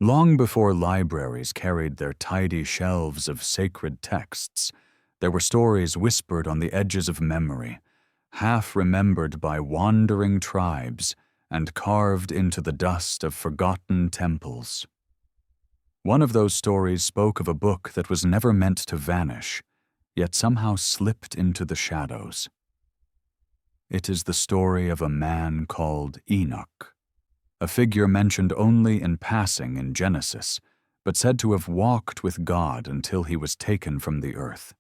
Long before libraries carried their tidy shelves of sacred texts, there were stories whispered on the edges of memory, half remembered by wandering tribes and carved into the dust of forgotten temples. One of those stories spoke of a book that was never meant to vanish, yet somehow slipped into the shadows. It is the story of a man called Enoch, a figure mentioned only in passing in Genesis, but said to have walked with God until he was taken from the earth.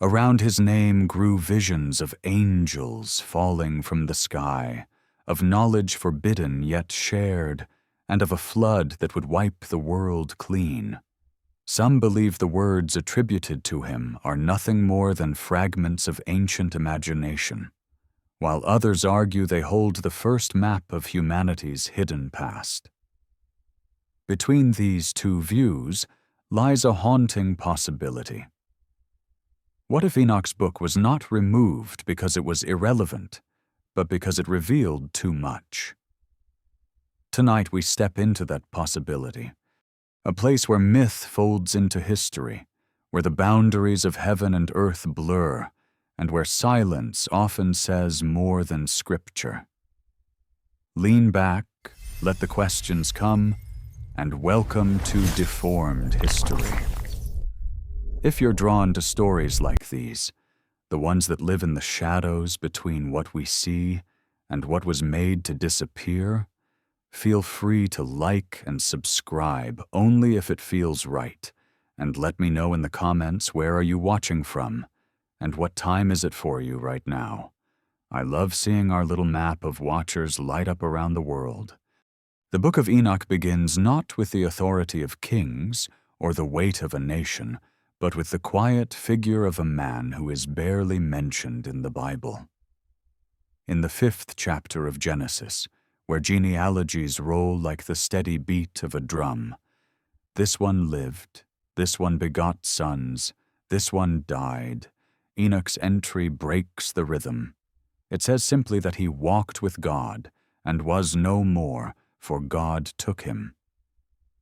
Around his name grew visions of angels falling from the sky, of knowledge forbidden yet shared, and of a flood that would wipe the world clean. Some believe the words attributed to him are nothing more than fragments of ancient imagination, while others argue they hold the first map of humanity's hidden past. Between these two views lies a haunting possibility. What if Enoch's book was not removed because it was irrelevant, but because it revealed too much? Tonight we step into that possibility, a place where myth folds into history, where the boundaries of heaven and earth blur, and where silence often says more than scripture. Lean back, let the questions come, and welcome to Deformed History. If you're drawn to stories like these, the ones that live in the shadows between what we see and what was made to disappear, feel free to like and subscribe only if it feels right, and let me know in the comments where are you watching from, and what time is it for you right now. I love seeing our little map of watchers light up around the world. The Book of Enoch begins not with the authority of kings or the weight of a nation, but with the quiet figure of a man who is barely mentioned in the Bible. In the 5th chapter of Genesis, where genealogies roll like the steady beat of a drum, this one lived, this one begot sons, this one died, Enoch's entry breaks the rhythm. It says simply that he walked with God and was no more, for God took him.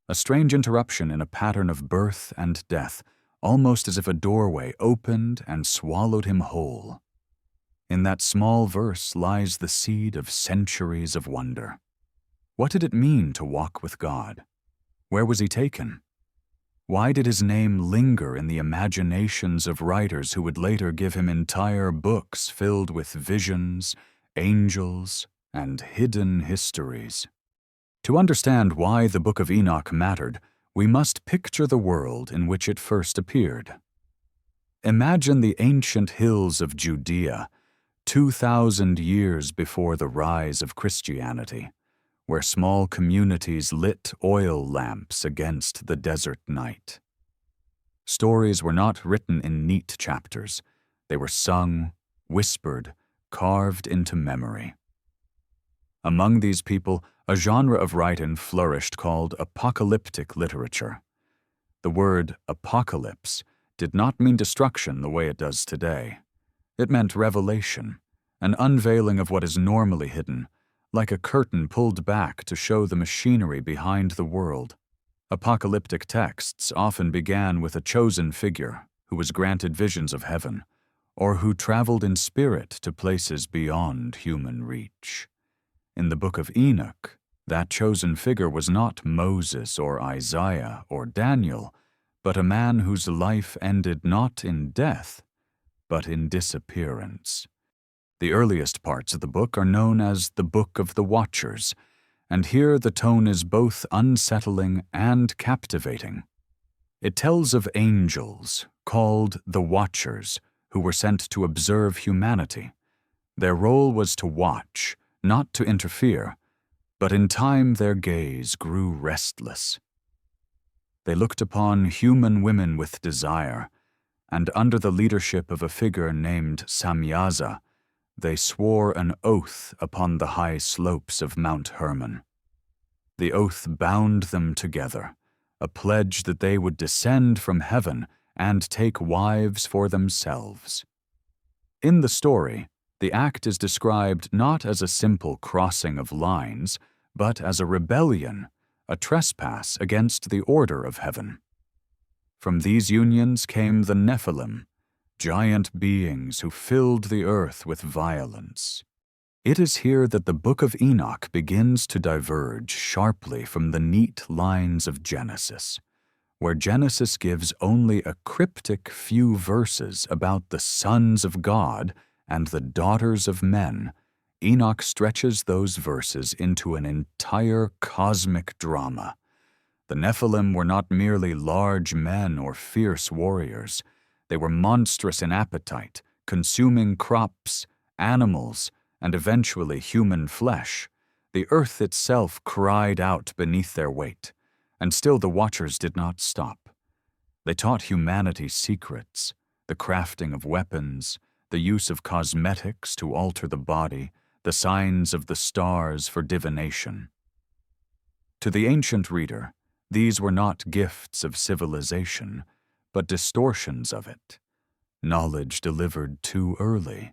A strange interruption in a pattern of birth and death, almost as if a doorway opened and swallowed him whole. In that small verse lies the seed of centuries of wonder. What did it mean to walk with God? Where was he taken? Why did his name linger in the imaginations of writers who would later give him entire books filled with visions, angels, and hidden histories? To understand why the Book of Enoch mattered, we must picture the world in which it first appeared. Imagine the ancient hills of Judea, 2,000 years before the rise of Christianity, where small communities lit oil lamps against the desert night. Stories were not written in neat chapters. They were sung, whispered, carved into memory. Among these people, a genre of writing flourished called apocalyptic literature. The word apocalypse did not mean destruction the way it does today. It meant revelation, an unveiling of what is normally hidden, like a curtain pulled back to show the machinery behind the world. Apocalyptic texts often began with a chosen figure who was granted visions of heaven, or who traveled in spirit to places beyond human reach. In the Book of Enoch, that chosen figure was not Moses or Isaiah or Daniel, but a man whose life ended not in death, but in disappearance. The earliest parts of the book are known as the Book of the Watchers, and here the tone is both unsettling and captivating. It tells of angels, called the Watchers, who were sent to observe humanity. Their role was to watch, not to interfere, but in time their gaze grew restless. They looked upon human women with desire, and under the leadership of a figure named Samyaza, they swore an oath upon the high slopes of Mount Hermon. The oath bound them together, a pledge that they would descend from heaven and take wives for themselves. In the story, the act is described not as a simple crossing of lines, but as a rebellion, a trespass against the order of heaven. From these unions came the Nephilim, giant beings who filled the earth with violence. It is here that the Book of Enoch begins to diverge sharply from the neat lines of Genesis, where Genesis gives only a cryptic few verses about the sons of God and the daughters of men. Enoch stretches those verses into an entire cosmic drama. The Nephilim were not merely large men or fierce warriors. They were monstrous in appetite, consuming crops, animals, and eventually human flesh. The earth itself cried out beneath their weight, and still the watchers did not stop. They taught humanity secrets, the crafting of weapons, the use of cosmetics to alter the body, the signs of the stars for divination. To the ancient reader, these were not gifts of civilization, but distortions of it, knowledge delivered too early,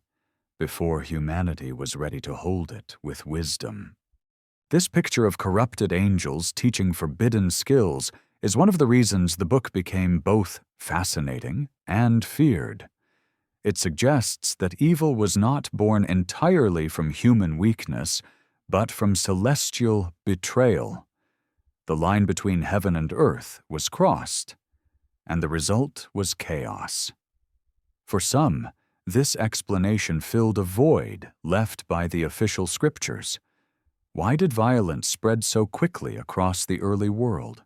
before humanity was ready to hold it with wisdom. This picture of corrupted angels teaching forbidden skills is one of the reasons the book became both fascinating and feared. It suggests that evil was not born entirely from human weakness, but from celestial betrayal. The line between heaven and earth was crossed, and the result was chaos. For some, this explanation filled a void left by the official scriptures. Why did violence spread so quickly across the early world?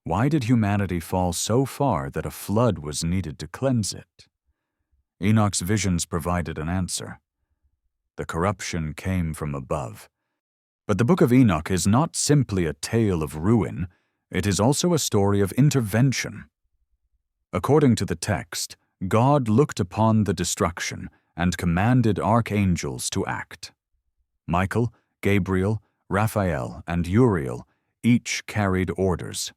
Why did humanity fall so far that a flood was needed to cleanse it? Enoch's visions provided an answer. The corruption came from above. But the Book of Enoch is not simply a tale of ruin, it is also a story of intervention. According to the text, God looked upon the destruction and commanded archangels to act. Michael, Gabriel, Raphael, and Uriel each carried orders.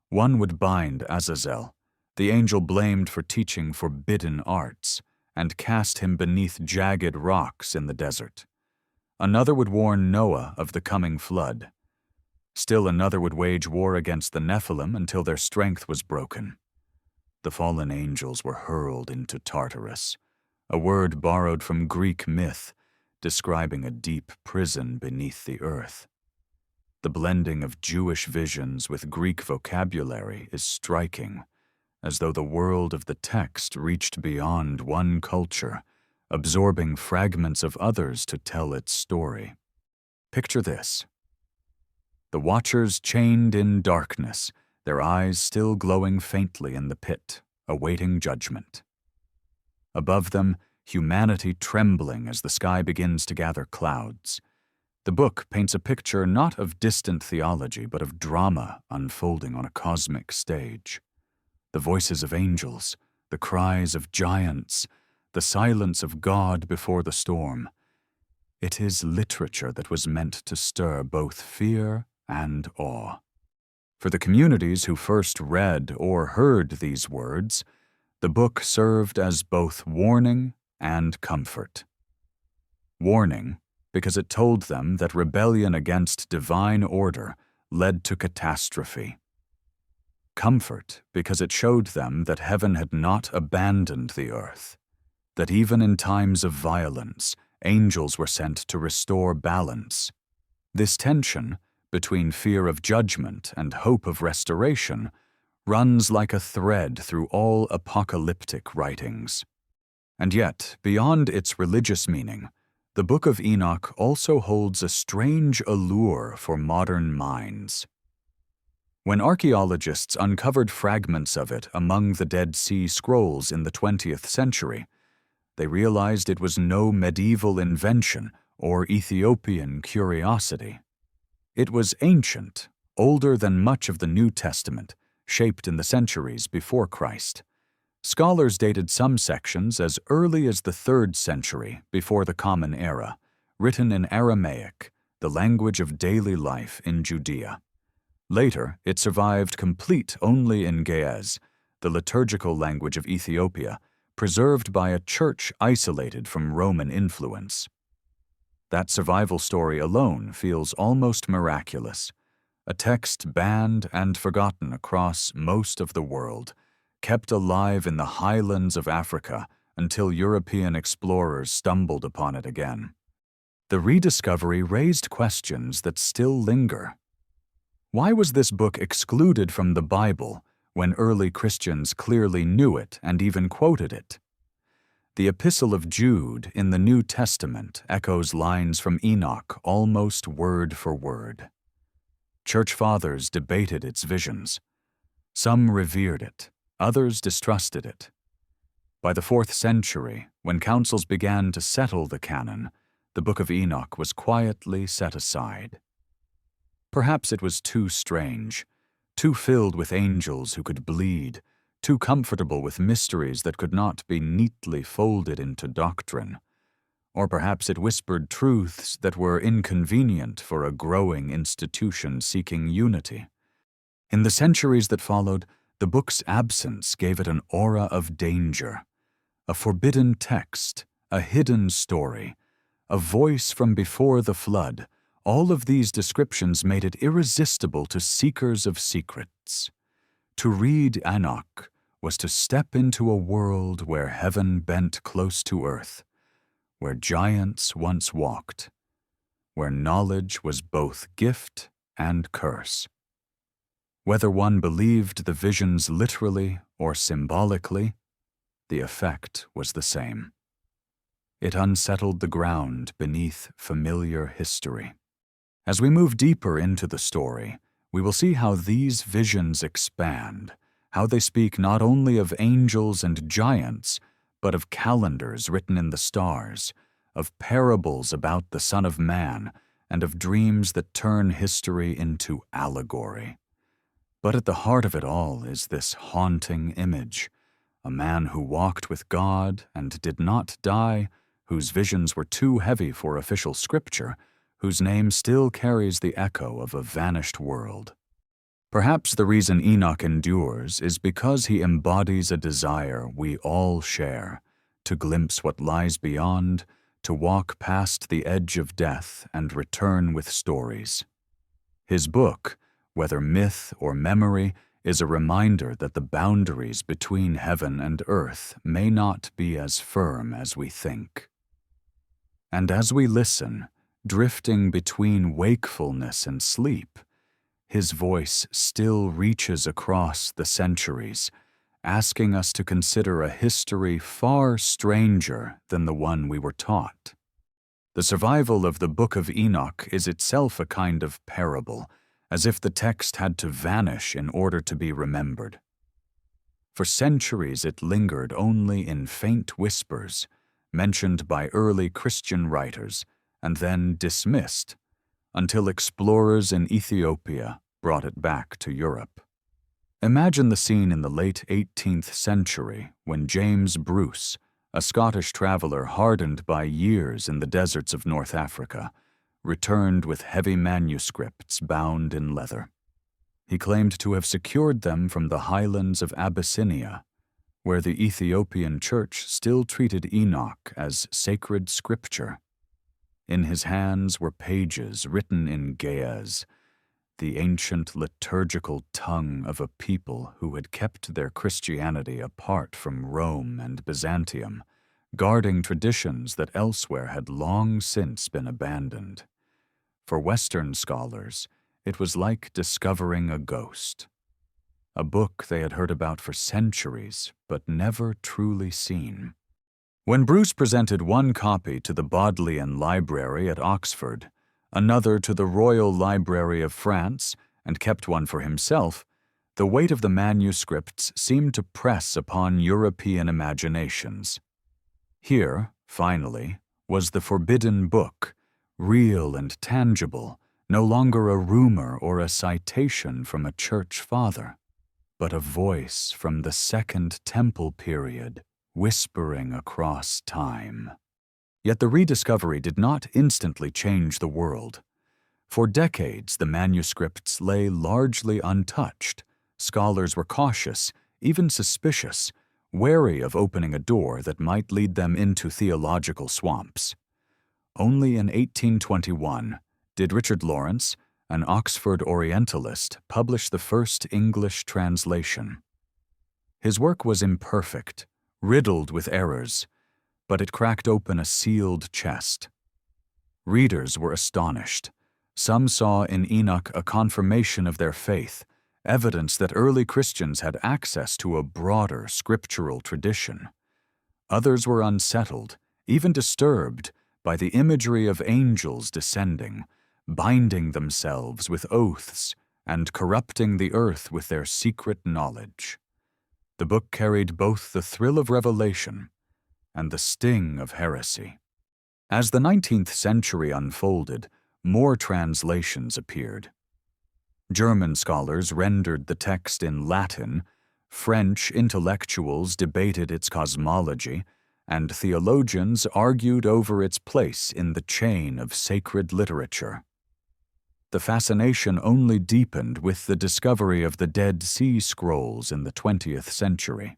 One would bind Azazel, the angel blamed for teaching forbidden arts, and cast him beneath jagged rocks in the desert. Another would warn Noah of the coming flood. Still another would wage war against the Nephilim until their strength was broken. The fallen angels were hurled into Tartarus, a word borrowed from Greek myth, describing a deep prison beneath the earth. The blending of Jewish visions with Greek vocabulary is striking, as though the world of the text reached beyond one culture, absorbing fragments of others to tell its story. Picture this. The watchers chained in darkness, their eyes still glowing faintly in the pit, awaiting judgment. Above them, humanity trembling as the sky begins to gather clouds. The book paints a picture not of distant theology, but of drama unfolding on a cosmic stage. The voices of angels, the cries of giants, the silence of God before the storm. It is literature that was meant to stir both fear and awe. For the communities who first read or heard these words, the book served as both warning and comfort. Warning, because it told them that rebellion against divine order led to catastrophe. Comfort, because it showed them that heaven had not abandoned the earth, that even in times of violence, angels were sent to restore balance. This tension, between fear of judgment and hope of restoration, runs like a thread through all apocalyptic writings. And yet, beyond its religious meaning, the Book of Enoch also holds a strange allure for modern minds. When archaeologists uncovered fragments of it among the Dead Sea Scrolls in the 20th century, they realized it was no medieval invention or Ethiopian curiosity. It was ancient, older than much of the New Testament, shaped in the centuries before Christ. Scholars dated some sections as early as the 3rd century before the Common Era, written in Aramaic, the language of daily life in Judea. Later, it survived complete only in Ge'ez, the liturgical language of Ethiopia, preserved by a church isolated from Roman influence. That survival story alone feels almost miraculous, a text banned and forgotten across most of the world, kept alive in the highlands of Africa until European explorers stumbled upon it again. The rediscovery raised questions that still linger. Why was this book excluded from the Bible when early Christians clearly knew it and even quoted it? The Epistle of Jude in the New Testament echoes lines from Enoch almost word for word. Church fathers debated its visions. Some revered it, others distrusted it. By the 4th century, when councils began to settle the canon, the Book of Enoch was quietly set aside. Perhaps it was too strange, too filled with angels who could bleed, too comfortable with mysteries that could not be neatly folded into doctrine. Or perhaps it whispered truths that were inconvenient for a growing institution seeking unity. In the centuries that followed, the book's absence gave it an aura of danger. A forbidden text, a hidden story, a voice from before the flood, all of these descriptions made it irresistible to seekers of secrets. To read Enoch was to step into a world where heaven bent close to earth, where giants once walked, where knowledge was both gift and curse. Whether one believed the visions literally or symbolically, the effect was the same. It unsettled the ground beneath familiar history. As we move deeper into the story, we will see how these visions expand, how they speak not only of angels and giants, but of calendars written in the stars, of parables about the Son of Man, and of dreams that turn history into allegory. But at the heart of it all is this haunting image, a man who walked with God and did not die, whose visions were too heavy for official scripture, whose name still carries the echo of a vanished world. Perhaps the reason Enoch endures is because he embodies a desire we all share, to glimpse what lies beyond, to walk past the edge of death and return with stories. His book, whether myth or memory, is a reminder that the boundaries between heaven and earth may not be as firm as we think. And as we listen, drifting between wakefulness and sleep, his voice still reaches across the centuries, asking us to consider a history far stranger than the one we were taught. The survival of the Book of Enoch is itself a kind of parable, as if the text had to vanish in order to be remembered. For centuries it lingered only in faint whispers, mentioned by early Christian writers, and then dismissed, until explorers in Ethiopia brought it back to Europe. Imagine the scene in the late 18th century when James Bruce, a Scottish traveler hardened by years in the deserts of North Africa, returned with heavy manuscripts bound in leather. He claimed to have secured them from the highlands of Abyssinia, where the Ethiopian church still treated Enoch as sacred scripture. In his hands were pages written in Ge'ez, the ancient liturgical tongue of a people who had kept their Christianity apart from Rome and Byzantium, guarding traditions that elsewhere had long since been abandoned. For Western scholars, it was like discovering a ghost, a book they had heard about for centuries but never truly seen. When Bruce presented one copy to the Bodleian Library at Oxford, another to the Royal Library of France, and kept one for himself, the weight of the manuscripts seemed to press upon European imaginations. Here, finally, was the forbidden book, real and tangible, no longer a rumor or a citation from a church father, but a voice from the Second Temple period, whispering across time. Yet the rediscovery did not instantly change the world. For decades, the manuscripts lay largely untouched. Scholars were cautious, even suspicious, wary of opening a door that might lead them into theological swamps. Only in 1821 did Richard Lawrence, an Oxford Orientalist, published the first English translation. His work was imperfect, riddled with errors, but it cracked open a sealed chest. Readers were astonished. Some saw in Enoch a confirmation of their faith, evidence that early Christians had access to a broader scriptural tradition. Others were unsettled, even disturbed, by the imagery of angels descending, binding themselves with oaths, and corrupting the earth with their secret knowledge. The book carried both the thrill of revelation and the sting of heresy. As the 19th century unfolded, more translations appeared. German scholars rendered the text in Latin, French intellectuals debated its cosmology, and theologians argued over its place in the chain of sacred literature. The fascination only deepened with the discovery of the Dead Sea Scrolls in the 20th century.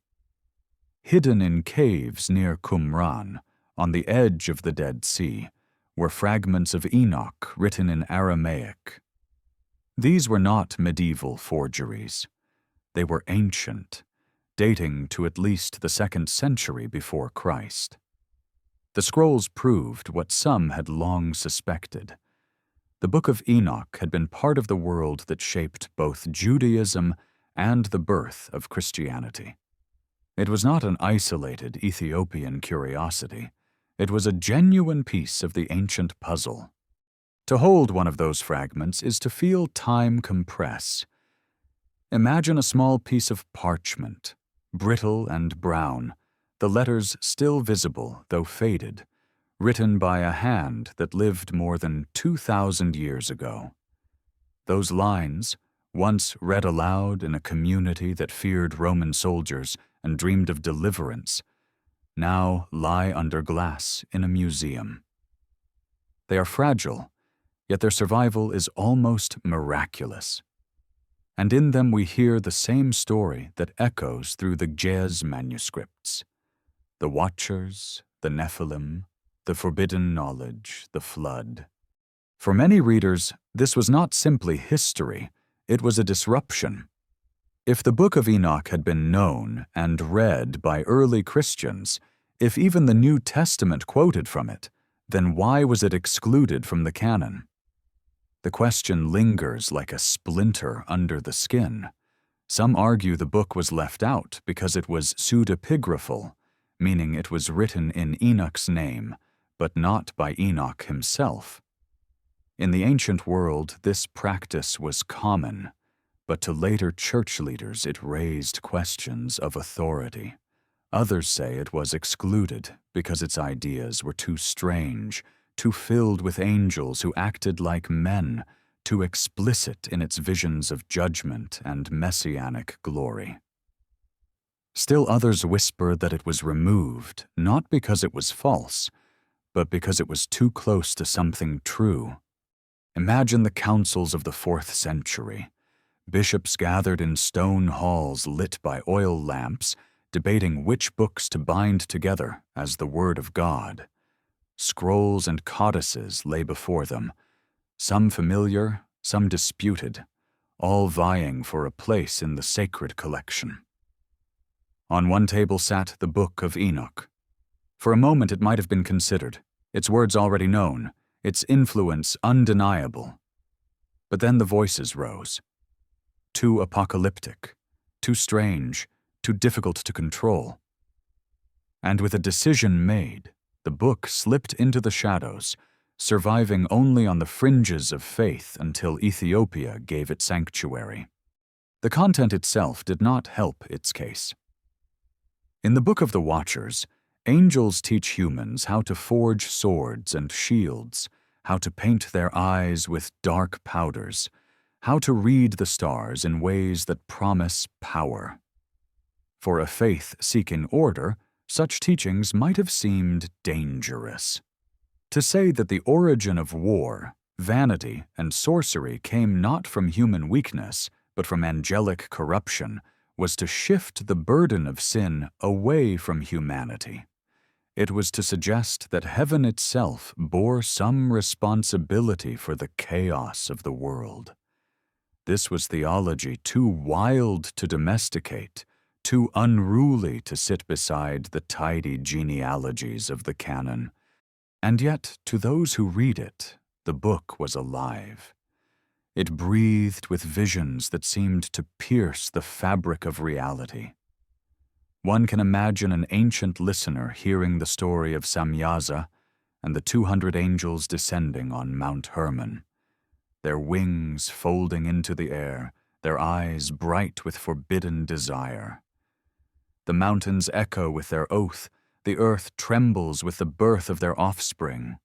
Hidden in caves near Qumran, on the edge of the Dead Sea, were fragments of Enoch written in Aramaic. These were not medieval forgeries. They were ancient, dating to at least the 2nd century before Christ. The scrolls proved what some had long suspected. The Book of Enoch had been part of the world that shaped both Judaism and the birth of Christianity. It was not an isolated Ethiopian curiosity. It was a genuine piece of the ancient puzzle. To hold one of those fragments is to feel time compress. Imagine a small piece of parchment, brittle and brown, the letters still visible though faded, written by a hand that lived more than 2,000 years ago. Those lines, once read aloud in a community that feared Roman soldiers and dreamed of deliverance, now lie under glass in a museum. They are fragile, yet their survival is almost miraculous. And in them we hear the same story that echoes through the Ge'ez manuscripts. The Watchers, the Nephilim, the forbidden knowledge, the flood. For many readers, this was not simply history, it was a disruption. If the Book of Enoch had been known and read by early Christians, if even the New Testament quoted from it, then why was it excluded from the canon? The question lingers like a splinter under the skin. Some argue the book was left out because it was pseudepigraphal, meaning it was written in Enoch's name, but not by Enoch himself. In the ancient world, this practice was common, but to later church leaders it raised questions of authority. Others say it was excluded because its ideas were too strange, too filled with angels who acted like men, too explicit in its visions of judgment and messianic glory. Still others whisper that it was removed, not because it was false, but because it was too close to something true. Imagine the councils of the 4th century. Bishops gathered in stone halls lit by oil lamps, debating which books to bind together as the Word of God. Scrolls and codices lay before them, some familiar, some disputed, all vying for a place in the sacred collection. On one table sat the Book of Enoch. For a moment it might have been considered, its words already known, its influence undeniable. But then the voices rose. Too apocalyptic, too strange, too difficult to control. And with a decision made, the book slipped into the shadows, surviving only on the fringes of faith until Ethiopia gave it sanctuary. The content itself did not help its case. In the Book of the Watchers, angels teach humans how to forge swords and shields, how to paint their eyes with dark powders, how to read the stars in ways that promise power. For a faith seeking order, such teachings might have seemed dangerous. To say that the origin of war, vanity, and sorcery came not from human weakness, but from angelic corruption, was to shift the burden of sin away from humanity. It was to suggest that heaven itself bore some responsibility for the chaos of the world. This was theology too wild to domesticate, too unruly to sit beside the tidy genealogies of the canon. And yet, to those who read it, the book was alive. It breathed with visions that seemed to pierce the fabric of reality. One can imagine an ancient listener hearing the story of Samyaza and the 200 angels descending on Mount Hermon, their wings folding into the air, their eyes bright with forbidden desire. The mountains echo with their oath, the earth trembles with the birth of their offspring.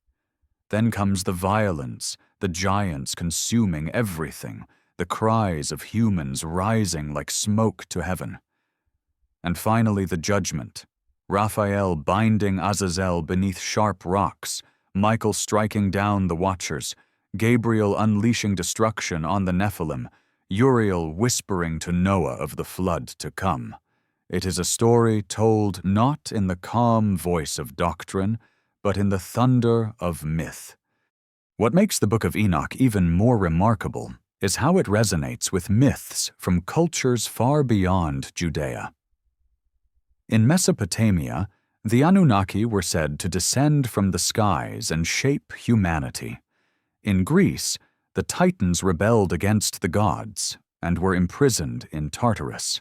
Then comes the violence, the giants consuming everything, the cries of humans rising like smoke to heaven. And finally the judgment, Raphael binding Azazel beneath sharp rocks, Michael striking down the watchers, Gabriel unleashing destruction on the Nephilim, Uriel whispering to Noah of the flood to come. It is a story told not in the calm voice of doctrine, but in the thunder of myth. What makes the Book of Enoch even more remarkable is how it resonates with myths from cultures far beyond Judea. In Mesopotamia, the Anunnaki were said to descend from the skies and shape humanity. In Greece, the Titans rebelled against the gods and were imprisoned in Tartarus.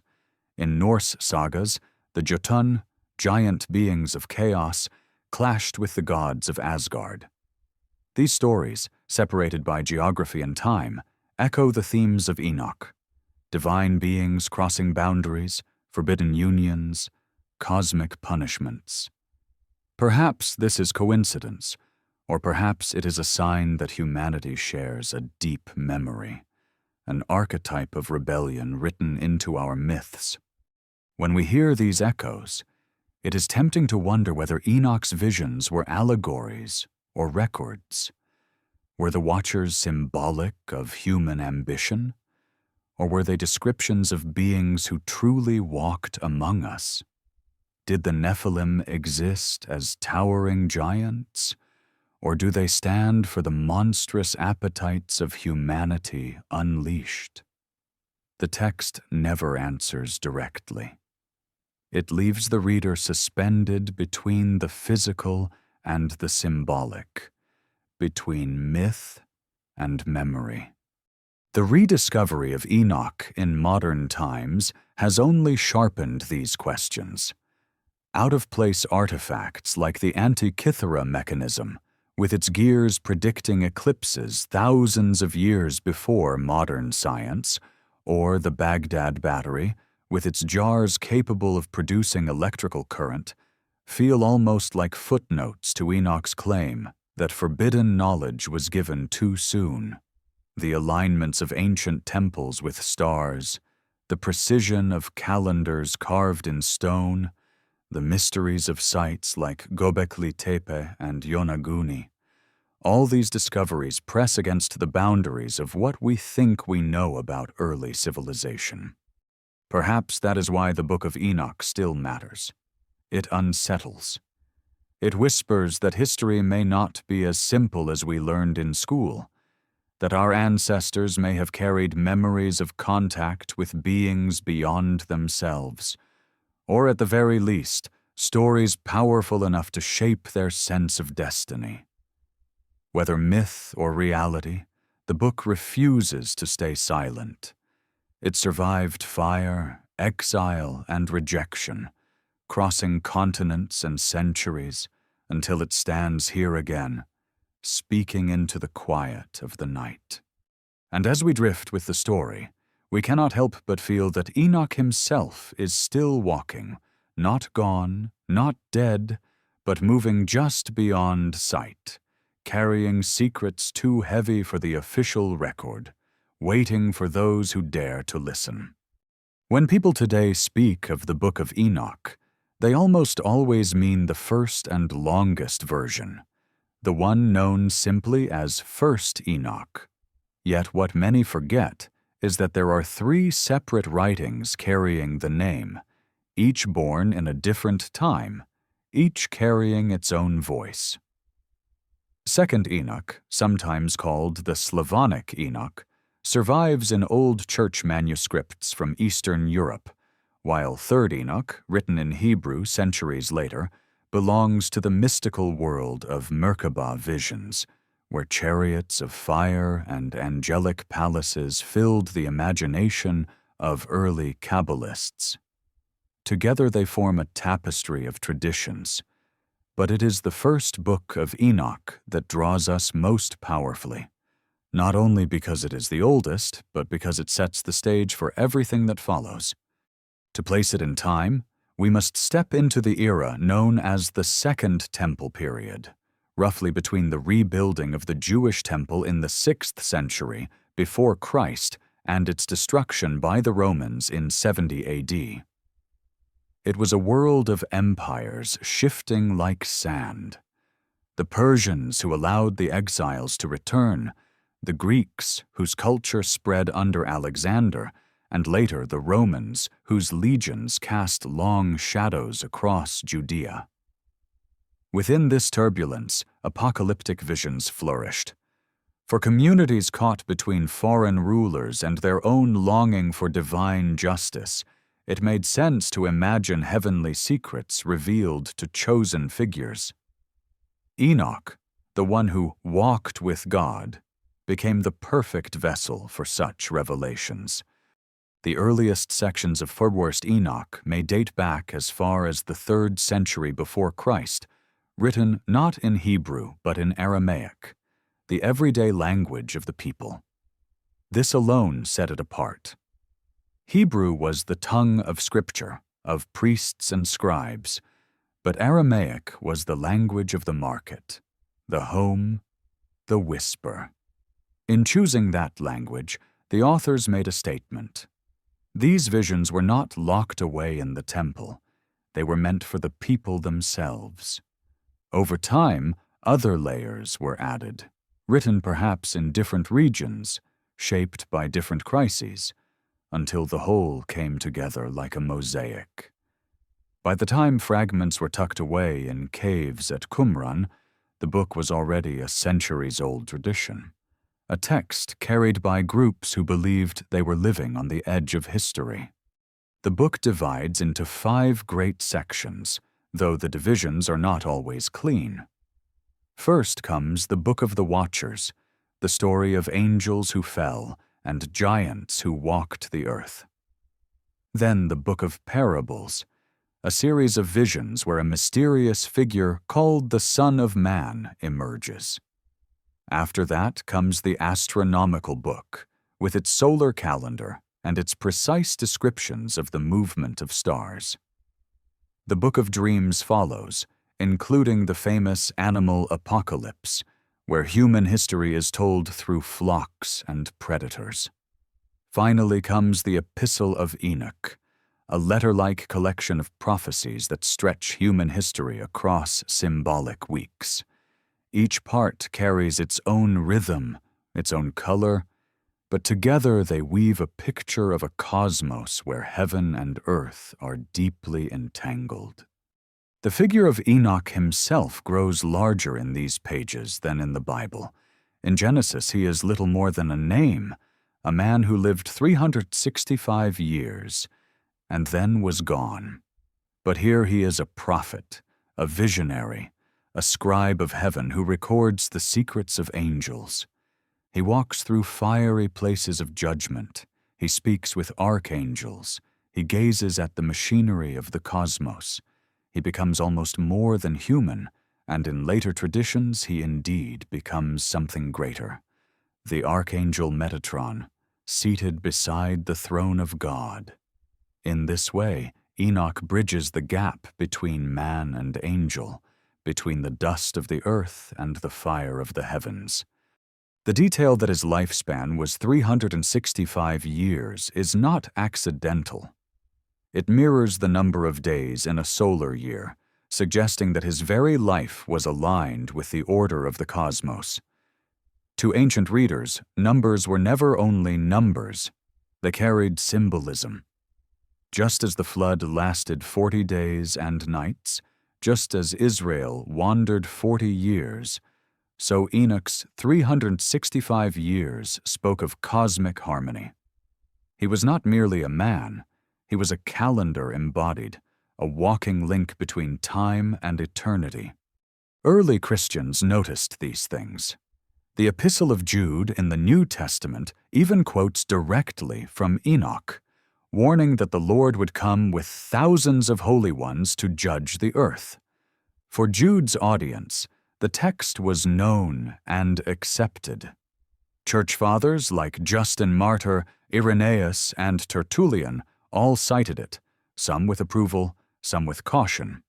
In Norse sagas, the Jotun, giant beings of chaos, clashed with the gods of Asgard. These stories, separated by geography and time, echo the themes of Enoch: divine beings crossing boundaries, forbidden unions, cosmic punishments. Perhaps this is coincidence, or perhaps it is a sign that humanity shares a deep memory, an archetype of rebellion written into our myths. When we hear these echoes, it is tempting to wonder whether Enoch's visions were allegories or records. Were the watchers symbolic of human ambition, or were they descriptions of beings who truly walked among us? Did the Nephilim exist as towering giants, or do they stand for the monstrous appetites of humanity unleashed? The text never answers directly. It leaves the reader suspended between the physical and the symbolic, between myth and memory. The rediscovery of Enoch in modern times has only sharpened these questions. Out-of-place artifacts like the Antikythera mechanism, with its gears predicting eclipses thousands of years before modern science, or the Baghdad battery, with its jars capable of producing electrical current, feel almost like footnotes to Enoch's claim that forbidden knowledge was given too soon. The alignments of ancient temples with stars, the precision of calendars carved in stone, the mysteries of sites like Göbekli Tepe and Yonaguni. All these discoveries press against the boundaries of what we think we know about early civilization. Perhaps that is why the Book of Enoch still matters. It unsettles. It whispers that history may not be as simple as we learned in school, that our ancestors may have carried memories of contact with beings beyond themselves, or at the very least, stories powerful enough to shape their sense of destiny. Whether myth or reality, the book refuses to stay silent. It survived fire, exile, and rejection, crossing continents and centuries until it stands here again, speaking into the quiet of the night. And as we drift with the story, we cannot help but feel that Enoch himself is still walking, not gone, not dead, but moving just beyond sight, carrying secrets too heavy for the official record, waiting for those who dare to listen. When people today speak of the Book of Enoch, they almost always mean the first and longest version, the one known simply as First Enoch. Yet what many forget is that there are 3 separate writings carrying the name, each born in a different time, each carrying its own voice. Second Enoch, sometimes called the Slavonic Enoch, survives in old church manuscripts from Eastern Europe, while Third Enoch, written in Hebrew centuries later, belongs to the mystical world of Merkabah visions, where chariots of fire and angelic palaces filled the imagination of early Kabbalists. Together they form a tapestry of traditions, but it is the first book of Enoch that draws us most powerfully, not only because it is the oldest, but because it sets the stage for everything that follows. To place it in time, we must step into the era known as the Second Temple period, roughly between the rebuilding of the Jewish temple in the 6th century before Christ and its destruction by the Romans in 70 AD. It was a world of empires shifting like sand. The Persians who allowed the exiles to return, the Greeks whose culture spread under Alexander, and later the Romans whose legions cast long shadows across Judea. Within this turbulence, apocalyptic visions flourished. For communities caught between foreign rulers and their own longing for divine justice, it made sense to imagine heavenly secrets revealed to chosen figures. Enoch, the one who walked with God, became the perfect vessel for such revelations. The earliest sections of First Enoch may date back as far as the 3rd century before Christ, written not in Hebrew but in Aramaic, the everyday language of the people. This alone set it apart. Hebrew was the tongue of Scripture, of priests and scribes, but Aramaic was the language of the market, the home, the whisper. In choosing that language, the authors made a statement. These visions were not locked away in the temple. They were meant for the people themselves. Over time, other layers were added, written perhaps in different regions, shaped by different crises, until the whole came together like a mosaic. By the time fragments were tucked away in caves at Qumran, the book was already a centuries-old tradition, a text carried by groups who believed they were living on the edge of history. The book divides into 5 great sections, though the divisions are not always clean. First comes the Book of the Watchers, the story of angels who fell and giants who walked the earth. Then the Book of Parables, a series of visions where a mysterious figure called the Son of Man emerges. After that comes the astronomical book, with its solar calendar and its precise descriptions of the movement of stars. The Book of Dreams follows, including the famous animal apocalypse, where human history is told through flocks and predators. Finally comes the Epistle of Enoch, a letter-like collection of prophecies that stretch human history across symbolic weeks. Each part carries its own rhythm, its own color, but together they weave a picture of a cosmos where heaven and earth are deeply entangled. The figure of Enoch himself grows larger in these pages than in the Bible. In Genesis, he is little more than a name, a man who lived 365 years and then was gone. But here he is a prophet, a visionary, a scribe of heaven who records the secrets of angels. He walks through fiery places of judgment. He speaks with archangels. He gazes at the machinery of the cosmos. He becomes almost more than human, and in later traditions he indeed becomes something greater. The archangel Metatron, seated beside the throne of God. In this way, Enoch bridges the gap between man and angel, between the dust of the earth and the fire of the heavens. The detail that his lifespan was 365 years is not accidental. It mirrors the number of days in a solar year, suggesting that his very life was aligned with the order of the cosmos. To ancient readers, numbers were never only numbers. They carried symbolism. Just as the flood lasted 40 days and nights, Just as Israel wandered 40 years, so Enoch's 365 years spoke of cosmic harmony. He was not merely a man, he was a calendar embodied, a walking link between time and eternity. Early Christians noticed these things. The Epistle of Jude in the New Testament even quotes directly from Enoch, warning that the Lord would come with thousands of holy ones to judge the earth. For Jude's audience, the text was known and accepted. Church fathers like Justin Martyr, Irenaeus, and Tertullian all cited it, some with approval, some with caution.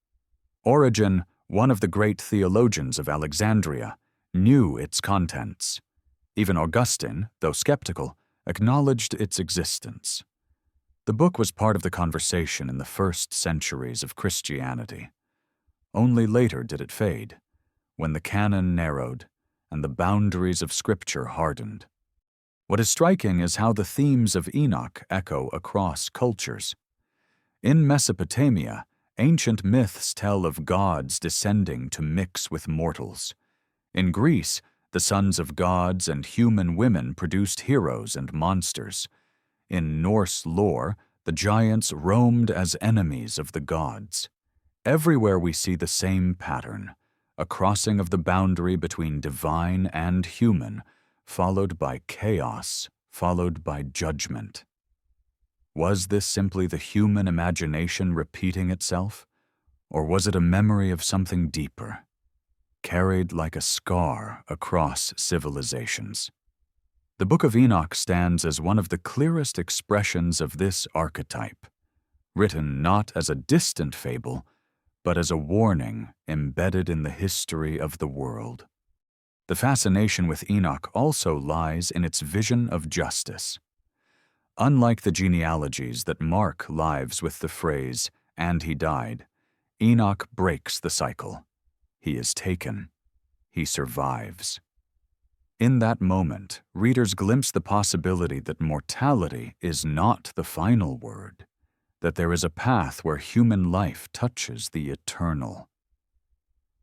Origen, one of the great theologians of Alexandria, knew its contents. Even Augustine, though skeptical, acknowledged its existence. The book was part of the conversation in the first centuries of Christianity. Only later did it fade, when the canon narrowed and the boundaries of Scripture hardened. What is striking is how the themes of Enoch echo across cultures. In Mesopotamia, ancient myths tell of gods descending to mix with mortals. In Greece, the sons of gods and human women produced heroes and monsters. In Norse lore, the giants roamed as enemies of the gods. Everywhere we see the same pattern, a crossing of the boundary between divine and human, followed by chaos, followed by judgment. Was this simply the human imagination repeating itself, or was it a memory of something deeper, carried like a scar across civilizations? The Book of Enoch stands as one of the clearest expressions of this archetype, written not as a distant fable, but as a warning embedded in the history of the world. The fascination with Enoch also lies in its vision of justice. Unlike the genealogies that mark lives with the phrase, "and he died," Enoch breaks the cycle. He is taken. He survives. In that moment, readers glimpse the possibility that mortality is not the final word, that there is a path where human life touches the eternal.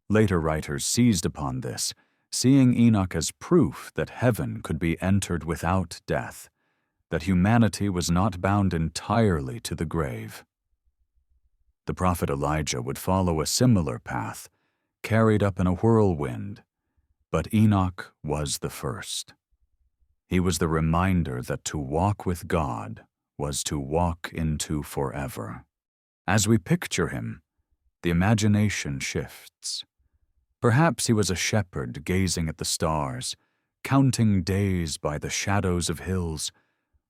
Later writers seized upon this, seeing Enoch as proof that heaven could be entered without death, that humanity was not bound entirely to the grave. The prophet Elijah would follow a similar path, carried up in a whirlwind, but Enoch was the first. He was the reminder that to walk with God was to walk into forever. As we picture him, the imagination shifts. Perhaps he was a shepherd gazing at the stars, counting days by the shadows of hills,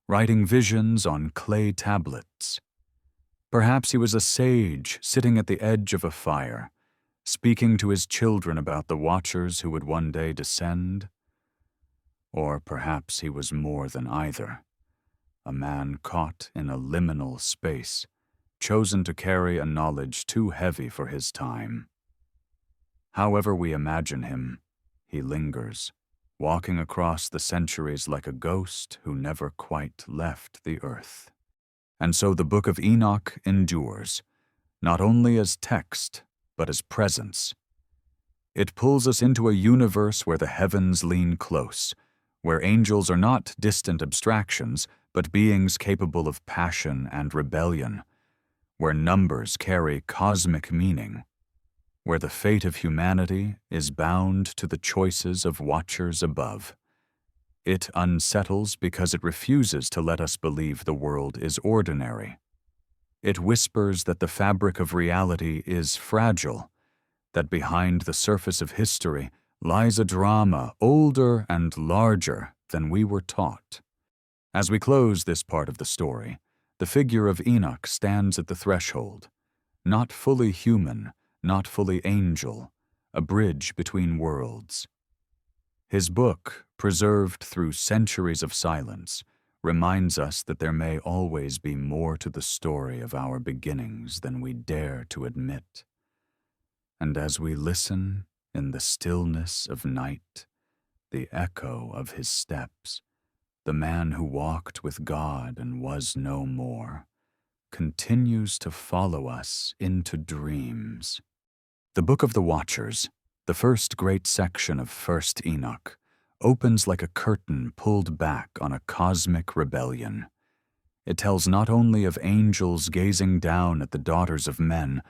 writing visions on clay tablets. Perhaps he was a sage sitting at the edge of a fire, speaking to his children about the watchers who would one day descend. Or perhaps he was more than either, a man caught in a liminal space, chosen to carry a knowledge too heavy for his time. However we imagine him, he lingers, walking across the centuries like a ghost who never quite left the earth. And so the Book of Enoch endures, not only as text, but as presence. It pulls us into a universe where the heavens lean close, where angels are not distant abstractions, but beings capable of passion and rebellion, where numbers carry cosmic meaning, where the fate of humanity is bound to the choices of watchers above. It unsettles because it refuses to let us believe the world is ordinary. It whispers that the fabric of reality is fragile, that behind the surface of history lies a drama older and larger than we were taught. As we close this part of the story, the figure of Enoch stands at the threshold, not fully human, not fully angel, a bridge between worlds. His book, preserved through centuries of silence, reminds us that there may always be more to the story of our beginnings than we dare to admit. And as we listen in the stillness of night, the echo of his steps, the man who walked with God and was no more, continues to follow us into dreams. The Book of the Watchers, the first great section of First Enoch, opens like a curtain pulled back on a cosmic rebellion. It tells not only of angels gazing down at the daughters of men,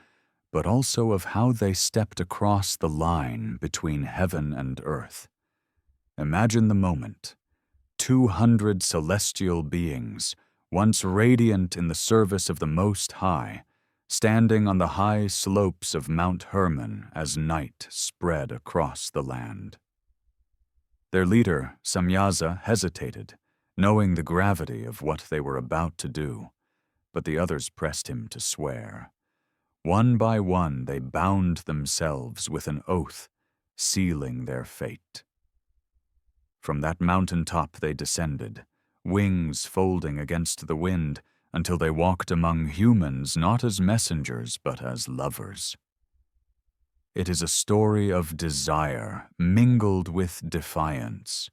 but also of how they stepped across the line between heaven and earth. Imagine the moment. 200 celestial beings, once radiant in the service of the Most High, standing on the high slopes of Mount Hermon as night spread across the land. Their leader, Samyaza, hesitated, knowing the gravity of what they were about to do, but the others pressed him to swear. One by one they bound themselves with an oath, sealing their fate. From that mountaintop they descended, wings folding against the wind, until they walked among humans not as messengers but as lovers. It is a story of desire mingled with defiance,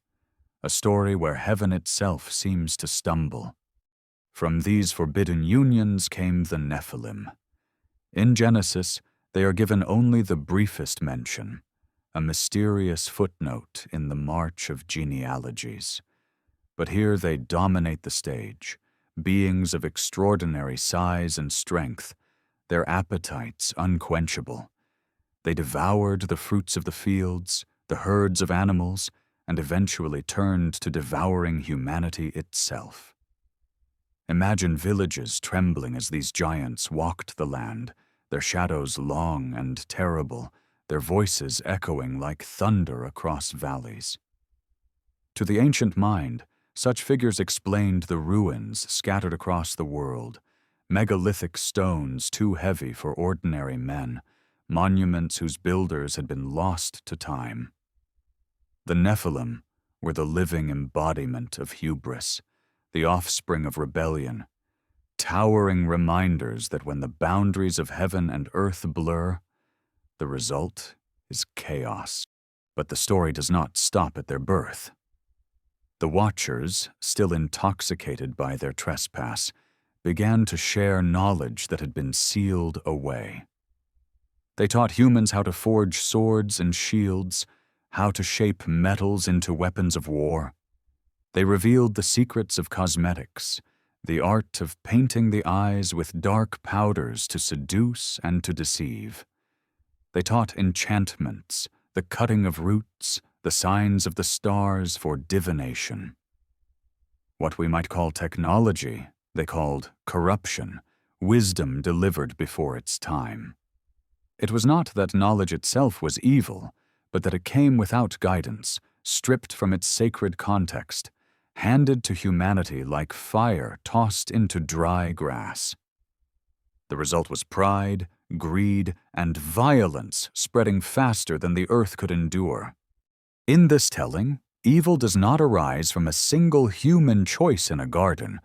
a story where heaven itself seems to stumble. From these forbidden unions came the Nephilim. In Genesis, they are given only the briefest mention, a mysterious footnote in the march of genealogies. But here they dominate the stage, beings of extraordinary size and strength, their appetites unquenchable. They devoured the fruits of the fields, the herds of animals, and eventually turned to devouring humanity itself. Imagine villages trembling as these giants walked the land, their shadows long and terrible, their voices echoing like thunder across valleys. To the ancient mind, such figures explained the ruins scattered across the world, megalithic stones too heavy for ordinary men, monuments whose builders had been lost to time. The Nephilim were the living embodiment of hubris, the offspring of rebellion, towering reminders that when the boundaries of heaven and earth blur, the result is chaos. But the story does not stop at their birth. The Watchers, still intoxicated by their trespass, began to share knowledge that had been sealed away. They taught humans how to forge swords and shields, how to shape metals into weapons of war. They revealed the secrets of cosmetics, the art of painting the eyes with dark powders to seduce and to deceive. They taught enchantments, the cutting of roots, the signs of the stars for divination. What we might call technology, they called corruption, wisdom delivered before its time. It was not that knowledge itself was evil, but that it came without guidance, stripped from its sacred context, handed to humanity like fire tossed into dry grass. The result was pride, greed, and violence spreading faster than the earth could endure. In this telling, evil does not arise from a single human choice in a garden,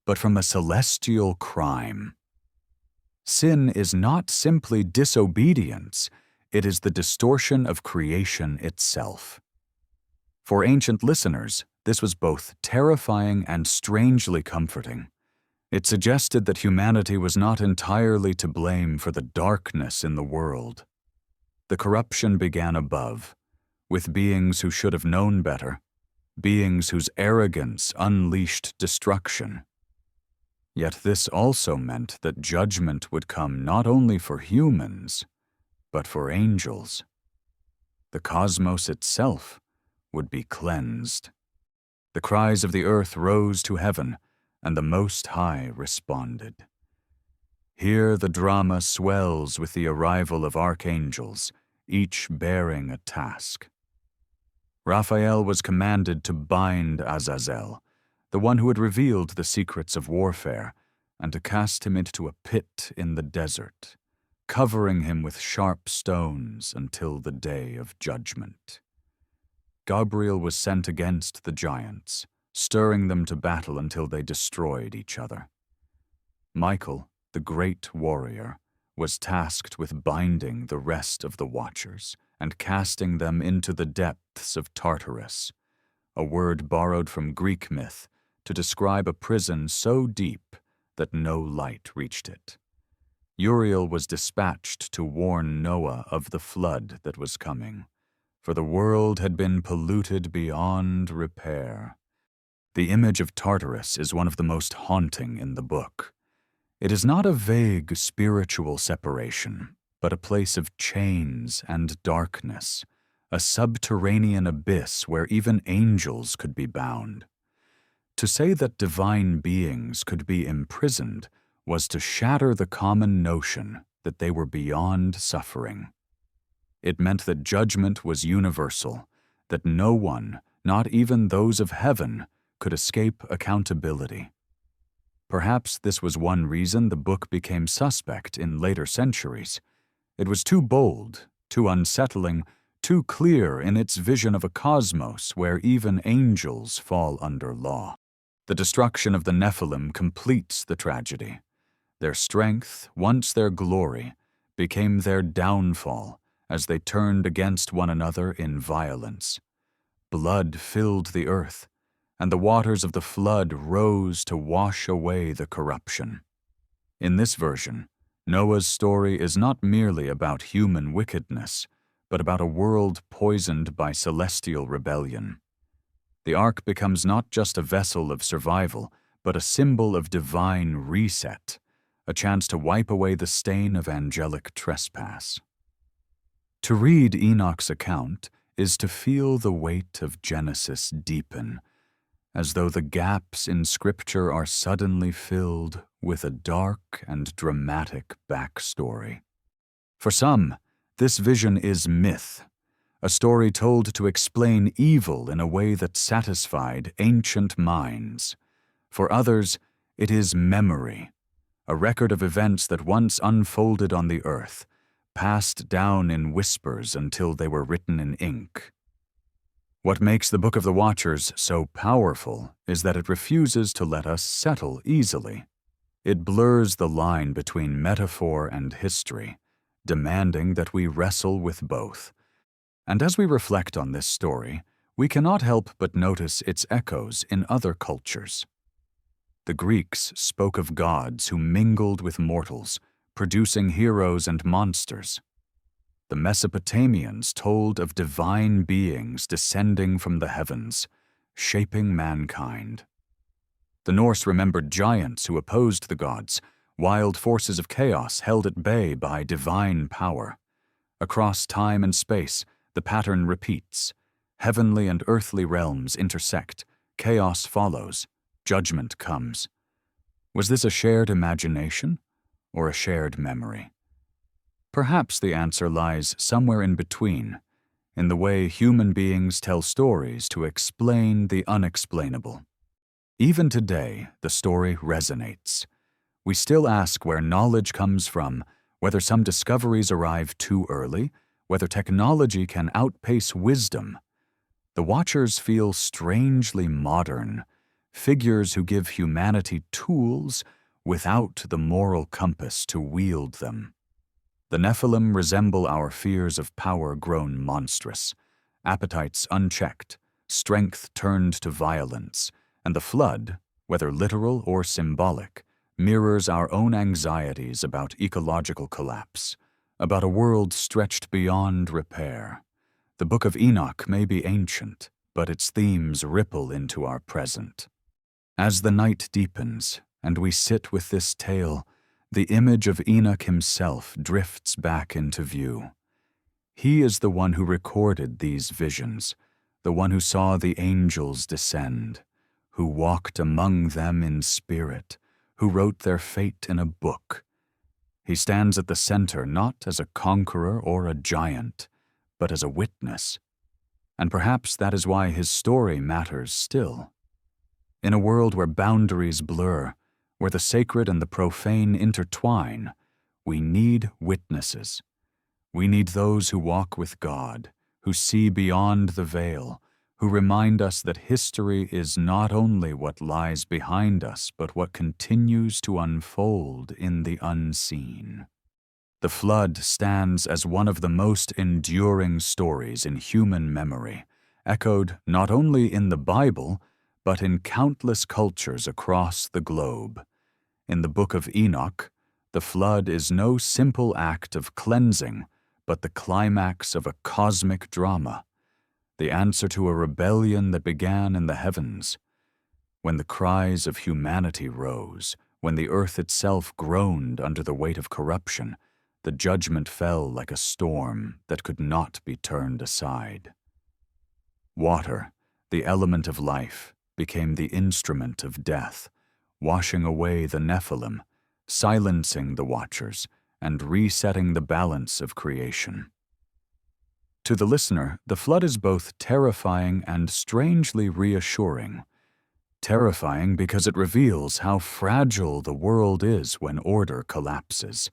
but from a celestial crime. Sin is not simply disobedience, it is the distortion of creation itself. For ancient listeners, this was both terrifying and strangely comforting. It suggested that humanity was not entirely to blame for the darkness in the world. The corruption began above, with beings who should have known better, beings whose arrogance unleashed destruction. Yet this also meant that judgment would come not only for humans, but for angels. The cosmos itself would be cleansed. The cries of the earth rose to heaven, and the Most High responded. Here the drama swells with the arrival of archangels, each bearing a task. Raphael was commanded to bind Azazel, the one who had revealed the secrets of warfare, and to cast him into a pit in the desert, covering him with sharp stones until the day of judgment. Gabriel was sent against the giants, stirring them to battle until they destroyed each other. Michael, the great warrior, was tasked with binding the rest of the Watchers and casting them into the depths of Tartarus, a word borrowed from Greek myth to describe a prison so deep that no light reached it. Uriel was dispatched to warn Noah of the flood that was coming, for the world had been polluted beyond repair. The image of Tartarus is one of the most haunting in the book. It is not a vague spiritual separation, but a place of chains and darkness, a subterranean abyss where even angels could be bound. To say that divine beings could be imprisoned was to shatter the common notion that they were beyond suffering. It meant that judgment was universal, that no one, not even those of heaven, could escape accountability. Perhaps this was one reason the book became suspect in later centuries. It was too bold, too unsettling, too clear in its vision of a cosmos where even angels fall under law. The destruction of the Nephilim completes the tragedy. Their strength, once their glory, became their downfall as they turned against one another in violence. Blood filled the earth, and the waters of the flood rose to wash away the corruption. In this version, Noah's story is not merely about human wickedness, but about a world poisoned by celestial rebellion. The ark becomes not just a vessel of survival, but a symbol of divine reset, a chance to wipe away the stain of angelic trespass. To read Enoch's account is to feel the weight of Genesis deepen, as though the gaps in Scripture are suddenly filled with a dark and dramatic backstory. For some, this vision is myth, a story told to explain evil in a way that satisfied ancient minds. For others, it is memory, a record of events that once unfolded on the earth, passed down in whispers until they were written in ink. What makes the Book of the Watchers so powerful is that it refuses to let us settle easily. It blurs the line between metaphor and history, demanding that we wrestle with both. And as we reflect on this story, we cannot help but notice its echoes in other cultures. The Greeks spoke of gods who mingled with mortals, producing heroes and monsters. The Mesopotamians told of divine beings descending from the heavens, shaping mankind. The Norse remembered giants who opposed the gods, wild forces of chaos held at bay by divine power. Across time and space, the pattern repeats. Heavenly and earthly realms intersect, chaos follows, judgment comes. Was this a shared imagination or a shared memory? Perhaps the answer lies somewhere in between, in the way human beings tell stories to explain the unexplainable. Even today, the story resonates. We still ask where knowledge comes from, whether some discoveries arrive too early, whether technology can outpace wisdom. The Watchers feel strangely modern, figures who give humanity tools without the moral compass to wield them. The Nephilim resemble our fears of power grown monstrous, appetites unchecked, strength turned to violence, and the flood, whether literal or symbolic, mirrors our own anxieties about ecological collapse, about a world stretched beyond repair. The Book of Enoch may be ancient, but its themes ripple into our present. As the night deepens, and we sit with this tale, the image of Enoch himself drifts back into view. He is the one who recorded these visions, the one who saw the angels descend, who walked among them in spirit, who wrote their fate in a book. He stands at the center not as a conqueror or a giant, but as a witness. And perhaps that is why his story matters still. In a world where boundaries blur, where the sacred and the profane intertwine, we need witnesses. We need those who walk with God, who see beyond the veil, who remind us that history is not only what lies behind us, but what continues to unfold in the unseen. The flood stands as one of the most enduring stories in human memory, echoed not only in the Bible, but in countless cultures across the globe. In the Book of Enoch, the flood is no simple act of cleansing, but the climax of a cosmic drama, the answer to a rebellion that began in the heavens. When the cries of humanity rose, when the earth itself groaned under the weight of corruption, the judgment fell like a storm that could not be turned aside. Water, the element of life, became the instrument of death, washing away the Nephilim, silencing the watchers, and resetting the balance of creation. To the listener, the flood is both terrifying and strangely reassuring. Terrifying because it reveals how fragile the world is when order collapses.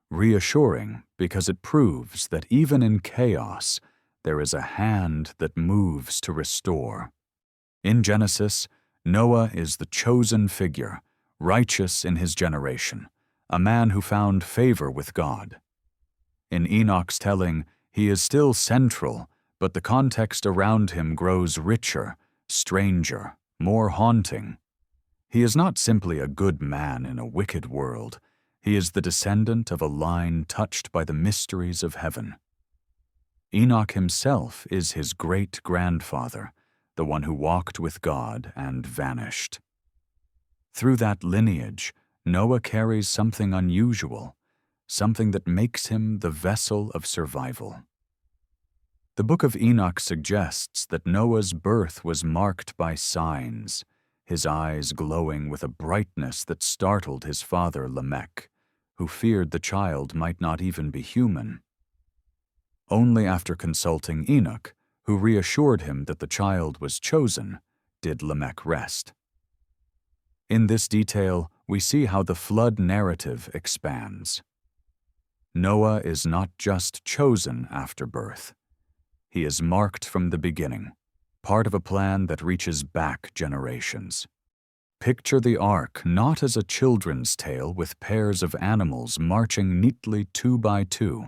Reassuring because it proves that even in chaos, there is a hand that moves to restore. In Genesis, Noah is the chosen figure, righteous in his generation, a man who found favor with God. In Enoch's telling, he is still central, but the context around him grows richer, stranger, more haunting. He is not simply a good man in a wicked world. He is the descendant of a line touched by the mysteries of heaven. Enoch himself is his great-grandfather, the one who walked with God and vanished. Through that lineage, Noah carries something unusual, something that makes him the vessel of survival. The Book of Enoch suggests that Noah's birth was marked by signs, his eyes glowing with a brightness that startled his father Lamech, who feared the child might not even be human. Only after consulting Enoch, who reassured him that the child was chosen, did Lamech rest. In this detail, we see how the flood narrative expands. Noah is not just chosen after birth. He is marked from the beginning, part of a plan that reaches back generations. Picture the ark not as a children's tale with pairs of animals marching neatly 2 by 2,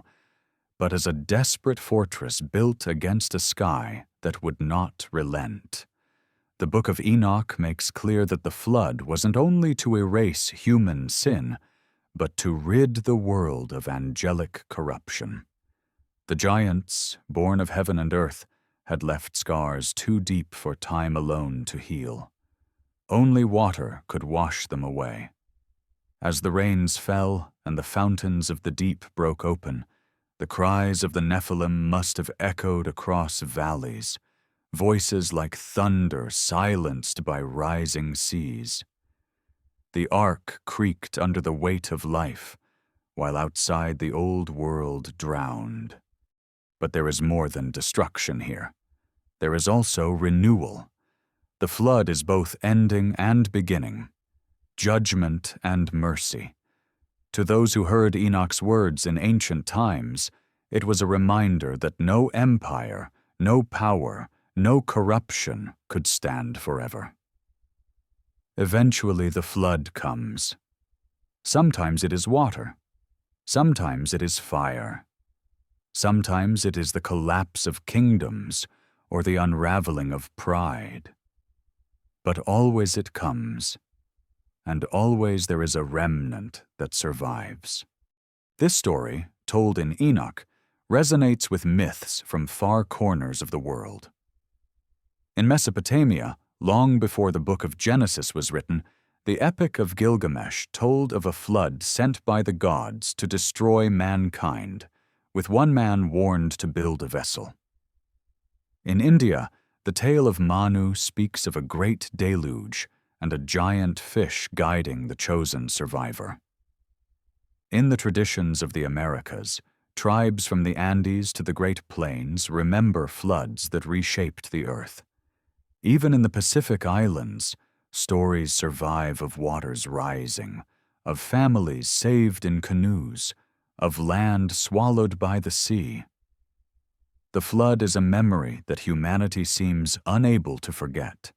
but as a desperate fortress built against a sky that would not relent. The Book of Enoch makes clear that the flood wasn't only to erase human sin, but to rid the world of angelic corruption. The giants, born of heaven and earth, had left scars too deep for time alone to heal. Only water could wash them away. As the rains fell and the fountains of the deep broke open, the cries of the Nephilim must have echoed across valleys, voices like thunder silenced by rising seas. The ark creaked under the weight of life, while outside the old world drowned. But there is more than destruction here. There is also renewal. The flood is both ending and beginning, judgment and mercy. To those who heard Enoch's words in ancient times, it was a reminder that no empire, no power, no corruption could stand forever. Eventually the flood comes. Sometimes it is water. Sometimes it is fire. Sometimes it is the collapse of kingdoms or the unraveling of pride. But always it comes, and always there is a remnant that survives. This story, told in Enoch, resonates with myths from far corners of the world. In Mesopotamia, long before the book of Genesis was written, the Epic of Gilgamesh told of a flood sent by the gods to destroy mankind, with one man warned to build a vessel. In India, the tale of Manu speaks of a great deluge and a giant fish guiding the chosen survivor. In the traditions of the Americas, tribes from the Andes to the Great Plains remember floods that reshaped the earth. Even in the Pacific Islands, stories survive of waters rising, of families saved in canoes, of land swallowed by the sea. The flood is a memory that humanity seems unable to forget.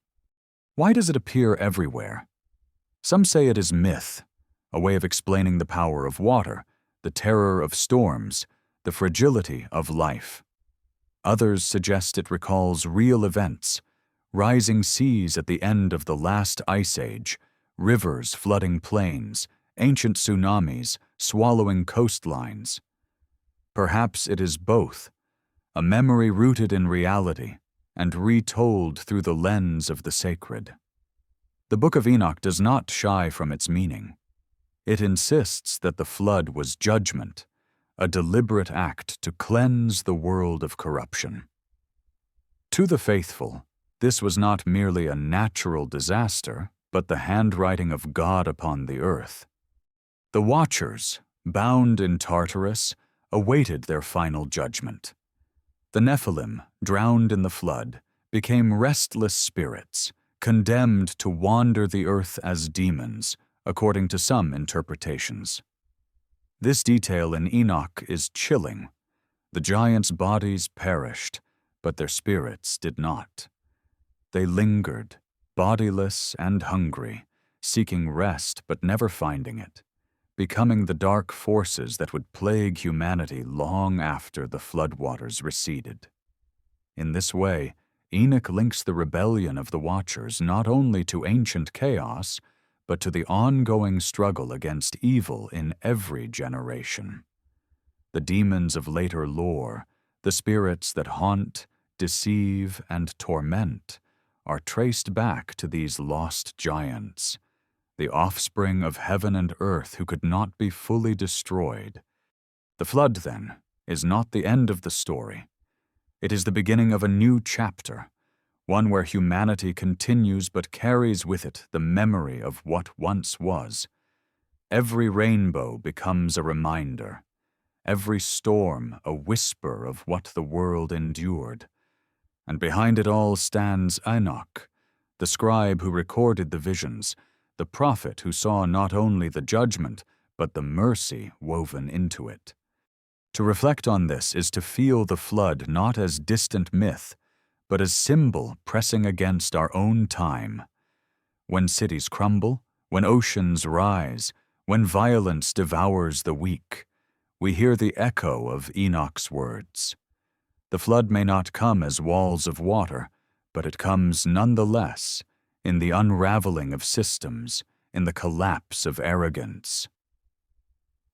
Why does it appear everywhere? Some say it is myth, a way of explaining the power of water, the terror of storms, the fragility of life. Others suggest it recalls real events, rising seas at the end of the last ice age, rivers flooding plains, ancient tsunamis, swallowing coastlines. Perhaps it is both, a memory rooted in reality and retold through the lens of the sacred. The Book of Enoch does not shy from its meaning. It insists that the flood was judgment, a deliberate act to cleanse the world of corruption. To the faithful, this was not merely a natural disaster, but the handwriting of God upon the earth. The Watchers, bound in Tartarus, awaited their final judgment. The Nephilim, drowned in the flood, became restless spirits, condemned to wander the earth as demons, according to some interpretations. This detail in Enoch is chilling. The giants' bodies perished, but their spirits did not. They lingered, bodiless and hungry, seeking rest but never finding it, becoming the dark forces that would plague humanity long after the floodwaters receded. In this way, Enoch links the rebellion of the Watchers not only to ancient chaos, but to the ongoing struggle against evil in every generation. The demons of later lore, the spirits that haunt, deceive, and torment, are traced back to these lost giants, the offspring of heaven and earth who could not be fully destroyed. The flood, then, is not the end of the story. It is the beginning of a new chapter, one where humanity continues but carries with it the memory of what once was. Every rainbow becomes a reminder, every storm a whisper of what the world endured. And behind it all stands Enoch, the scribe who recorded the visions, the prophet who saw not only the judgment, but the mercy woven into it. To reflect on this is to feel the flood not as distant myth, but as symbol pressing against our own time. When cities crumble, when oceans rise, when violence devours the weak, we hear the echo of Enoch's words. The flood may not come as walls of water, but it comes nonetheless in the unraveling of systems, in the collapse of arrogance.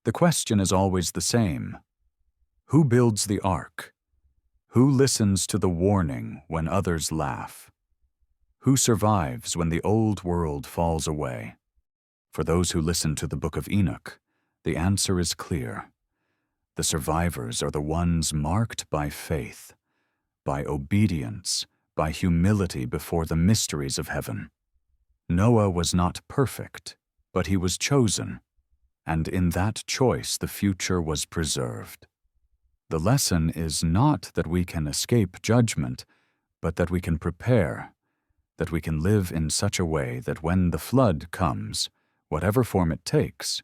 The question is always the same. Who builds the ark? Who listens to the warning when others laugh? Who survives when the old world falls away? For those who listen to the Book of Enoch, the answer is clear. The survivors are the ones marked by faith, by obedience, by humility before the mysteries of heaven. Noah was not perfect, but he was chosen, and in that choice the future was preserved. The lesson is not that we can escape judgment, but that we can prepare, that we can live in such a way that when the flood comes, whatever form it takes,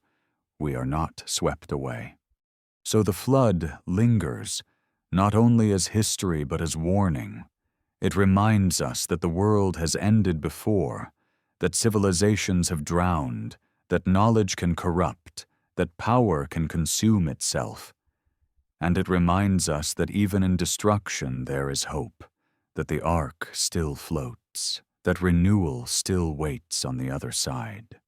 we are not swept away. So the flood lingers, not only as history but as warning. It reminds us that the world has ended before, that civilizations have drowned, that knowledge can corrupt, that power can consume itself. And it reminds us that even in destruction there is hope, that the ark still floats, that renewal still waits on the other side.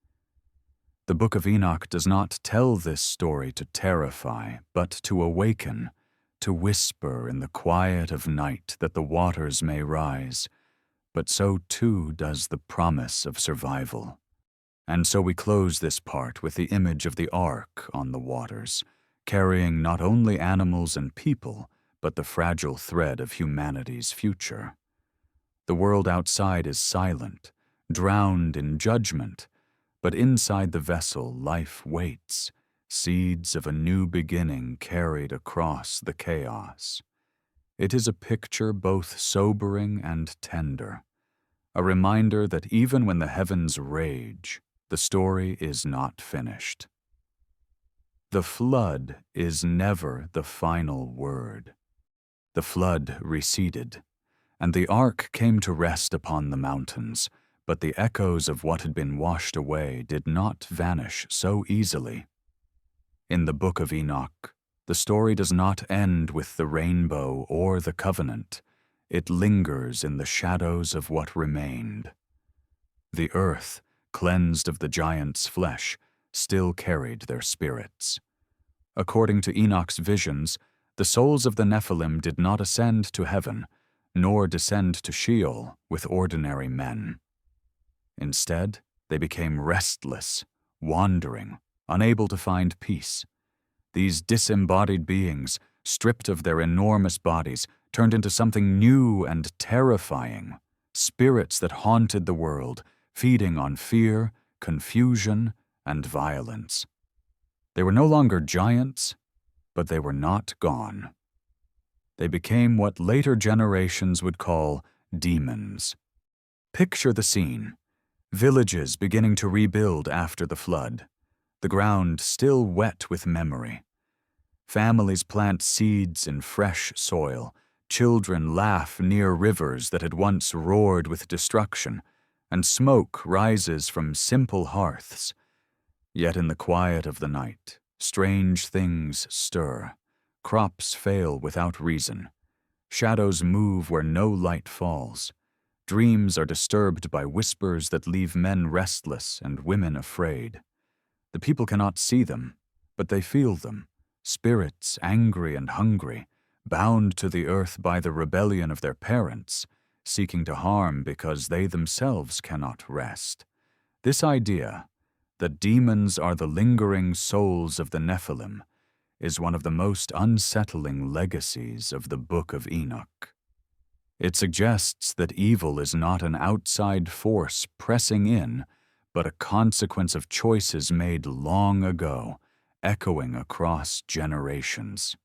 The Book of Enoch does not tell this story to terrify, but to awaken, to whisper in the quiet of night that the waters may rise, but so too does the promise of survival. And so we close this part with the image of the ark on the waters, carrying not only animals and people, but the fragile thread of humanity's future. The world outside is silent, drowned in judgment, but inside the vessel life waits, seeds of a new beginning carried across the chaos. It is a picture both sobering and tender, a reminder that even when the heavens rage, the story is not finished. The flood is never the final word. The flood receded, and the ark came to rest upon the mountains, but the echoes of what had been washed away did not vanish so easily. In the Book of Enoch, the story does not end with the rainbow or the covenant. It lingers in the shadows of what remained. The earth, cleansed of the giant's flesh, still carried their spirits. According to Enoch's visions, the souls of the Nephilim did not ascend to heaven, nor descend to Sheol with ordinary men. Instead, they became restless, wandering, unable to find peace. These disembodied beings, stripped of their enormous bodies, turned into something new and terrifying, spirits that haunted the world, feeding on fear, confusion, and violence. They were no longer giants, but they were not gone. They became what later generations would call demons. Picture the scene. Villages beginning to rebuild after the flood, the ground still wet with memory. Families plant seeds in fresh soil, children laugh near rivers that had once roared with destruction, and smoke rises from simple hearths. Yet in the quiet of the night, strange things stir. Crops fail without reason. Shadows move where no light falls. Dreams are disturbed by whispers that leave men restless and women afraid. The people cannot see them, but they feel them, spirits angry and hungry, bound to the earth by the rebellion of their parents, seeking to harm because they themselves cannot rest. This idea, that demons are the lingering souls of the Nephilim, is one of the most unsettling legacies of the Book of Enoch. It suggests that evil is not an outside force pressing in, but a consequence of choices made long ago, echoing across generations.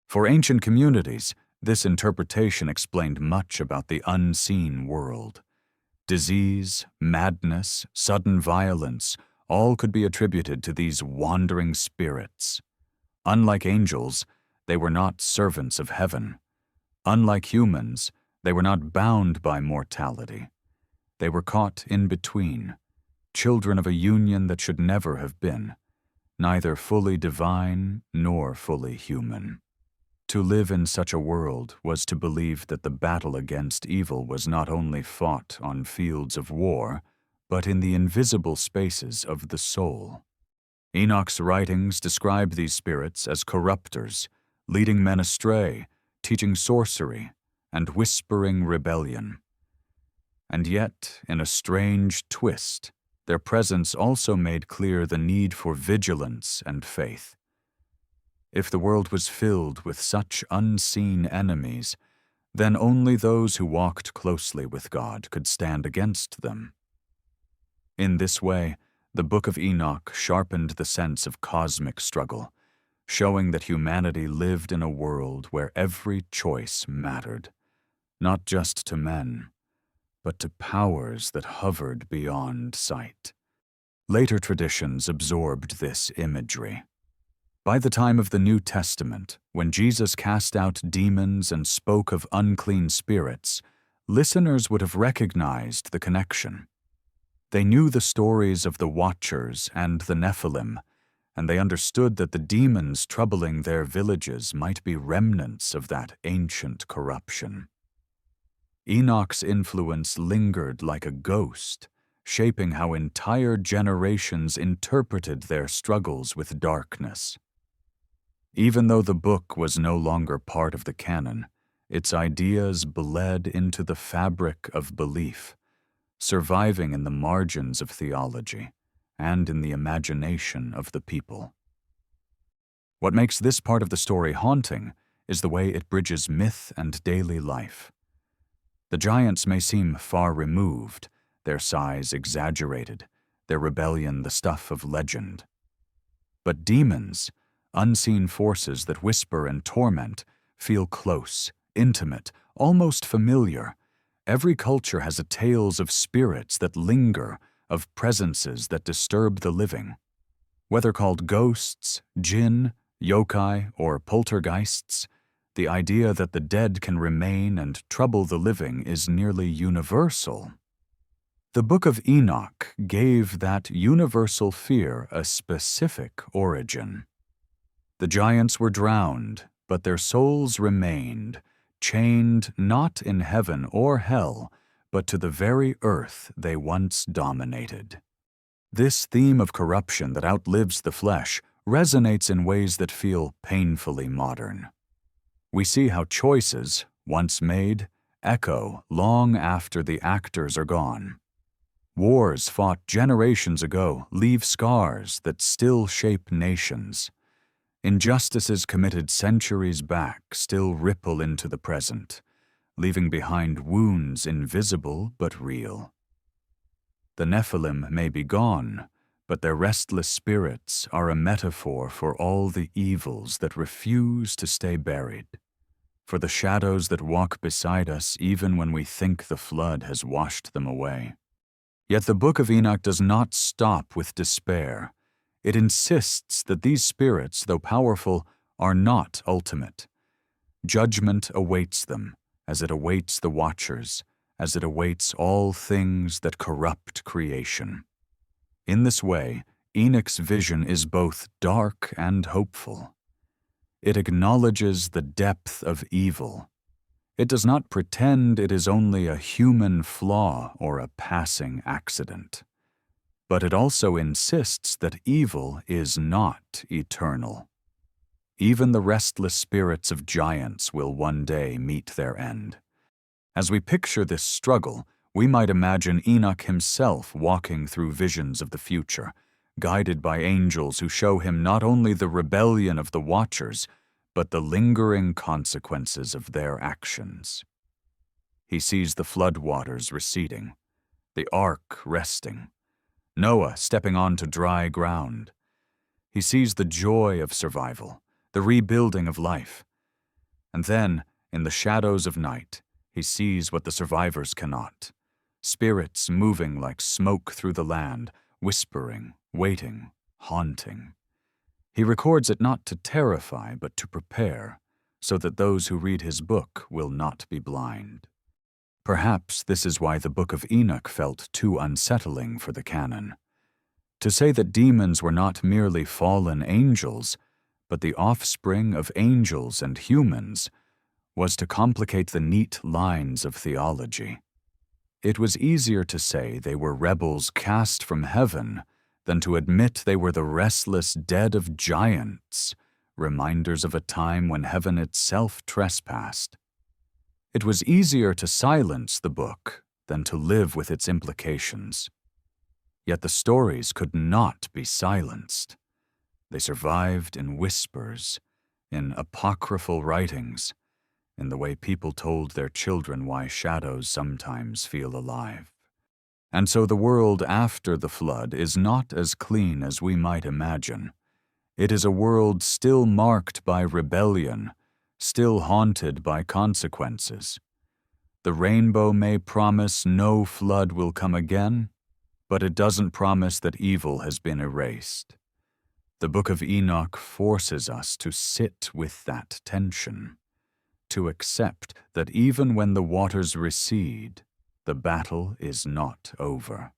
For ancient communities, this interpretation explained much about the unseen world. Disease, madness, sudden violence, all could be attributed to these wandering spirits. Unlike angels, they were not servants of heaven. Unlike humans, they were not bound by mortality. They were caught in between, children of a union that should never have been, neither fully divine nor fully human. To live in such a world was to believe that the battle against evil was not only fought on fields of war, but in the invisible spaces of the soul. Enoch's writings describe these spirits as corruptors, leading men astray, teaching sorcery, and whispering rebellion. And yet, in a strange twist, their presence also made clear the need for vigilance and faith. If the world was filled with such unseen enemies, then only those who walked closely with God could stand against them. In this way, the Book of Enoch sharpened the sense of cosmic struggle, showing that humanity lived in a world where every choice mattered, not just to men, but to powers that hovered beyond sight. Later traditions absorbed this imagery. By the time of the New Testament, when Jesus cast out demons and spoke of unclean spirits, listeners would have recognized the connection. They knew the stories of the Watchers and the Nephilim, and they understood that the demons troubling their villages might be remnants of that ancient corruption. Enoch's influence lingered like a ghost, shaping how entire generations interpreted their struggles with darkness. Even though the book was no longer part of the canon, its ideas bled into the fabric of belief, surviving in the margins of theology and in the imagination of the people. What makes this part of the story haunting is the way it bridges myth and daily life. The giants may seem far removed, their size exaggerated, their rebellion the stuff of legend. But demons, unseen forces that whisper and torment, feel close, intimate, almost familiar. Every culture has tales of spirits that linger, of presences that disturb the living. Whether called ghosts, jinn, yokai, or poltergeists, the idea that the dead can remain and trouble the living is nearly universal. The Book of Enoch gave that universal fear a specific origin. The giants were drowned, but their souls remained, chained not in heaven or hell, but to the very earth they once dominated. This theme of corruption that outlives the flesh resonates in ways that feel painfully modern. We see how choices, once made, echo long after the actors are gone. Wars fought generations ago leave scars that still shape nations. Injustices committed centuries back still ripple into the present, leaving behind wounds invisible but real. The Nephilim may be gone, but their restless spirits are a metaphor for all the evils that refuse to stay buried, for the shadows that walk beside us even when we think the flood has washed them away. Yet the Book of Enoch does not stop with despair. It insists that these spirits, though powerful, are not ultimate. Judgment awaits them, as it awaits the watchers, as it awaits all things that corrupt creation. In this way, Enoch's vision is both dark and hopeful. It acknowledges the depth of evil. It does not pretend it is only a human flaw or a passing accident. But it also insists that evil is not eternal. Even the restless spirits of giants will one day meet their end. As we picture this struggle, we might imagine Enoch himself walking through visions of the future, guided by angels who show him not only the rebellion of the watchers, but the lingering consequences of their actions. He sees the floodwaters receding, the ark resting, Noah stepping onto dry ground. He sees the joy of survival, the rebuilding of life. And then, in the shadows of night, he sees what the survivors cannot. Spirits moving like smoke through the land, whispering, waiting, haunting. He records it not to terrify, but to prepare, so that those who read his book will not be blind. Perhaps this is why the Book of Enoch felt too unsettling for the canon. To say that demons were not merely fallen angels, but the offspring of angels and humans, was to complicate the neat lines of theology. It was easier to say they were rebels cast from heaven than to admit they were the restless dead of giants, reminders of a time when heaven itself trespassed. It was easier to silence the book than to live with its implications. Yet the stories could not be silenced. They survived in whispers, in apocryphal writings, in the way people told their children why shadows sometimes feel alive. And so the world after the flood is not as clean as we might imagine. It is a world still marked by rebellion, still haunted by consequences. The rainbow may promise no flood will come again, but it doesn't promise that evil has been erased. The Book of Enoch forces us to sit with that tension, to accept that even when the waters recede, the battle is not over.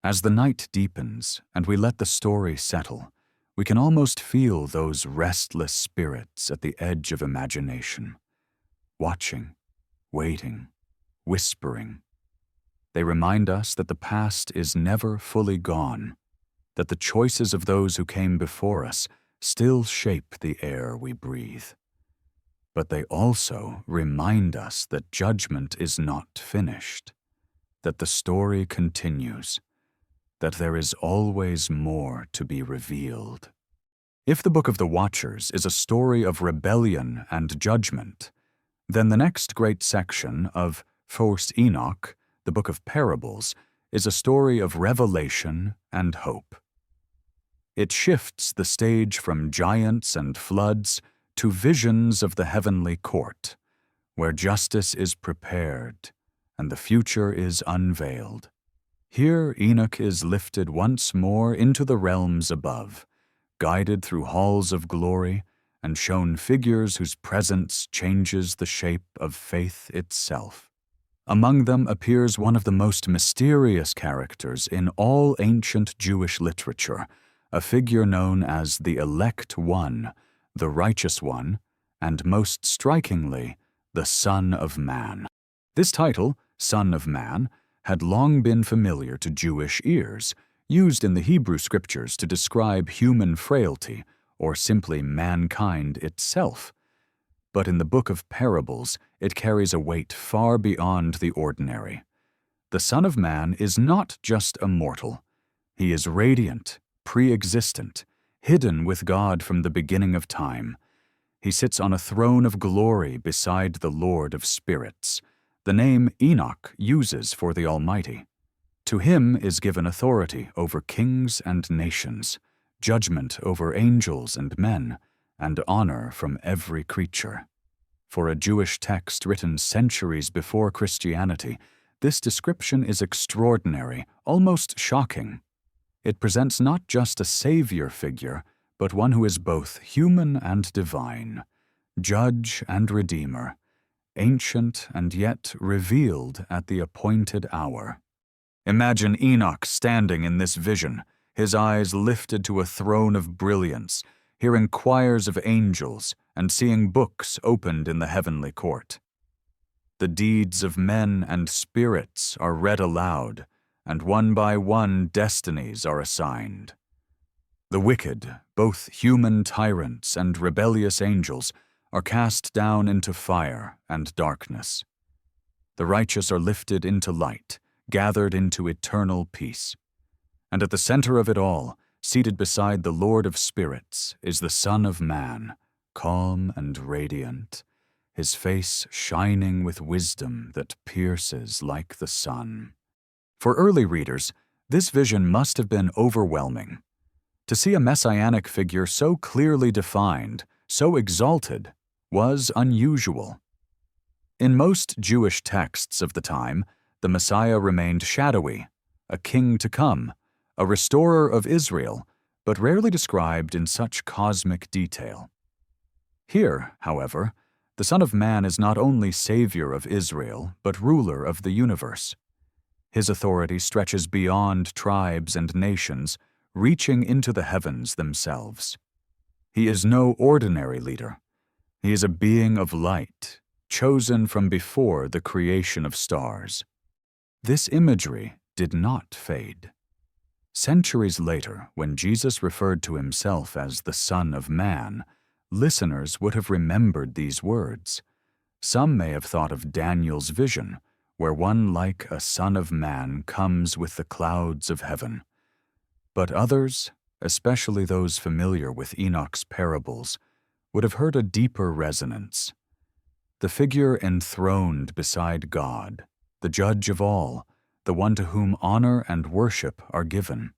As the night deepens and we let the story settle, we can almost feel those restless spirits at the edge of imagination, watching, waiting, whispering. They remind us that the past is never fully gone, that the choices of those who came before us still shape the air we breathe. But they also remind us that judgment is not finished, that the story continues, that there is always more to be revealed. If the Book of the Watchers is a story of rebellion and judgment, then the next great section of First Enoch, the Book of Parables, is a story of revelation and hope. It shifts the stage from giants and floods to visions of the heavenly court, where justice is prepared and the future is unveiled. Here Enoch is lifted once more into the realms above, guided through halls of glory, and shown figures whose presence changes the shape of faith itself. Among them appears one of the most mysterious characters in all ancient Jewish literature, a figure known as the Elect One, the Righteous One, and most strikingly, the Son of Man. This title, Son of Man, had long been familiar to Jewish ears, used in the Hebrew Scriptures to describe human frailty or simply mankind itself. But in the Book of Parables, it carries a weight far beyond the ordinary. The Son of Man is not just immortal. He is radiant, pre-existent, hidden with God from the beginning of time. He sits on a throne of glory beside the Lord of Spirits, the name Enoch uses for the Almighty. To him is given authority over kings and nations, judgment over angels and men, and honor from every creature. For a Jewish text written centuries before Christianity, this description is extraordinary, almost shocking. It presents not just a savior figure, but one who is both human and divine, judge and redeemer, ancient and yet revealed at the appointed hour. Imagine Enoch standing in this vision, his eyes lifted to a throne of brilliance, hearing choirs of angels and seeing books opened in the heavenly court. The deeds of men and spirits are read aloud, and one by one destinies are assigned. The wicked, both human tyrants and rebellious angels, are cast down into fire and darkness. The righteous are lifted into light, gathered into eternal peace. And at the center of it all, seated beside the Lord of Spirits, is the Son of Man, calm and radiant, his face shining with wisdom that pierces like the sun. For early readers, this vision must have been overwhelming. To see a messianic figure so clearly defined, so exalted, was unusual. In most Jewish texts of the time, the Messiah remained shadowy, a king to come, a restorer of Israel, but rarely described in such cosmic detail. Here, however, the Son of Man is not only Savior of Israel, but ruler of the universe. His authority stretches beyond tribes and nations, reaching into the heavens themselves. He is no ordinary leader. He is a being of light, chosen from before the creation of stars. This imagery did not fade. Centuries later, when Jesus referred to himself as the Son of Man, listeners would have remembered these words. Some may have thought of Daniel's vision, where one like a Son of Man comes with the clouds of heaven. But others, especially those familiar with Enoch's parables, would have heard a deeper resonance. The figure enthroned beside God, the judge of all, the one to whom honor and worship are given.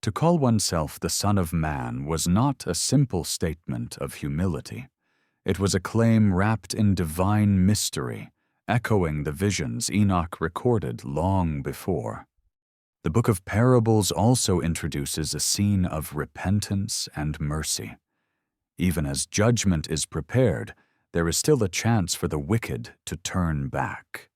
To call oneself the Son of Man was not a simple statement of humility. It was a claim wrapped in divine mystery, echoing the visions Enoch recorded long before. The Book of Parables also introduces a scene of repentance and mercy. Even as judgment is prepared, there is still a chance for the wicked to turn back.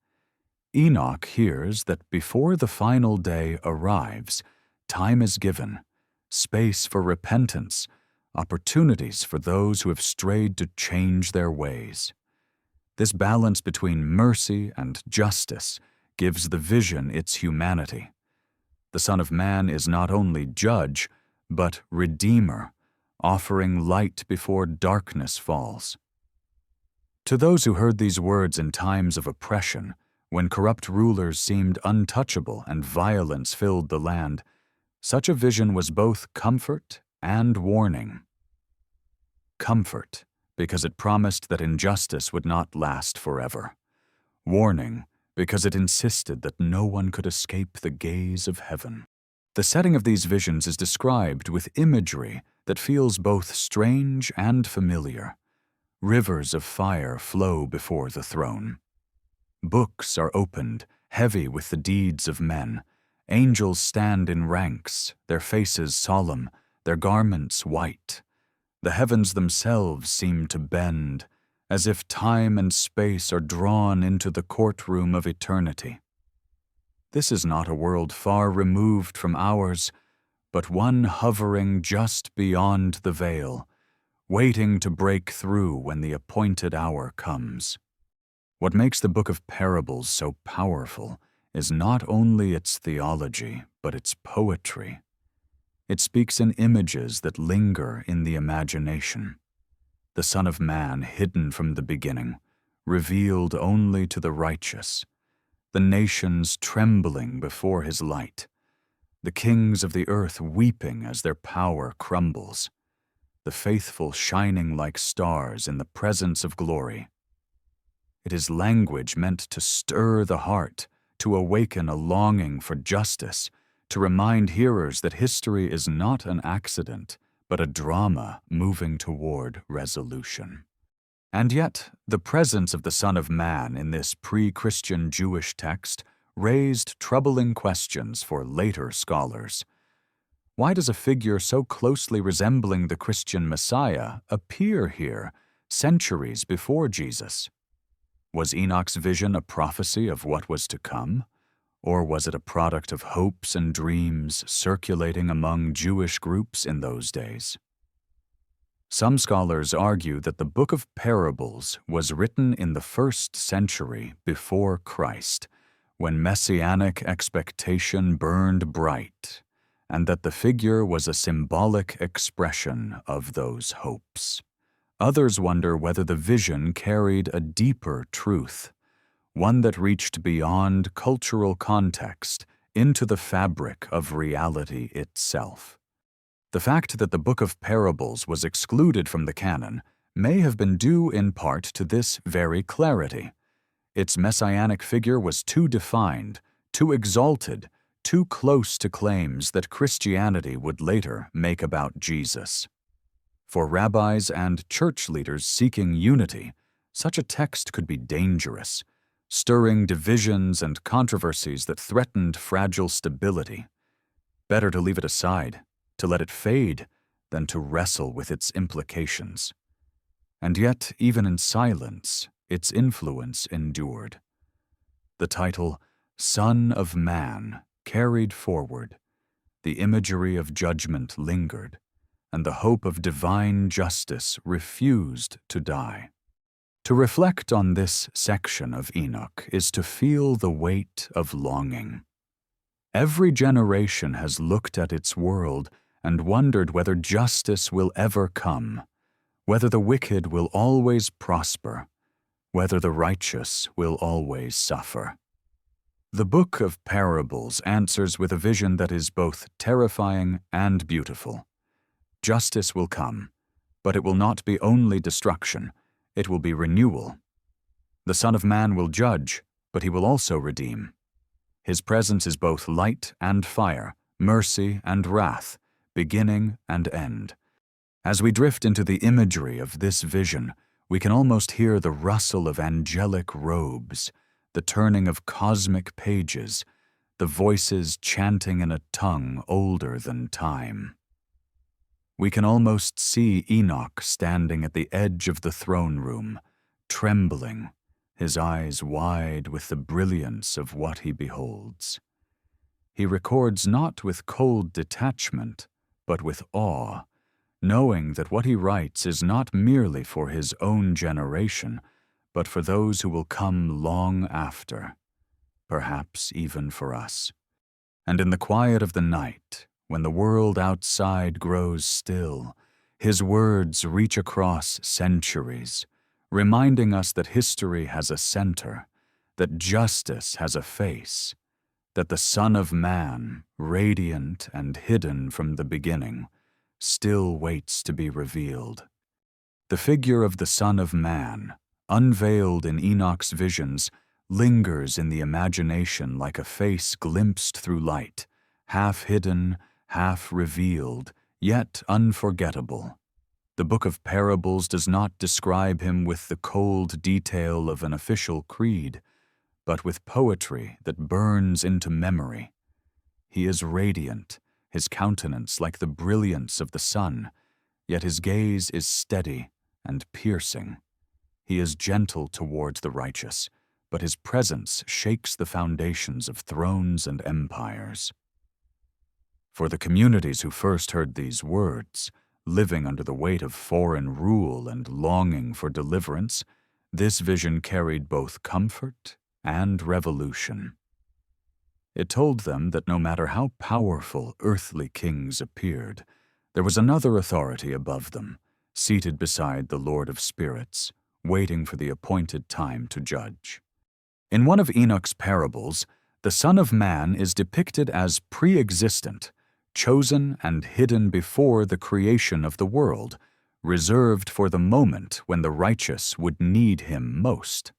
Enoch hears that before the final day arrives, time is given, space for repentance, opportunities for those who have strayed to change their ways. This balance between mercy and justice gives the vision its humanity. The Son of Man is not only judge, but redeemer, offering light before darkness falls. To those who heard these words in times of oppression, when corrupt rulers seemed untouchable and violence filled the land, such a vision was both comfort and warning. Comfort, because it promised that injustice would not last forever. Warning, because it insisted that no one could escape the gaze of heaven. The setting of these visions is described with imagery that feels both strange and familiar. Rivers of fire flow before the throne. Books are opened, heavy with the deeds of men. Angels stand in ranks, their faces solemn, their garments white. The heavens themselves seem to bend, as if time and space are drawn into the courtroom of eternity. This is not a world far removed from ours, but one hovering just beyond the veil, waiting to break through when the appointed hour comes. What makes the Book of Parables so powerful is not only its theology, but its poetry. It speaks in images that linger in the imagination. The Son of Man hidden from the beginning, revealed only to the righteous, the nations trembling before his light, the kings of the earth weeping as their power crumbles, the faithful shining like stars in the presence of glory. It is language meant to stir the heart, to awaken a longing for justice, to remind hearers that history is not an accident, but a drama moving toward resolution. And yet, the presence of the Son of Man in this pre-Christian Jewish text raised troubling questions for later scholars. Why does a figure so closely resembling the Christian Messiah appear here centuries before Jesus? Was Enoch's vision a prophecy of what was to come? Or was it a product of hopes and dreams circulating among Jewish groups in those days? Some scholars argue that the Book of Parables was written in the 1st century before Christ, when messianic expectation burned bright, and that the figure was a symbolic expression of those hopes. Others wonder whether the vision carried a deeper truth, one that reached beyond cultural context into the fabric of reality itself. The fact that the Book of Parables was excluded from the canon may have been due in part to this very clarity. Its messianic figure was too defined, too exalted, too close to claims that Christianity would later make about Jesus. For rabbis and church leaders seeking unity, such a text could be dangerous, stirring divisions and controversies that threatened fragile stability. Better to leave it aside, to let it fade, than to wrestle with its implications. And yet, even in silence, its influence endured. The title, Son of Man, carried forward. The imagery of judgment lingered, and the hope of divine justice refused to die. To reflect on this section of Enoch is to feel the weight of longing. Every generation has looked at its world and wondered whether justice will ever come, whether the wicked will always prosper, whether the righteous will always suffer. The Book of Parables answers with a vision that is both terrifying and beautiful. Justice will come, but it will not be only destruction, it will be renewal. The Son of Man will judge, but he will also redeem. His presence is both light and fire, mercy and wrath, beginning and end. As we drift into the imagery of this vision, we can almost hear the rustle of angelic robes, the turning of cosmic pages, the voices chanting in a tongue older than time. We can almost see Enoch standing at the edge of the throne room, trembling, his eyes wide with the brilliance of what he beholds. He records not with cold detachment, but with awe, knowing that what he writes is not merely for his own generation, but for those who will come long after, perhaps even for us. And in the quiet of the night, when the world outside grows still, his words reach across centuries, reminding us that history has a center, that justice has a face, that the Son of Man, radiant and hidden from the beginning, still waits to be revealed. The figure of the Son of Man, unveiled in Enoch's visions, lingers in the imagination like a face glimpsed through light, half hidden, half revealed, yet unforgettable. The Book of Parables does not describe him with the cold detail of an official creed, but with poetry that burns into memory. He is radiant, his countenance like the brilliance of the sun, yet his gaze is steady and piercing. He is gentle towards the righteous, but his presence shakes the foundations of thrones and empires. For the communities who first heard these words, living under the weight of foreign rule and longing for deliverance, this vision carried both comfort and revolution. It told them that no matter how powerful earthly kings appeared, there was another authority above them, seated beside the Lord of Spirits, waiting for the appointed time to judge. In one of Enoch's parables, the Son of Man is depicted as pre-existent, chosen and hidden before the creation of the world, reserved for the moment when the righteous would need him most.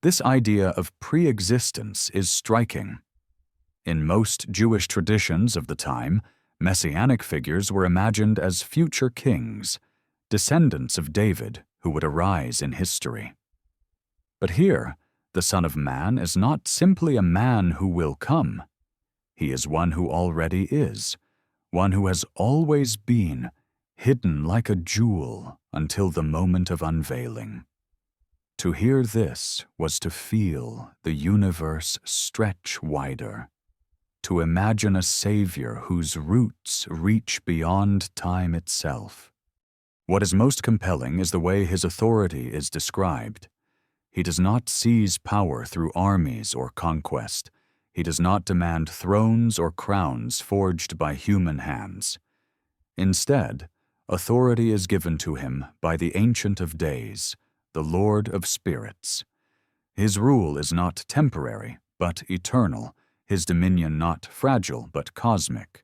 This idea of pre-existence is striking. In most Jewish traditions of the time, messianic figures were imagined as future kings, descendants of David who would arise in history. But here, the Son of Man is not simply a man who will come. He is one who already is, one who has always been, hidden like a jewel until the moment of unveiling. To hear this was to feel the universe stretch wider, to imagine a Savior whose roots reach beyond time itself. What is most compelling is the way his authority is described. He does not seize power through armies or conquest. He does not demand thrones or crowns forged by human hands. Instead, authority is given to him by the Ancient of Days, the Lord of Spirits. His rule is not temporary, but eternal, his dominion not fragile, but cosmic.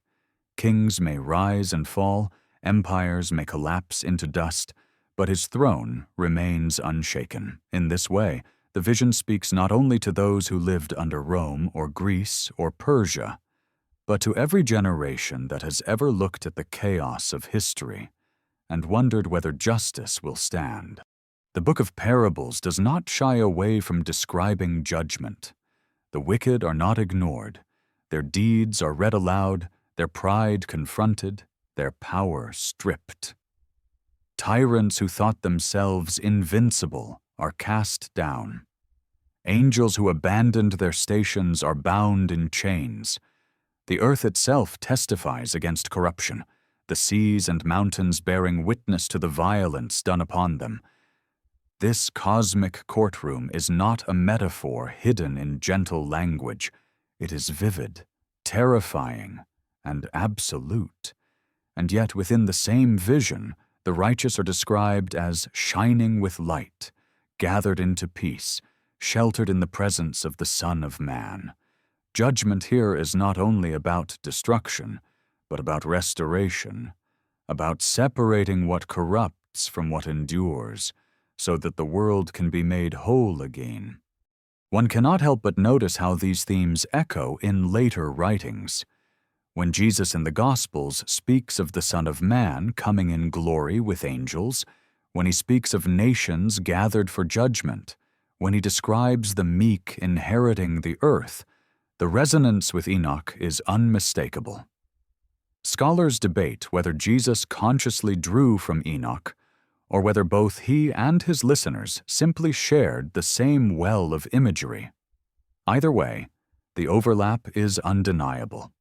Kings may rise and fall, empires may collapse into dust, but his throne remains unshaken. In this way, the vision speaks not only to those who lived under Rome or Greece or Persia, but to every generation that has ever looked at the chaos of history and wondered whether justice will stand. The Book of Parables does not shy away from describing judgment. The wicked are not ignored. Their deeds are read aloud, their pride confronted, their power stripped. Tyrants who thought themselves invincible are cast down. Angels who abandoned their stations are bound in chains. The earth itself testifies against corruption, the seas and mountains bearing witness to the violence done upon them. This cosmic courtroom is not a metaphor hidden in gentle language. It is vivid, terrifying, and absolute. And yet within the same vision, the righteous are described as shining with light, gathered into peace, sheltered in the presence of the Son of Man. Judgment here is not only about destruction, but about restoration, about separating what corrupts from what endures, so that the world can be made whole again. One cannot help but notice how these themes echo in later writings. When Jesus in the Gospels speaks of the Son of Man coming in glory with angels, when he speaks of nations gathered for judgment, when he describes the meek inheriting the earth, the resonance with Enoch is unmistakable. Scholars debate whether Jesus consciously drew from Enoch, or whether both he and his listeners simply shared the same well of imagery. Either way, the overlap is undeniable.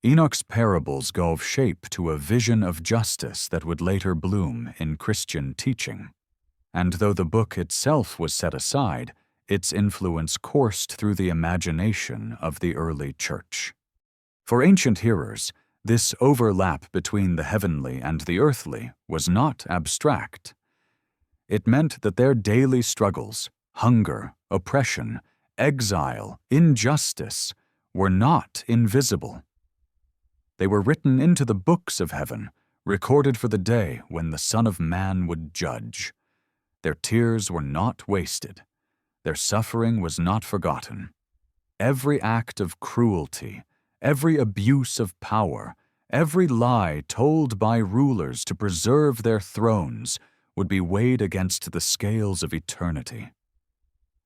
Enoch's parables gave shape to a vision of justice that would later bloom in Christian teaching. And though the book itself was set aside, its influence coursed through the imagination of the early church. For ancient hearers, this overlap between the heavenly and the earthly was not abstract. It meant that their daily struggles, hunger, oppression, exile, injustice, were not invisible. They were written into the books of heaven, recorded for the day when the Son of Man would judge. Their tears were not wasted. Their suffering was not forgotten. Every act of cruelty, every abuse of power, every lie told by rulers to preserve their thrones would be weighed against the scales of eternity.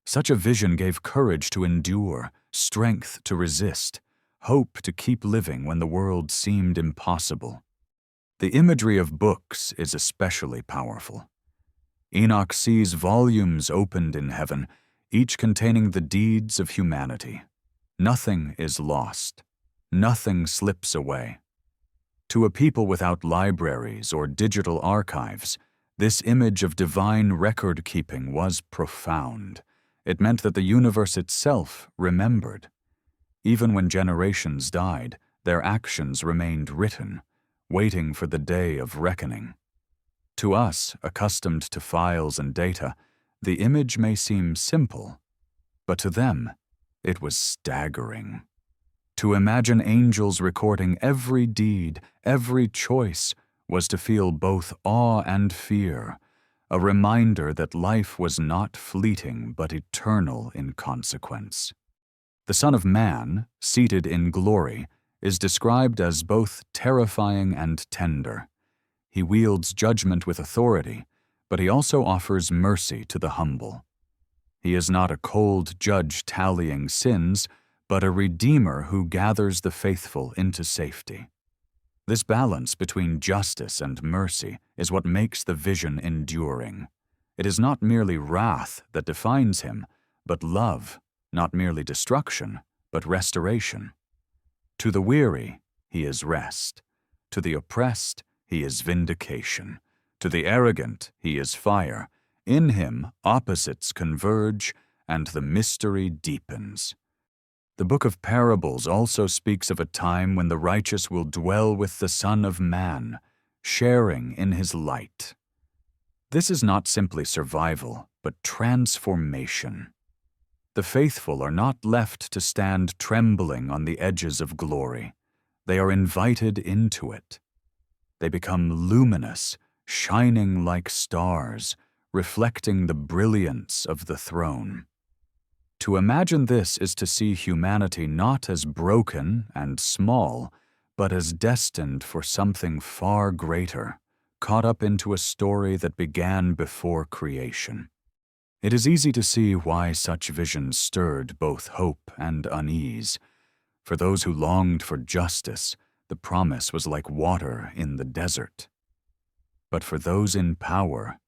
Such a vision gave courage to endure, strength to resist, hope to keep living when the world seemed impossible. The imagery of books is especially powerful. Enoch sees volumes opened in heaven, each containing the deeds of humanity. Nothing is lost. Nothing slips away. To a people without libraries or digital archives, this image of divine record-keeping was profound. It meant that the universe itself remembered. Even when generations died, their actions remained written, waiting for the day of reckoning. To us, accustomed to files and data, the image may seem simple, but to them, it was staggering. To imagine angels recording every deed, every choice, was to feel both awe and fear, a reminder that life was not fleeting but eternal in consequence. The Son of Man, seated in glory, is described as both terrifying and tender. He wields judgment with authority, but he also offers mercy to the humble. He is not a cold judge tallying sins, but a redeemer who gathers the faithful into safety. This balance between justice and mercy is what makes the vision enduring. It is not merely wrath that defines him, but love, not merely destruction, but restoration. To the weary, he is rest. To the oppressed, he is vindication. To the arrogant, he is fire. In him, opposites converge, and the mystery deepens. The Book of Parables also speaks of a time when the righteous will dwell with the Son of Man, sharing in his light. This is not simply survival, but transformation. The faithful are not left to stand trembling on the edges of glory. They are invited into it. They become luminous, shining like stars, reflecting the brilliance of the throne. To imagine this is to see humanity not as broken and small, but as destined for something far greater, caught up into a story that began before creation. It is easy to see why such visions stirred both hope and unease. For those who longed for justice, the promise was like water in the desert. But for those in power,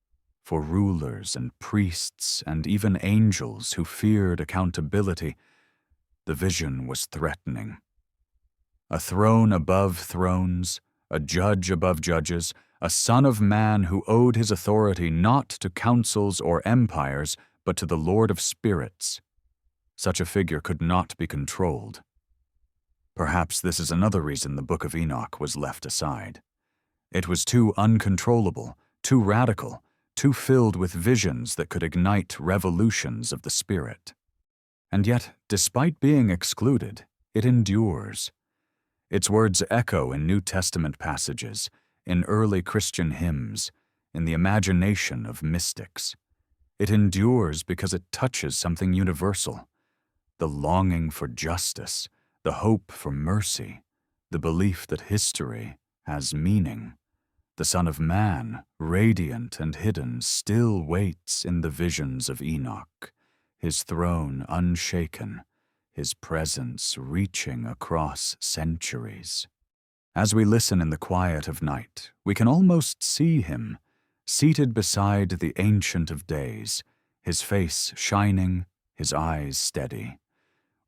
for rulers and priests and even angels who feared accountability, the vision was threatening. A throne above thrones, a judge above judges, a Son of Man who owed his authority not to councils or empires, but to the Lord of spirits. Such a figure could not be controlled. Perhaps this is another reason the Book of Enoch was left aside. It was too uncontrollable, too radical, too filled with visions that could ignite revolutions of the spirit. And yet, despite being excluded, it endures. Its words echo in New Testament passages, in early Christian hymns, in the imagination of mystics. It endures because it touches something universal: the longing for justice, the hope for mercy, the belief that history has meaning. The Son of Man, radiant and hidden, still waits in the visions of Enoch, his throne unshaken, his presence reaching across centuries. As we listen in the quiet of night, we can almost see him, seated beside the Ancient of Days, his face shining, his eyes steady.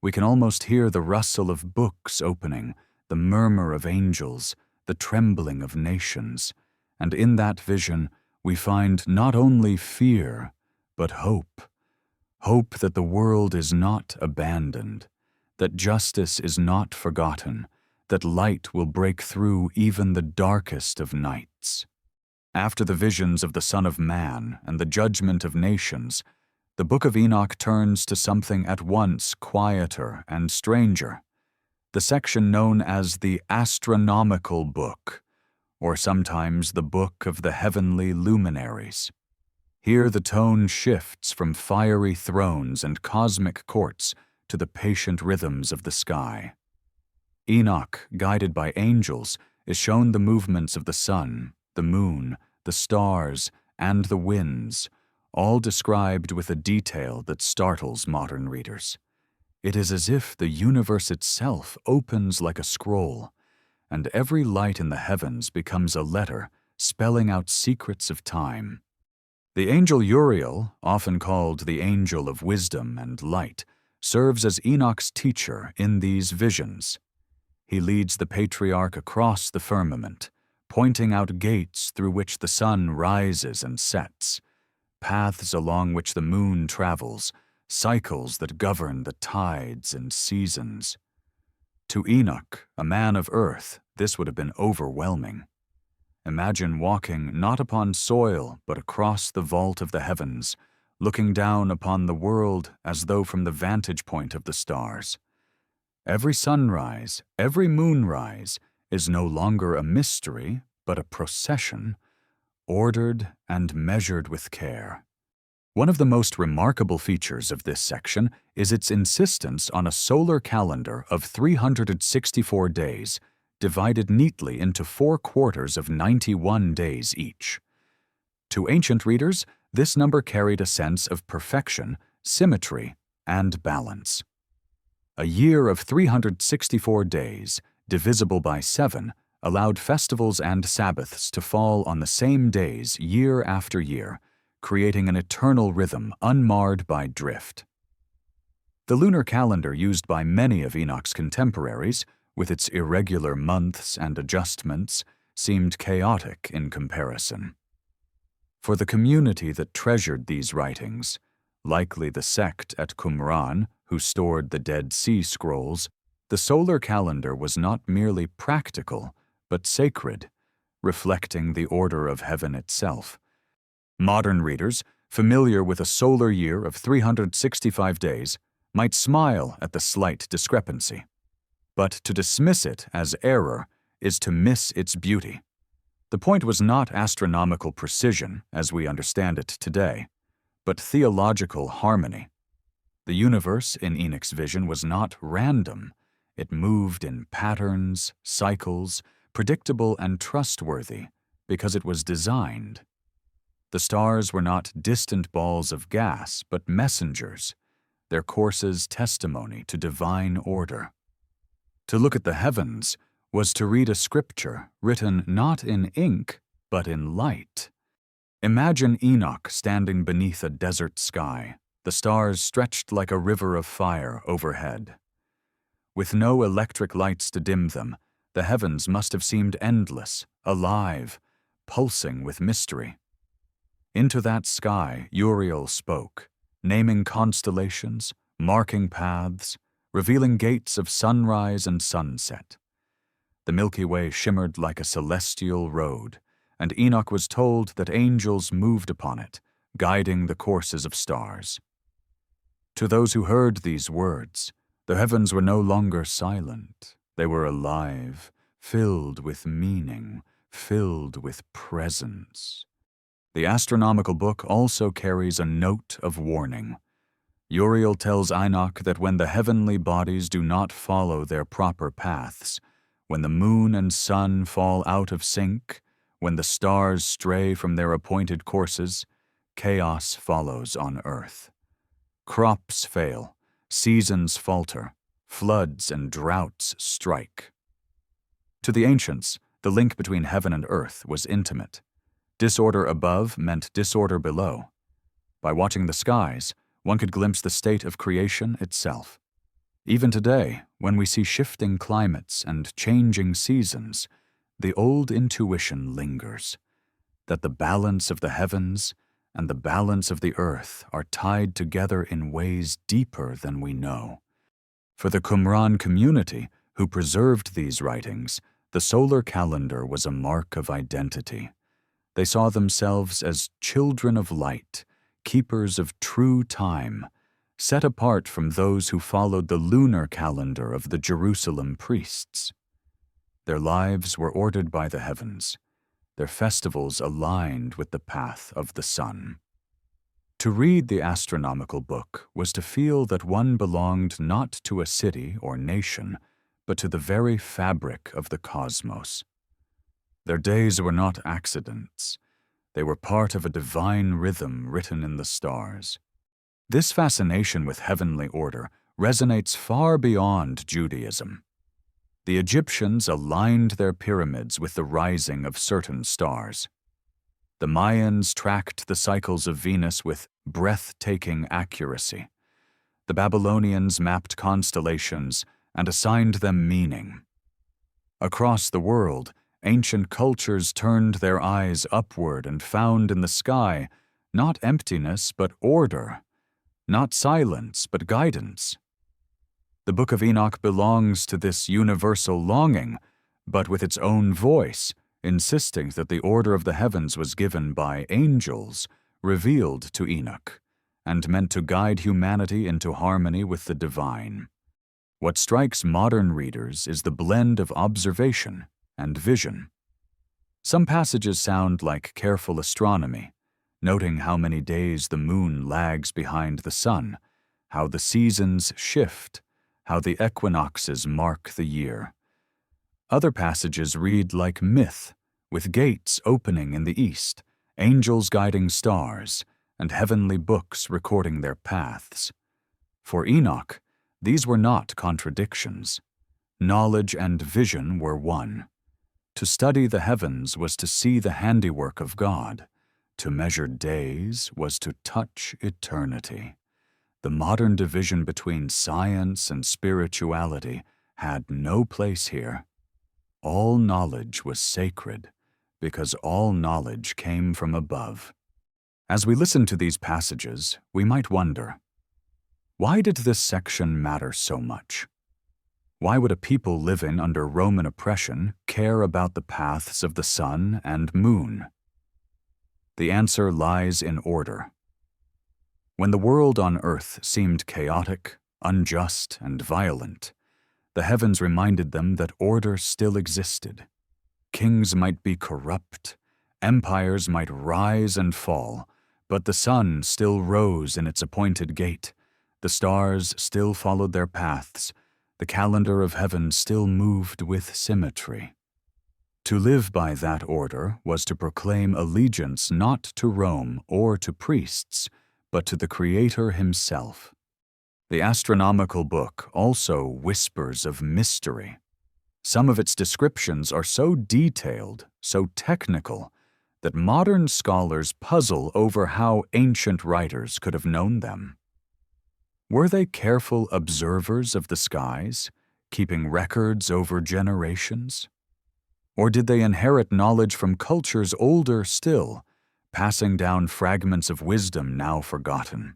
We can almost hear the rustle of books opening, the murmur of angels, the trembling of nations, and in that vision we find not only fear, but hope. Hope that the world is not abandoned, that justice is not forgotten, that light will break through even the darkest of nights. After the visions of the Son of Man and the judgment of nations, the Book of Enoch turns to something at once quieter and stranger, the section known as the astronomical book, or sometimes the Book of the Heavenly Luminaries. Here the tone shifts from fiery thrones and cosmic courts to the patient rhythms of the sky. Enoch, guided by angels, is shown the movements of the sun, the moon, the stars, and the winds, all described with a detail that startles modern readers. It is as if the universe itself opens like a scroll, and every light in the heavens becomes a letter spelling out secrets of time. The angel Uriel, often called the angel of wisdom and light, serves as Enoch's teacher in these visions. He leads the patriarch across the firmament, pointing out gates through which the sun rises and sets, paths along which the moon travels, cycles that govern the tides and seasons. To Enoch, a man of earth, this would have been overwhelming. Imagine walking not upon soil but across the vault of the heavens, looking down upon the world as though from the vantage point of the stars. Every sunrise, every moonrise is no longer a mystery but a procession, ordered and measured with care. One of the most remarkable features of this section is its insistence on a solar calendar of 364 days, divided neatly into 4 quarters of 91 days each. To ancient readers, this number carried a sense of perfection, symmetry, and balance. A year of 364 days, divisible by 7, allowed festivals and Sabbaths to fall on the same days year after year, creating an eternal rhythm unmarred by drift. The lunar calendar used by many of Enoch's contemporaries, with its irregular months and adjustments, seemed chaotic in comparison. For the community that treasured these writings, likely the sect at Qumran who stored the Dead Sea Scrolls, the solar calendar was not merely practical, but sacred, reflecting the order of heaven itself. Modern readers, familiar with a solar year of 365 days, might smile at the slight discrepancy. But to dismiss it as error is to miss its beauty. The point was not astronomical precision as we understand it today, but theological harmony. The universe in Enoch's vision was not random. It moved in patterns, cycles, predictable and trustworthy, because it was designed. The stars were not distant balls of gas, but messengers, their courses testimony to divine order. To look at the heavens was to read a scripture written not in ink, but in light. Imagine Enoch standing beneath a desert sky, the stars stretched like a river of fire overhead. With no electric lights to dim them, the heavens must have seemed endless, alive, pulsing with mystery. Into that sky Uriel spoke, naming constellations, marking paths, revealing gates of sunrise and sunset. The Milky Way shimmered like a celestial road, and Enoch was told that angels moved upon it, guiding the courses of stars. To those who heard these words, the heavens were no longer silent. They were alive, filled with meaning, filled with presence. The astronomical book also carries a note of warning. Uriel tells Enoch that when the heavenly bodies do not follow their proper paths, when the moon and sun fall out of sync, when the stars stray from their appointed courses, chaos follows on earth. Crops fail, seasons falter, floods and droughts strike. To the ancients, the link between heaven and earth was intimate. Disorder above meant disorder below. By watching the skies, one could glimpse the state of creation itself. Even today, when we see shifting climates and changing seasons, the old intuition lingers, that the balance of the heavens and the balance of the earth are tied together in ways deeper than we know. For the Qumran community, who preserved these writings, the solar calendar was a mark of identity. They saw themselves as children of light, keepers of true time, set apart from those who followed the lunar calendar of the Jerusalem priests. Their lives were ordered by the heavens, their festivals aligned with the path of the sun. To read the astronomical book was to feel that one belonged not to a city or nation, but to the very fabric of the cosmos. Their days were not accidents. They were part of a divine rhythm written in the stars. This fascination with heavenly order resonates far beyond Judaism. The Egyptians aligned their pyramids with the rising of certain stars. The Mayans tracked the cycles of Venus with breathtaking accuracy. The Babylonians mapped constellations and assigned them meaning. Across the world, ancient cultures turned their eyes upward and found in the sky not emptiness but order, not silence but guidance. The Book of Enoch belongs to this universal longing, but with its own voice, insisting that the order of the heavens was given by angels, revealed to Enoch, and meant to guide humanity into harmony with the divine. What strikes modern readers is the blend of observation and vision. Some passages sound like careful astronomy, noting how many days the moon lags behind the sun, how the seasons shift, how the equinoxes mark the year. Other passages read like myth, with gates opening in the east, angels guiding stars, and heavenly books recording their paths. For Enoch, these were not contradictions. Knowledge and vision were one. To study the heavens was to see the handiwork of God. To measure days was to touch eternity. The modern division between science and spirituality had no place here. All knowledge was sacred, because all knowledge came from above. As we listen to these passages, we might wonder, why did this section matter so much? Why would a people living under Roman oppression care about the paths of the sun and moon? The answer lies in order. When the world on earth seemed chaotic, unjust, and violent, the heavens reminded them that order still existed. Kings might be corrupt, empires might rise and fall, but the sun still rose in its appointed gate, the stars still followed their paths, the calendar of heaven still moved with symmetry. To live by that order was to proclaim allegiance not to Rome or to priests, but to the Creator himself. The astronomical book also whispers of mystery. Some of its descriptions are so detailed, so technical, that modern scholars puzzle over how ancient writers could have known them. Were they careful observers of the skies, keeping records over generations? Or did they inherit knowledge from cultures older still, passing down fragments of wisdom now forgotten?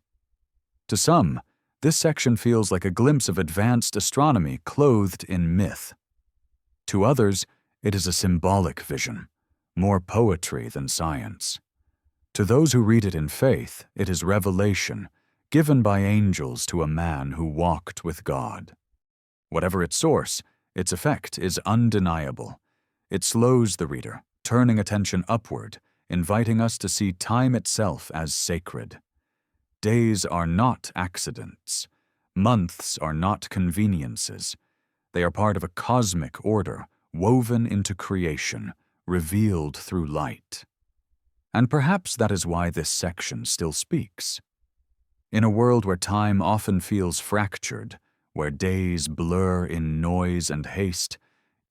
To some, this section feels like a glimpse of advanced astronomy clothed in myth. To others, it is a symbolic vision, more poetry than science. To those who read it in faith, it is revelation, given by angels to a man who walked with God. Whatever its source, its effect is undeniable. It slows the reader, turning attention upward, inviting us to see time itself as sacred. Days are not accidents. Months are not conveniences. They are part of a cosmic order, woven into creation, revealed through light. And perhaps that is why this section still speaks. In a world where time often feels fractured, where days blur in noise and haste,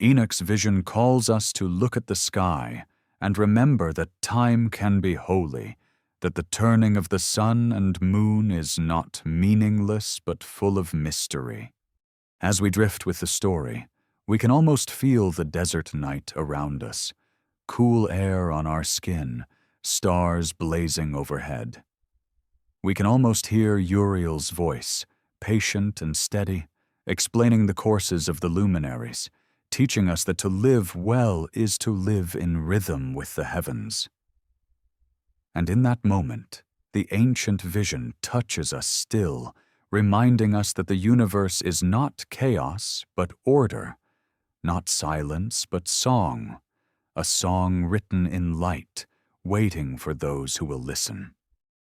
Enoch's vision calls us to look at the sky and remember that time can be holy, that the turning of the sun and moon is not meaningless but full of mystery. As we drift with the story, we can almost feel the desert night around us, cool air on our skin, stars blazing overhead. We can almost hear Uriel's voice, patient and steady, explaining the courses of the luminaries, teaching us that to live well is to live in rhythm with the heavens. And in that moment, the ancient vision touches us still, reminding us that the universe is not chaos, but order, not silence, but song, a song written in light, waiting for those who will listen.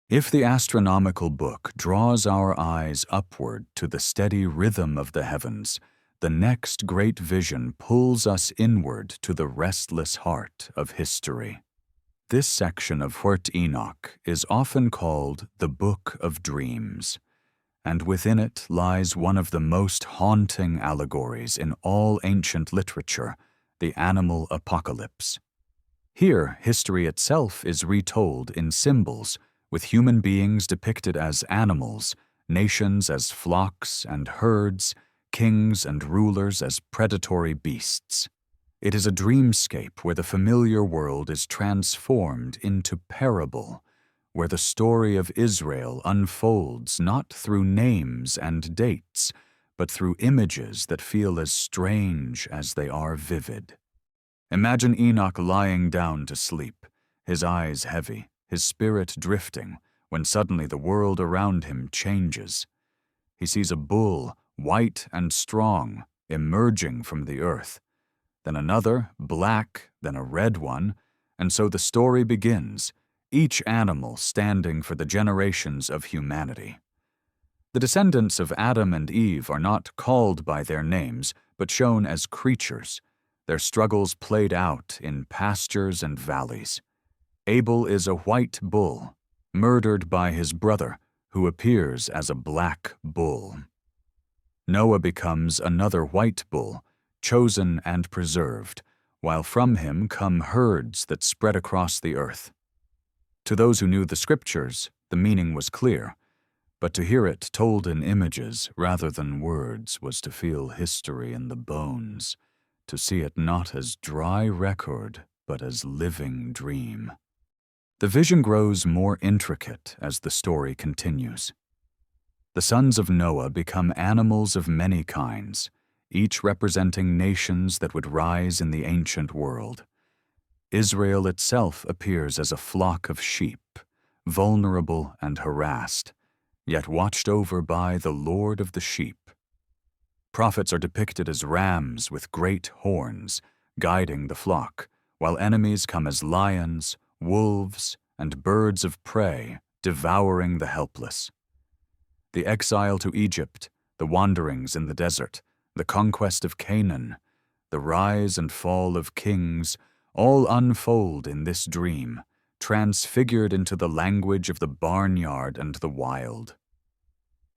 If the astronomical book draws our eyes upward to the steady rhythm of the heavens, the next great vision pulls us inward to the restless heart of history. This section of Enoch is often called the Book of Dreams, and within it lies one of the most haunting allegories in all ancient literature, the animal apocalypse. Here, history itself is retold in symbols, with human beings depicted as animals, nations as flocks and herds, kings and rulers as predatory beasts. It is a dreamscape where the familiar world is transformed into parable, where the story of Israel unfolds not through names and dates, but through images that feel as strange as they are vivid. Imagine Enoch lying down to sleep, his eyes heavy, his spirit drifting, when suddenly the world around him changes. He sees a bull, white and strong, emerging from the earth, then another, black, then a red one, and so the story begins, each animal standing for the generations of humanity. The descendants of Adam and Eve are not called by their names, but shown as creatures, their struggles played out in pastures and valleys. Abel is a white bull, murdered by his brother, who appears as a black bull. Noah becomes another white bull, chosen and preserved, while from him come herds that spread across the earth. To those who knew the scriptures, the meaning was clear, but to hear it told in images rather than words was to feel history in the bones, to see it not as dry record, but as living dream. The vision grows more intricate as the story continues. The sons of Noah become animals of many kinds, each representing nations that would rise in the ancient world. Israel itself appears as a flock of sheep, vulnerable and harassed, yet watched over by the Lord of the sheep. Prophets are depicted as rams with great horns, guiding the flock, while enemies come as lions, wolves, and birds of prey, devouring the helpless. The exile to Egypt, the wanderings in the desert, the conquest of Canaan, the rise and fall of kings, all unfold in this dream, transfigured into the language of the barnyard and the wild.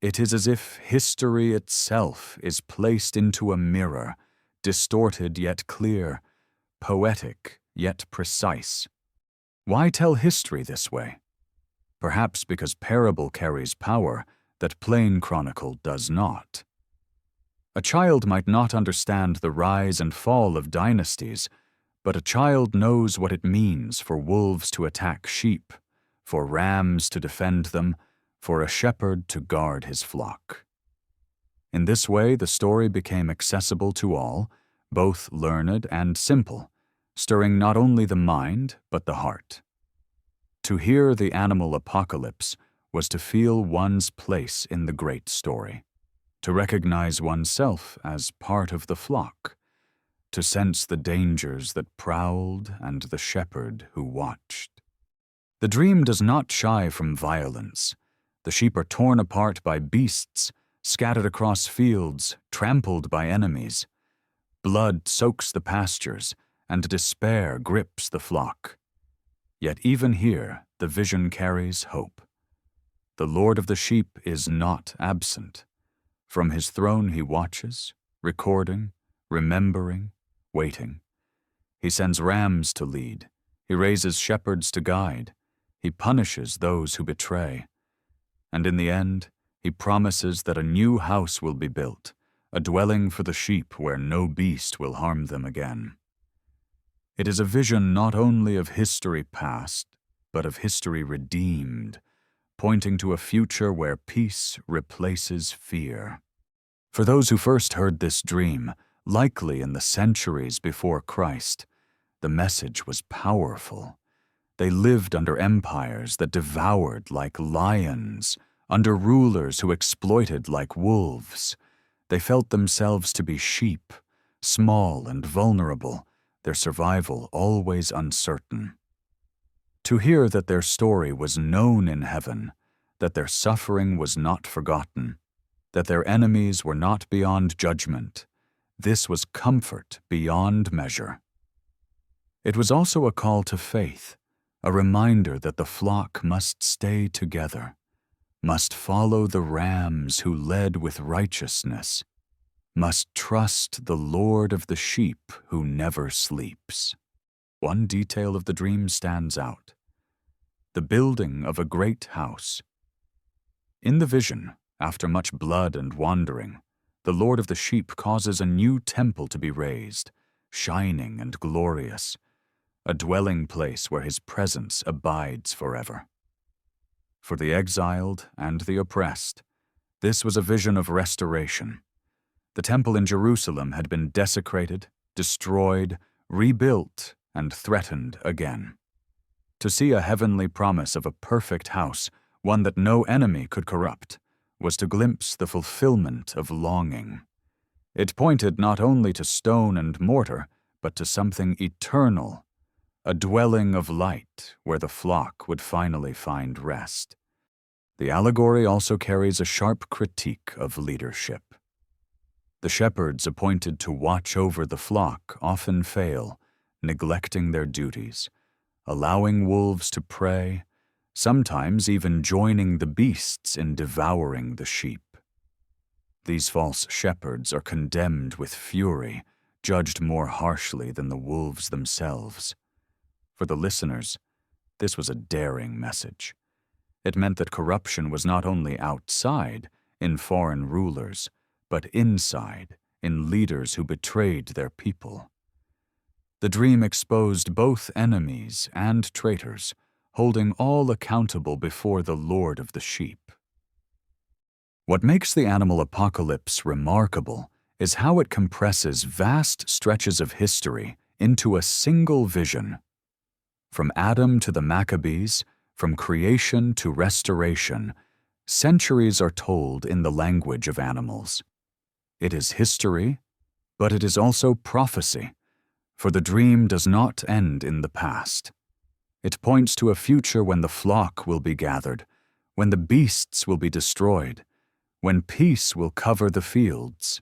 It is as if history itself is placed into a mirror, distorted yet clear, poetic yet precise. Why tell history this way? Perhaps because parable carries power that plain chronicle does not. A child might not understand the rise and fall of dynasties, but a child knows what it means for wolves to attack sheep, for rams to defend them, for a shepherd to guard his flock. In this way, the story became accessible to all, both learned and simple, stirring not only the mind, but the heart. To hear the animal apocalypse was to feel one's place in the great story, to recognize oneself as part of the flock, to sense the dangers that prowled and the shepherd who watched. The dream does not shy from violence. The sheep are torn apart by beasts, scattered across fields, trampled by enemies. Blood soaks the pastures, and despair grips the flock. Yet even here, the vision carries hope. The Lord of the sheep is not absent. From his throne he watches, recording, remembering, waiting. He sends rams to lead. He raises shepherds to guide. He punishes those who betray. And in the end, he promises that a new house will be built, a dwelling for the sheep where no beast will harm them again. It is a vision not only of history past, but of history redeemed, pointing to a future where peace replaces fear. For those who first heard this dream, likely in the centuries before Christ, the message was powerful. They lived under empires that devoured like lions, under rulers who exploited like wolves. They felt themselves to be sheep, small and vulnerable, their survival always uncertain. To hear that their story was known in heaven, that their suffering was not forgotten, that their enemies were not beyond judgment, this was comfort beyond measure. It was also a call to faith, a reminder that the flock must stay together, must follow the rams who led with righteousness, must trust the Lord of the sheep who never sleeps. One detail of the dream stands out: the building of a great house. In the vision, after much blood and wandering, the Lord of the sheep causes a new temple to be raised, shining and glorious, a dwelling place where his presence abides forever. For the exiled and the oppressed, this was a vision of restoration, The temple in Jerusalem had been desecrated, destroyed, rebuilt, and threatened again. To see a heavenly promise of a perfect house, one that no enemy could corrupt, was to glimpse the fulfillment of longing. It pointed not only to stone and mortar, but to something eternal, a dwelling of light where the flock would finally find rest. The allegory also carries a sharp critique of leadership. The shepherds appointed to watch over the flock often fail, neglecting their duties, allowing wolves to prey, sometimes even joining the beasts in devouring the sheep. These false shepherds are condemned with fury, judged more harshly than the wolves themselves. For the listeners, this was a daring message. It meant that corruption was not only outside, in foreign rulers, but inside, in leaders who betrayed their people. The dream exposed both enemies and traitors, holding all accountable before the Lord of the sheep. What makes the animal apocalypse remarkable is how it compresses vast stretches of history into a single vision. From Adam to the Maccabees, from creation to restoration, centuries are told in the language of animals. It is history, but it is also prophecy, for the dream does not end in the past. It points to a future when the flock will be gathered, when the beasts will be destroyed, when peace will cover the fields.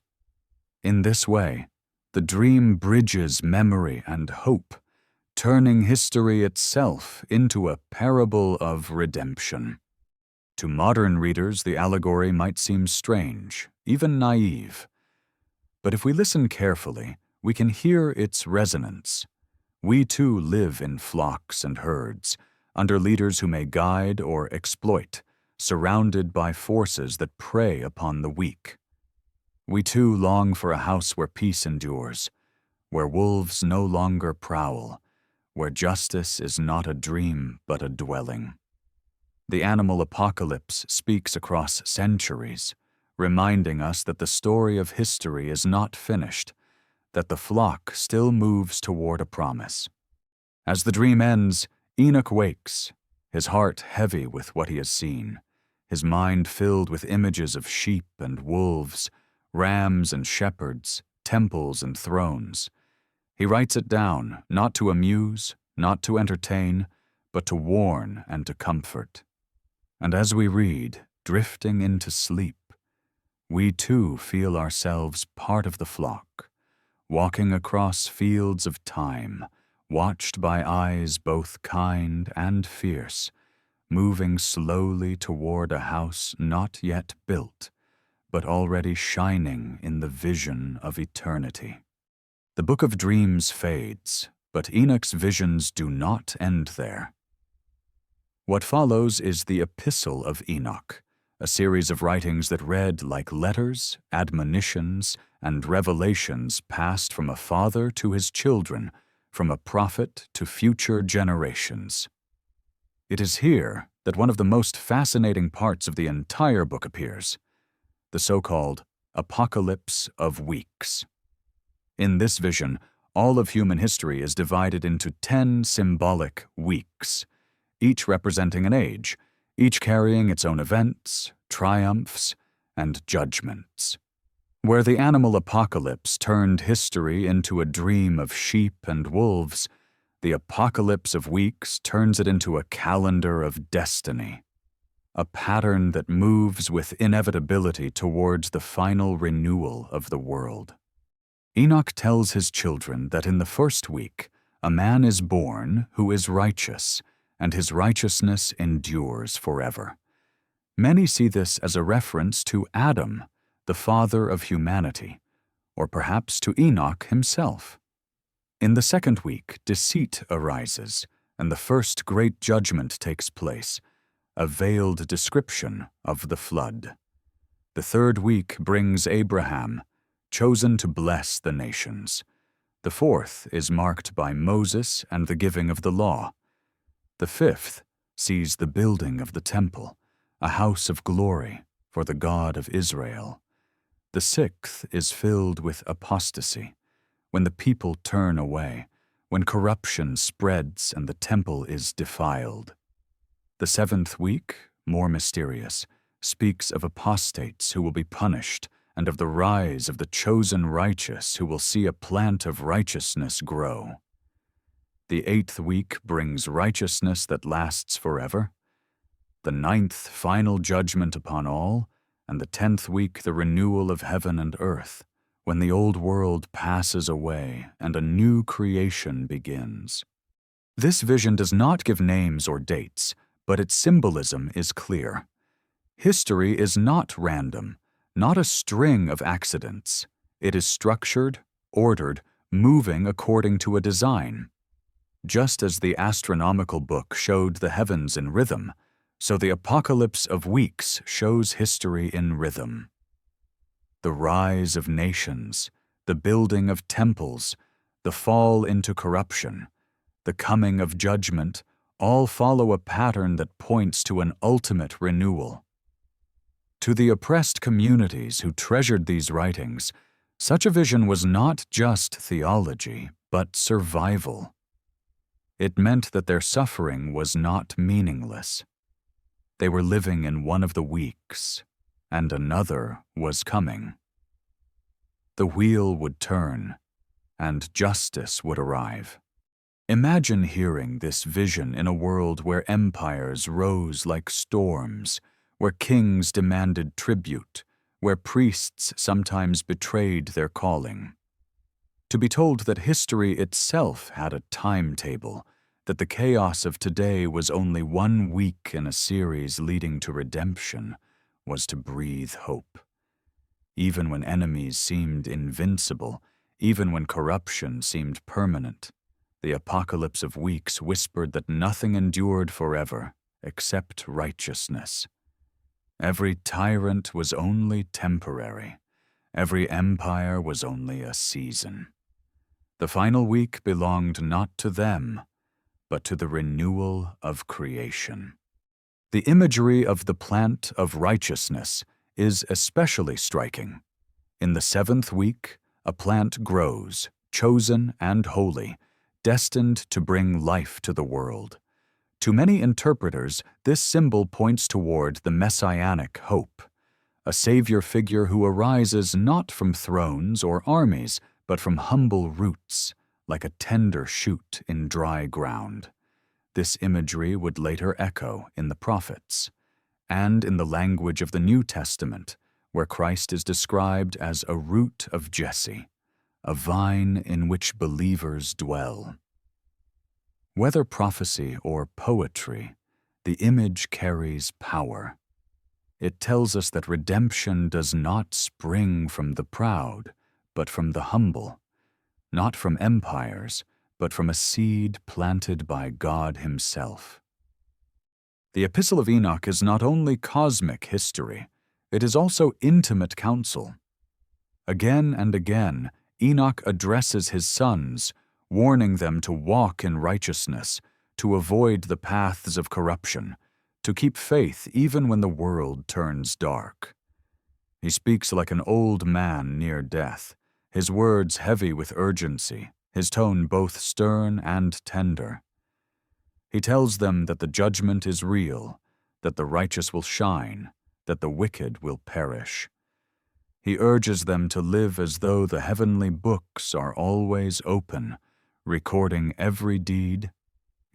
In this way, the dream bridges memory and hope, turning history itself into a parable of redemption. To modern readers, the allegory might seem strange, even naive. But if we listen carefully, we can hear its resonance. We too live in flocks and herds, under leaders who may guide or exploit, surrounded by forces that prey upon the weak. We too long for a house where peace endures, where wolves no longer prowl, where justice is not a dream but a dwelling. The animal apocalypse speaks across centuries, reminding us that the story of history is not finished, that the flock still moves toward a promise. As the dream ends, Enoch wakes, his heart heavy with what he has seen, his mind filled with images of sheep and wolves, rams and shepherds, temples and thrones. He writes it down, not to amuse, not to entertain, but to warn and to comfort. And as we read, drifting into sleep, we too feel ourselves part of the flock, walking across fields of time, watched by eyes both kind and fierce, moving slowly toward a house not yet built, but already shining in the vision of eternity. The Book of Dreams fades, but Enoch's visions do not end there. What follows is the Epistle of Enoch, a series of writings that read like letters, admonitions, and revelations passed from a father to his children, from a prophet to future generations. It is here that one of the most fascinating parts of the entire book appears, the so-called Apocalypse of Weeks. In this vision, all of human history is divided into 10 symbolic weeks, each representing an age, each carrying its own events, triumphs, and judgments. Where the animal apocalypse turned history into a dream of sheep and wolves, the Apocalypse of Weeks turns it into a calendar of destiny, a pattern that moves with inevitability towards the final renewal of the world. Enoch tells his children that in the first week, a man is born who is righteous, and his righteousness endures forever. Many see this as a reference to Adam, the father of humanity, or perhaps to Enoch himself. In the second week, deceit arises, and the first great judgment takes place, a veiled description of the flood. The third week brings Abraham, chosen to bless the nations. The fourth is marked by Moses and the giving of the law. The fifth sees the building of the temple, a house of glory for the God of Israel. The sixth is filled with apostasy, when the people turn away, when corruption spreads and the temple is defiled. The seventh week, more mysterious, speaks of apostates who will be punished and of the rise of the chosen righteous who will see a plant of righteousness grow. The eighth week brings righteousness that lasts forever. The ninth, final judgment upon all, and the 10th week, the renewal of heaven and earth, when the old world passes away and a new creation begins. This vision does not give names or dates, but its symbolism is clear. History is not random, not a string of accidents. It is structured, ordered, moving according to a design. Just as the astronomical book showed the heavens in rhythm, so the apocalypse of weeks shows history in rhythm. The rise of nations, the building of temples, the fall into corruption, the coming of judgment, all follow a pattern that points to an ultimate renewal. To the oppressed communities who treasured these writings, such a vision was not just theology, but survival. It meant that their suffering was not meaningless. They were living in one of the weeks, and another was coming. The wheel would turn, and justice would arrive. Imagine hearing this vision in a world where empires rose like storms, where kings demanded tribute, where priests sometimes betrayed their calling. To be told that history itself had a timetable, that the chaos of today was only 1 week in a series leading to redemption, was to breathe hope. Even when enemies seemed invincible, even when corruption seemed permanent, the apocalypse of weeks whispered that nothing endured forever except righteousness. Every tyrant was only temporary. Every empire was only a season. The final week belonged not to them, but to the renewal of creation. The imagery of the plant of righteousness is especially striking. In the 7th week, a plant grows, chosen and holy, destined to bring life to the world. To many interpreters, this symbol points toward the messianic hope, a savior figure who arises not from thrones or armies, but from humble roots, like a tender shoot in dry ground. This imagery would later echo in the prophets, and in the language of the New Testament, where Christ is described as a root of Jesse, a vine in which believers dwell. Whether prophecy or poetry, the image carries power. It tells us that redemption does not spring from the proud, but from the humble, not from empires, but from a seed planted by God Himself. The Epistle of Enoch is not only cosmic history, it is also intimate counsel. Again and again, Enoch addresses his sons, warning them to walk in righteousness, to avoid the paths of corruption, to keep faith even when the world turns dark. He speaks like an old man near death, his words heavy with urgency, his tone both stern and tender. He tells them that the judgment is real, that the righteous will shine, that the wicked will perish. He urges them to live as though the heavenly books are always open, recording every deed.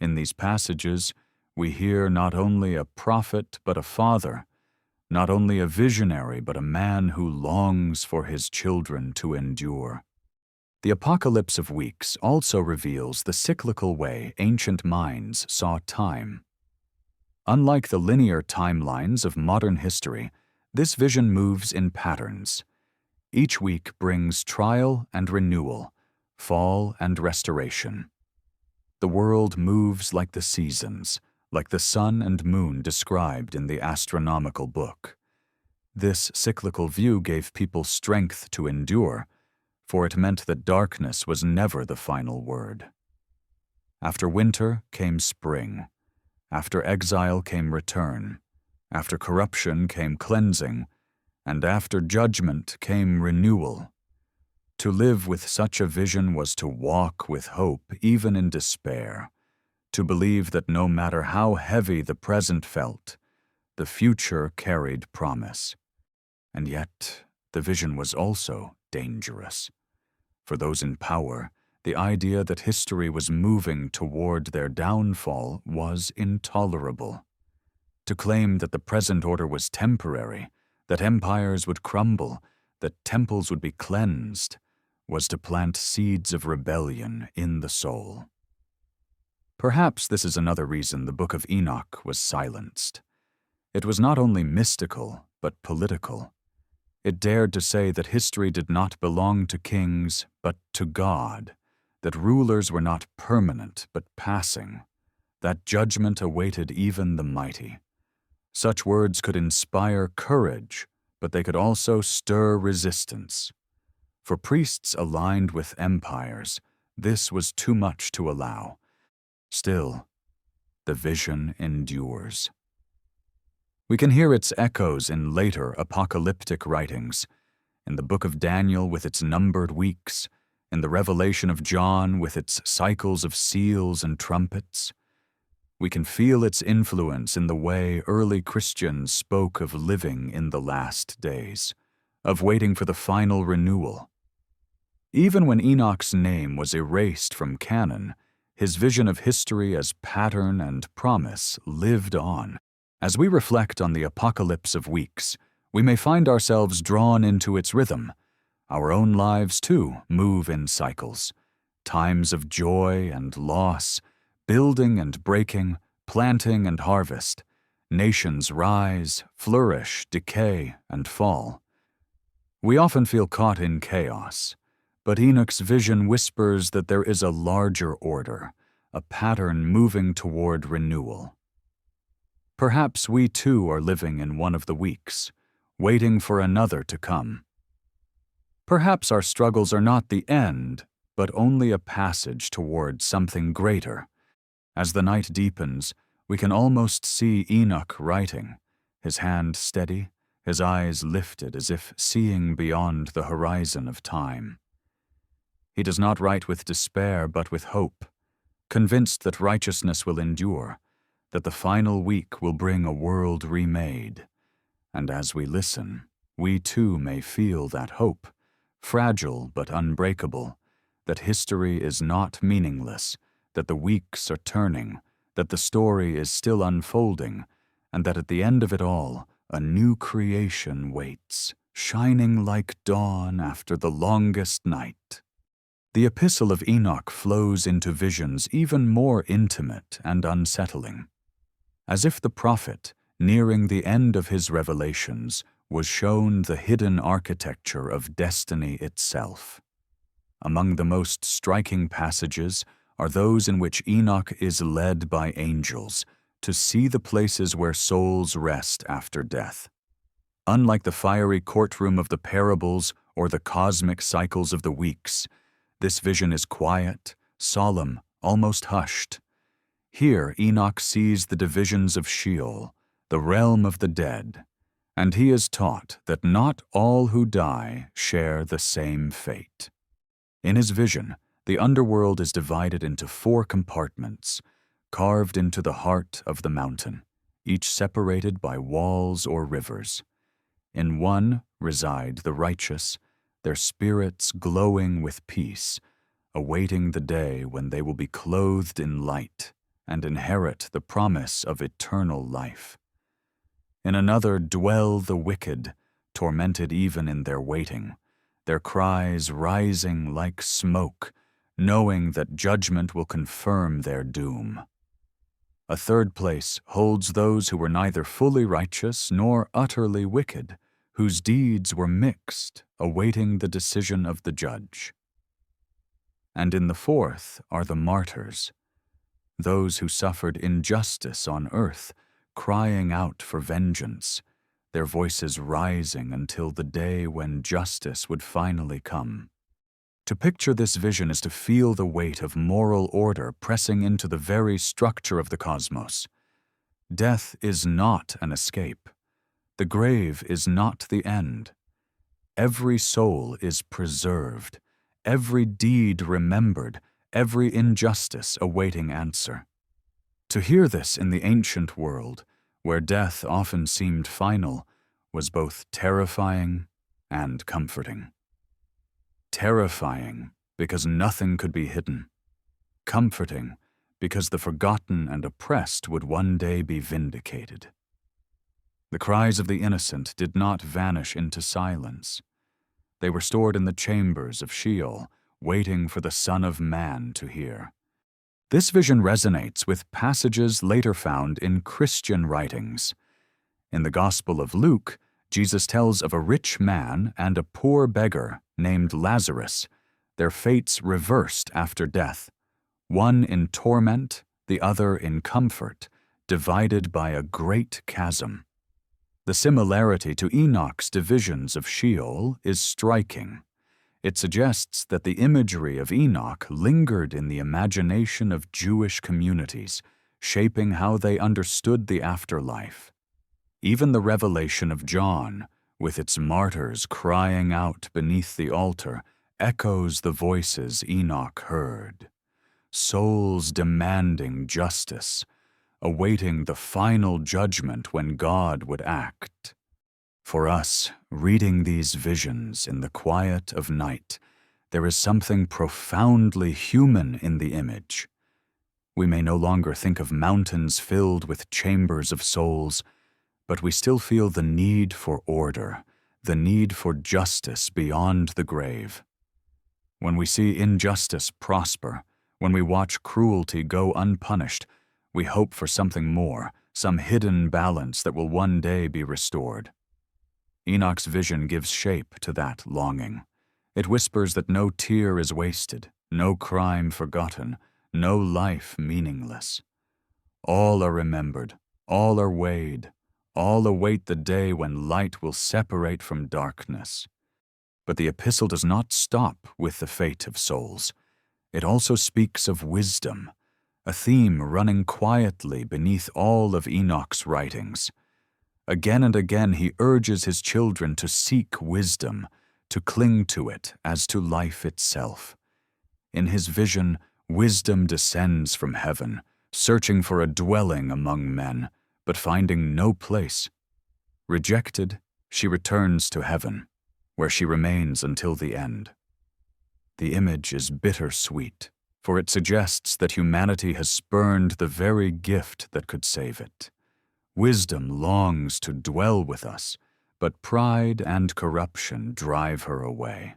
In these passages, we hear not only a prophet but a father, not only a visionary but a man who longs for his children to endure. The Apocalypse of Weeks also reveals the cyclical way ancient minds saw time. Unlike the linear timelines of modern history, this vision moves in patterns. Each week brings trial and renewal, fall and restoration. The world moves like the seasons, like the sun and moon described in the astronomical book. This cyclical view gave people strength to endure, for it meant that darkness was never the final word. After winter came spring. After exile came return. After corruption came cleansing. and after judgment came renewal. To live with such a vision was to walk with hope even in despair, to believe that no matter how heavy the present felt, the future carried promise. And yet, the vision was also dangerous. For those in power, the idea that history was moving toward their downfall was intolerable. To claim that the present order was temporary, that empires would crumble, that temples would be cleansed, was to plant seeds of rebellion in the soul. Perhaps this is another reason the Book of Enoch was silenced. It was not only mystical, but political. It dared to say that history did not belong to kings, but to God, that rulers were not permanent, but passing, that judgment awaited even the mighty. Such words could inspire courage, but they could also stir resistance. For priests aligned with empires, this was too much to allow. Still, the vision endures. We can hear its echoes in later apocalyptic writings, in the Book of Daniel with its numbered weeks, in the Revelation of John with its cycles of seals and trumpets. We can feel its influence in the way early Christians spoke of living in the last days, of waiting for the final renewal. Even when Enoch's name was erased from canon, his vision of history as pattern and promise lived on. As we reflect on the apocalypse of weeks, we may find ourselves drawn into its rhythm. Our own lives, too, move in cycles. Times of joy and loss, building and breaking, planting and harvest. Nations rise, flourish, decay, and fall. We often feel caught in chaos, but Enoch's vision whispers that there is a larger order, a pattern moving toward renewal. Perhaps we too are living in one of the weeks, waiting for another to come. Perhaps our struggles are not the end, but only a passage toward something greater. As the night deepens, we can almost see Enoch writing, his hand steady, his eyes lifted as if seeing beyond the horizon of time. He does not write with despair but with hope, convinced that righteousness will endure, that the final week will bring a world remade. And as we listen, we too may feel that hope, fragile but unbreakable, that history is not meaningless, that the weeks are turning, that the story is still unfolding, and that at the end of it all, a new creation waits, shining like dawn after the longest night. The Epistle of Enoch flows into visions even more intimate and unsettling, as if the prophet, nearing the end of his revelations, was shown the hidden architecture of destiny itself. Among the most striking passages are those in which Enoch is led by angels to see the places where souls rest after death. Unlike the fiery courtroom of the parables or the cosmic cycles of the weeks, this vision is quiet, solemn, almost hushed. Here Enoch sees the divisions of Sheol, the realm of the dead, and he is taught that not all who die share the same fate. In his vision, the underworld is divided into 4 compartments, carved into the heart of the mountain, each separated by walls or rivers. In one reside the righteous, their spirits glowing with peace, awaiting the day when they will be clothed in light and inherit the promise of eternal life. In another dwell the wicked, tormented even in their waiting, their cries rising like smoke, knowing that judgment will confirm their doom. A third place holds those who were neither fully righteous nor utterly wicked, whose deeds were mixed, awaiting the decision of the judge. And in the fourth are the martyrs, those who suffered injustice on earth, crying out for vengeance, their voices rising until the day when justice would finally come. To picture this vision is to feel the weight of moral order pressing into the very structure of the cosmos. Death is not an escape. The grave is not the end. Every soul is preserved, every deed remembered, every injustice awaiting answer. To hear this in the ancient world, where death often seemed final, was both terrifying and comforting. Terrifying because nothing could be hidden. Comforting because the forgotten and oppressed would one day be vindicated. The cries of the innocent did not vanish into silence. They were stored in the chambers of Sheol, waiting for the Son of Man to hear. This vision resonates with passages later found in Christian writings. In the Gospel of Luke, Jesus tells of a rich man and a poor beggar named Lazarus, their fates reversed after death, one in torment, the other in comfort, divided by a great chasm. The similarity to Enoch's divisions of Sheol is striking. It suggests that the imagery of Enoch lingered in the imagination of Jewish communities, shaping how they understood the afterlife. Even the revelation of John, with its martyrs crying out beneath the altar, echoes the voices Enoch heard. Souls demanding justice, awaiting the final judgment when God would act. For us, reading these visions in the quiet of night, there is something profoundly human in the image. We may no longer think of mountains filled with chambers of souls, but we still feel the need for order, the need for justice beyond the grave. When we see injustice prosper, when we watch cruelty go unpunished, we hope for something more, some hidden balance that will one day be restored. Enoch's vision gives shape to that longing. It whispers that no tear is wasted, no crime forgotten, no life meaningless. All are remembered, all are weighed, all await the day when light will separate from darkness. But the epistle does not stop with the fate of souls. It also speaks of wisdom, a theme running quietly beneath all of Enoch's writings. Again and again he urges his children to seek wisdom, to cling to it as to life itself. In his vision, wisdom descends from heaven, searching for a dwelling among men, but finding no place. Rejected, she returns to heaven, where she remains until the end. The image is bittersweet, for it suggests that humanity has spurned the very gift that could save it. Wisdom longs to dwell with us, but pride and corruption drive her away.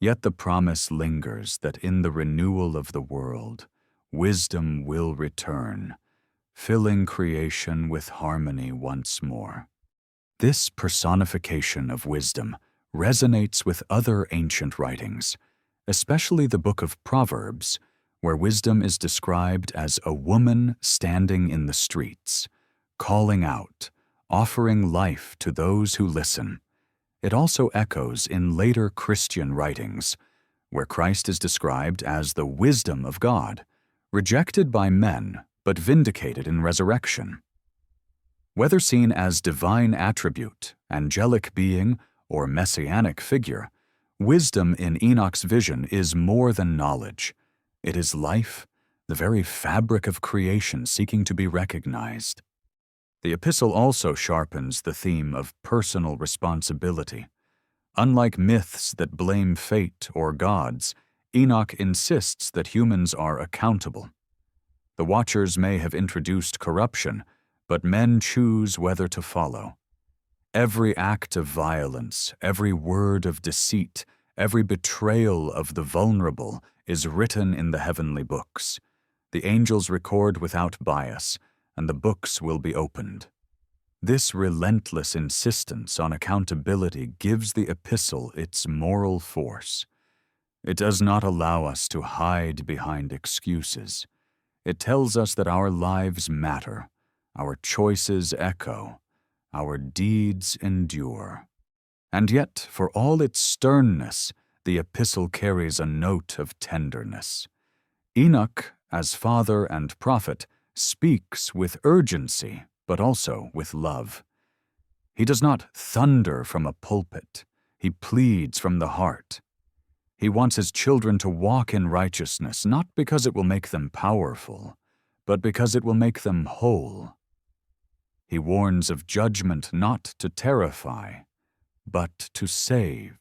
Yet the promise lingers that in the renewal of the world, wisdom will return, filling creation with harmony once more. This personification of wisdom resonates with other ancient writings, especially the Book of Proverbs, where wisdom is described as a woman standing in the streets, calling out, offering life to those who listen. It also echoes in later Christian writings, where Christ is described as the wisdom of God, rejected by men but vindicated in resurrection. Whether seen as divine attribute, angelic being, or messianic figure, wisdom in Enoch's vision is more than knowledge. It is life, the very fabric of creation seeking to be recognized. The epistle also sharpens the theme of personal responsibility. Unlike myths that blame fate or gods, Enoch insists that humans are accountable. The Watchers may have introduced corruption, but men choose whether to follow. Every act of violence, every word of deceit, every betrayal of the vulnerable is written in the heavenly books. The angels record without bias, and the books will be opened. This relentless insistence on accountability gives the epistle its moral force. It does not allow us to hide behind excuses. It tells us that our lives matter, our choices echo, our deeds endure. And yet, for all its sternness, the epistle carries a note of tenderness. Enoch, as father and prophet, speaks with urgency, but also with love. He does not thunder from a pulpit. He pleads from the heart. He wants his children to walk in righteousness, not because it will make them powerful, but because it will make them whole. He warns of judgment not to terrify, but to save.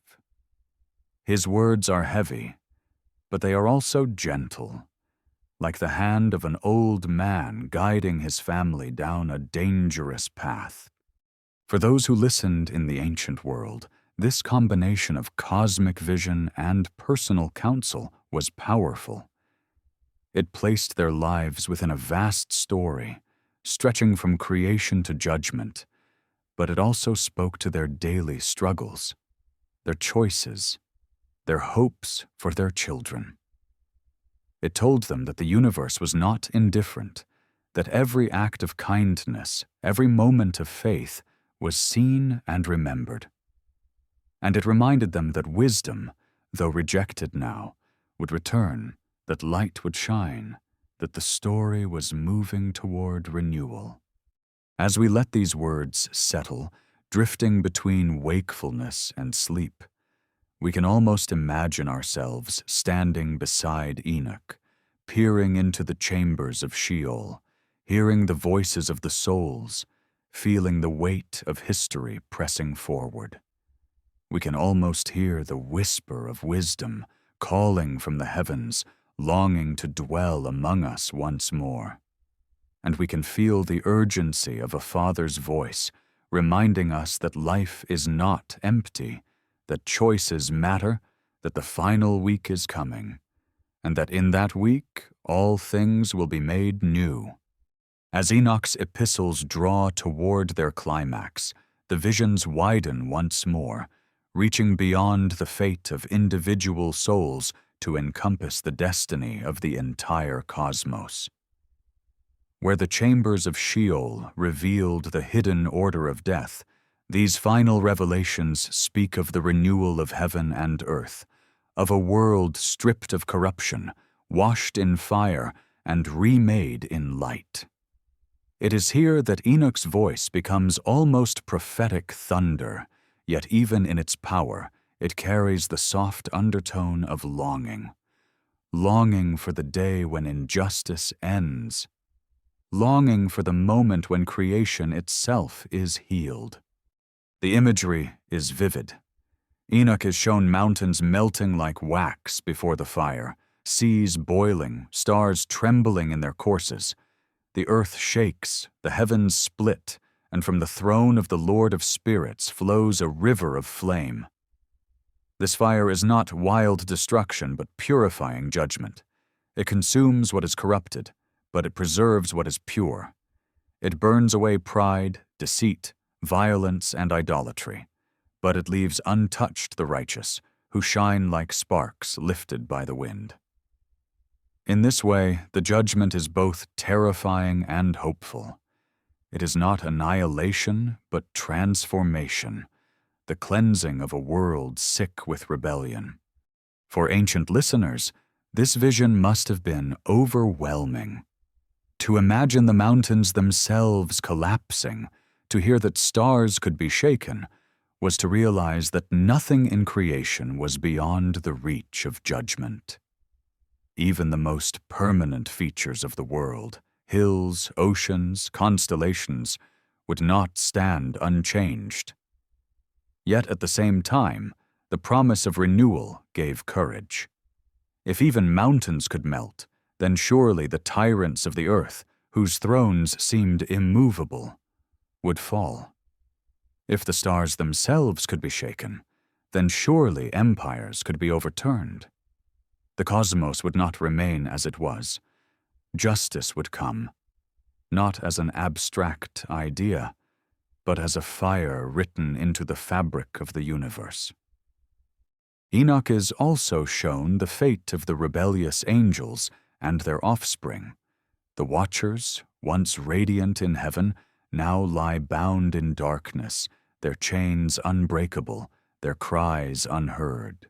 His words are heavy, but they are also gentle, like the hand of an old man guiding his family down a dangerous path. For those who listened in the ancient world, this combination of cosmic vision and personal counsel was powerful. It placed their lives within a vast story, stretching from creation to judgment, but it also spoke to their daily struggles, their choices, their hopes for their children. It told them that the universe was not indifferent, that every act of kindness, every moment of faith, was seen and remembered. And it reminded them that wisdom, though rejected now, would return, that light would shine, that the story was moving toward renewal. As we let these words settle, drifting between wakefulness and sleep, we can almost imagine ourselves standing beside Enoch, peering into the chambers of Sheol, hearing the voices of the souls, feeling the weight of history pressing forward. We can almost hear the whisper of wisdom calling from the heavens, longing to dwell among us once more. And we can feel the urgency of a father's voice, reminding us that life is not empty, that choices matter, that the final week is coming, and that in that week all things will be made new. As Enoch's epistles draw toward their climax, the visions widen once more, reaching beyond the fate of individual souls to encompass the destiny of the entire cosmos. Where the chambers of Sheol revealed the hidden order of death, these final revelations speak of the renewal of heaven and earth, of a world stripped of corruption, washed in fire, and remade in light. It is here that Enoch's voice becomes almost prophetic thunder, yet even in its power, it carries the soft undertone of longing. Longing for the day when injustice ends. Longing for the moment when creation itself is healed. The imagery is vivid. Enoch is shown mountains melting like wax before the fire, seas boiling, stars trembling in their courses. The earth shakes, the heavens split, and from the throne of the Lord of Spirits flows a river of flame. This fire is not wild destruction, but purifying judgment. It consumes what is corrupted, but it preserves what is pure. It burns away pride, deceit, violence, and idolatry, but it leaves untouched the righteous, who shine like sparks lifted by the wind. In this way, the judgment is both terrifying and hopeful. It is not annihilation, but transformation, the cleansing of a world sick with rebellion. For ancient listeners, this vision must have been overwhelming. To imagine the mountains themselves collapsing, to hear that stars could be shaken, was to realize that nothing in creation was beyond the reach of judgment. Even the most permanent features of the world, hills, oceans, constellations, would not stand unchanged. Yet at the same time, the promise of renewal gave courage. If even mountains could melt, then surely the tyrants of the earth, whose thrones seemed immovable, would fall. If the stars themselves could be shaken, then surely empires could be overturned. The cosmos would not remain as it was. Justice would come, not as an abstract idea, but as a fire written into the fabric of the universe. Enoch is also shown the fate of the rebellious angels and their offspring. The watchers, once radiant in heaven, now lie bound in darkness, their chains unbreakable, their cries unheard.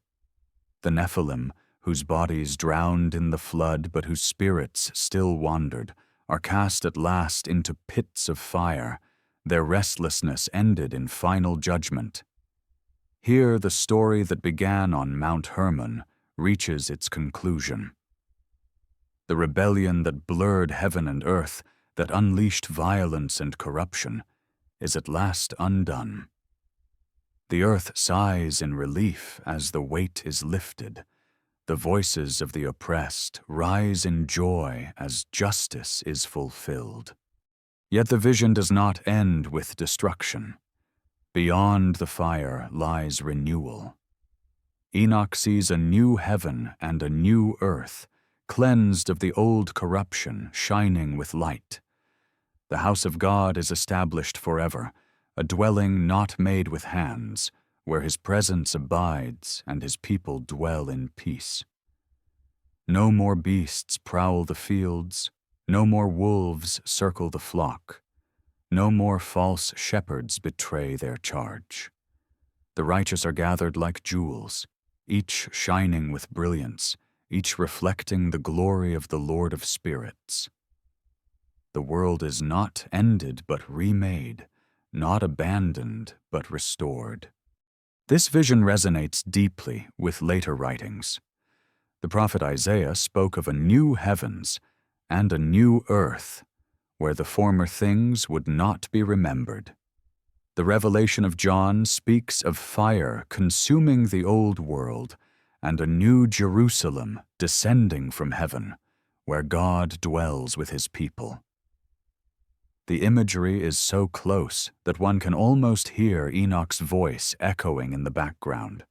The Nephilim, whose bodies drowned in the flood but whose spirits still wandered, are cast at last into pits of fire, Their restlessness ended in final judgment. Here the story that began on Mount Hermon reaches its conclusion. The rebellion that blurred heaven and earth, that unleashed violence and corruption, is at last undone. The earth sighs in relief as the weight is lifted. The voices of the oppressed rise in joy as justice is fulfilled. Yet the vision does not end with destruction. Beyond the fire lies renewal. Enoch sees a new heaven and a new earth, cleansed of the old corruption, shining with light. The house of God is established forever, a dwelling not made with hands, where his presence abides and his people dwell in peace. No more beasts prowl the fields, no more wolves circle the flock, no more false shepherds betray their charge. The righteous are gathered like jewels, each shining with brilliance, each reflecting the glory of the Lord of spirits. The world is not ended but remade, not abandoned but restored. This vision resonates deeply with later writings. The prophet Isaiah spoke of a new heavens and a new earth, where the former things would not be remembered. The revelation of John speaks of fire consuming the old world and a new Jerusalem descending from heaven, where God dwells with his people. The imagery is so close that one can almost hear Enoch's voice echoing in the background.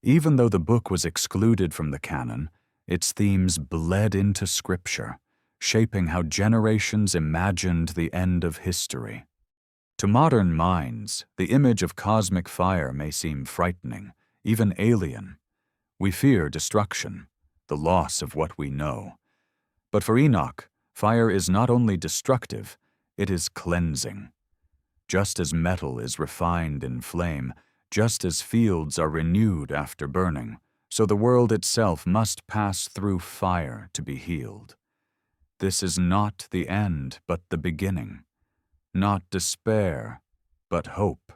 Even though the book was excluded from the canon, its themes bled into Scripture, shaping how generations imagined the end of history. To modern minds, the image of cosmic fire may seem frightening, even alien. We fear destruction, the loss of what we know. But for Enoch, fire is not only destructive, it is cleansing. Just as metal is refined in flame, just as fields are renewed after burning, so the world itself must pass through fire to be healed. This is not the end, but the beginning. Not despair, but hope.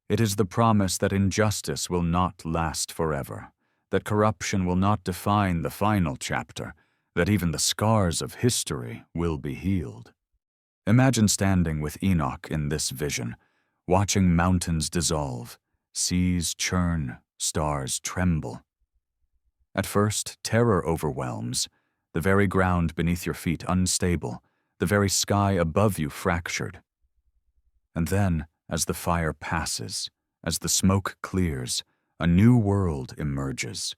It is the promise that injustice will not last forever, that corruption will not define the final chapter, that even the scars of history will be healed. Imagine standing with Enoch in this vision, watching mountains dissolve, seas churn, stars tremble. At first, terror overwhelms, the very ground beneath your feet unstable, the very sky above you fractured. And then, as the fire passes, as the smoke clears, a new world emerges,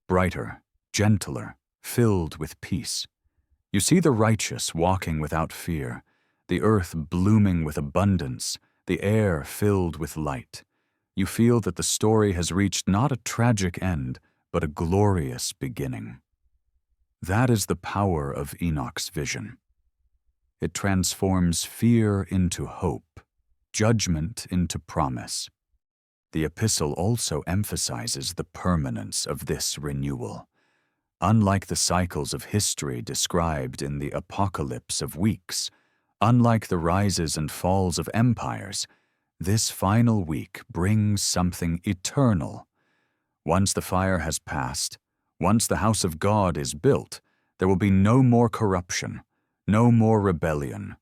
brighter, gentler, filled with peace. You see the righteous walking without fear, the earth blooming with abundance, the air filled with light. You feel that the story has reached not a tragic end, but a glorious beginning. That is the power of Enoch's vision. It transforms fear into hope, judgment into promise. The epistle also emphasizes the permanence of this renewal. Unlike the cycles of history described in the apocalypse of weeks, unlike the rises and falls of empires, this final week brings something eternal. Once the fire has passed, once the house of God is built, there will be no more corruption, no more rebellion.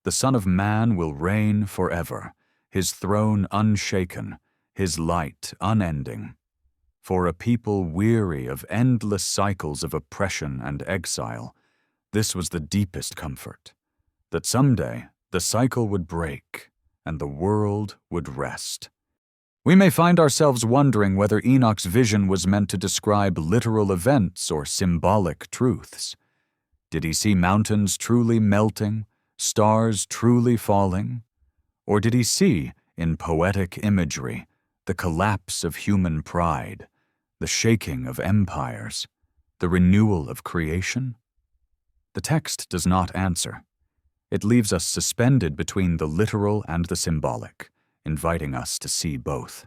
The Son of Man will reign forever, his throne unshaken, his light unending. For a people weary of endless cycles of oppression and exile, this was the deepest comfort, that someday the cycle would break and the world would rest. We may find ourselves wondering whether Enoch's vision was meant to describe literal events or symbolic truths. Did he see mountains truly melting, stars truly falling? Or did he see, in poetic imagery, the collapse of human pride, the shaking of empires, the renewal of creation? The text does not answer. It leaves us suspended between the literal and the symbolic, inviting us to see both.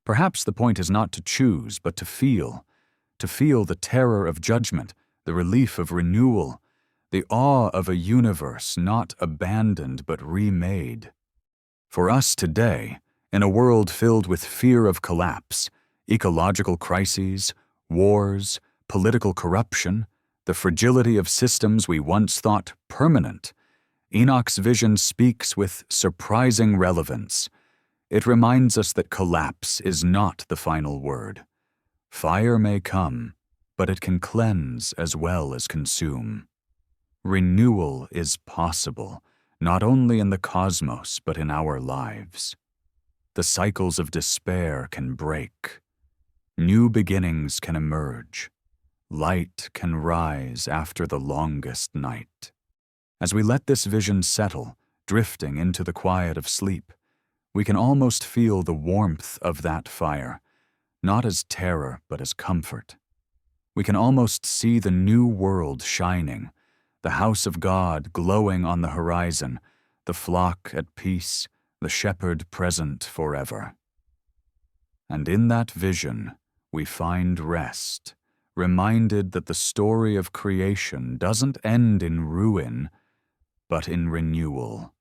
Perhaps the point is not to choose, but to feel the terror of judgment, the relief of renewal, the awe of a universe not abandoned but remade. For us today, in a world filled with fear of collapse, ecological crises, wars, political corruption, the fragility of systems we once thought permanent, Enoch's vision speaks with surprising relevance. It reminds us that collapse is not the final word. Fire may come, but it can cleanse as well as consume. Renewal is possible, not only in the cosmos but in our lives. The cycles of despair can break. New beginnings can emerge. Light can rise after the longest night. As we let this vision settle, drifting into the quiet of sleep, we can almost feel the warmth of that fire, not as terror but as comfort. We can almost see the new world shining, the house of God glowing on the horizon, the flock at peace, the shepherd present forever. And in that vision, we find rest, reminded that the story of creation doesn't end in ruin, but in renewal,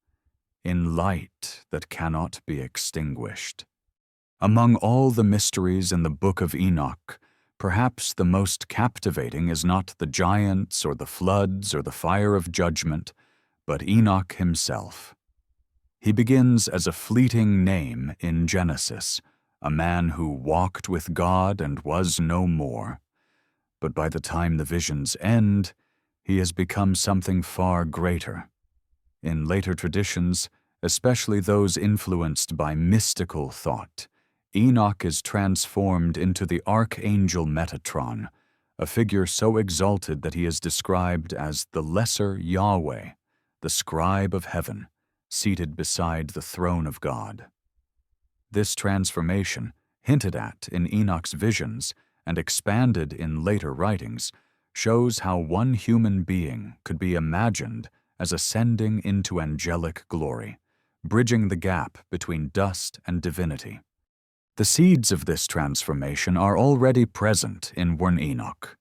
in light that cannot be extinguished. Among all the mysteries in the Book of Enoch, perhaps the most captivating is not the giants or the floods or the fire of judgment, but Enoch himself. He begins as a fleeting name in Genesis, a man who walked with God and was no more. But by the time the visions end, he has become something far greater. In later traditions, especially those influenced by mystical thought, Enoch is transformed into the archangel Metatron, a figure so exalted that he is described as the lesser Yahweh, the scribe of heaven, seated beside the throne of God. This transformation, hinted at in Enoch's visions and expanded in later writings, shows how one human being could be imagined as ascending into angelic glory, bridging the gap between dust and divinity. The seeds of this transformation are already present in one Enoch.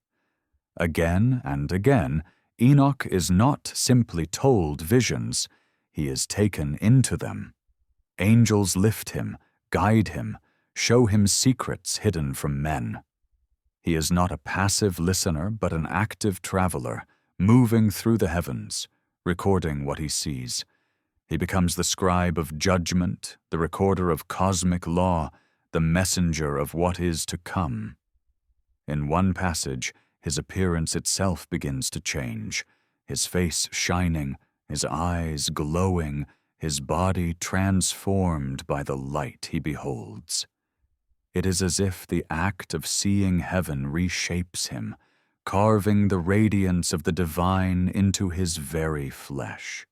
Again and again, Enoch is not simply told visions, he is taken into them. Angels lift him, guide him, show him secrets hidden from men. He is not a passive listener but an active traveler, moving through the heavens, recording what he sees. He becomes the scribe of judgment, the recorder of cosmic law, the messenger of what is to come. In one passage, his appearance itself begins to change, his face shining, his eyes glowing, his body transformed by the light he beholds. It is as if the act of seeing heaven reshapes him, carving the radiance of the divine into his very flesh.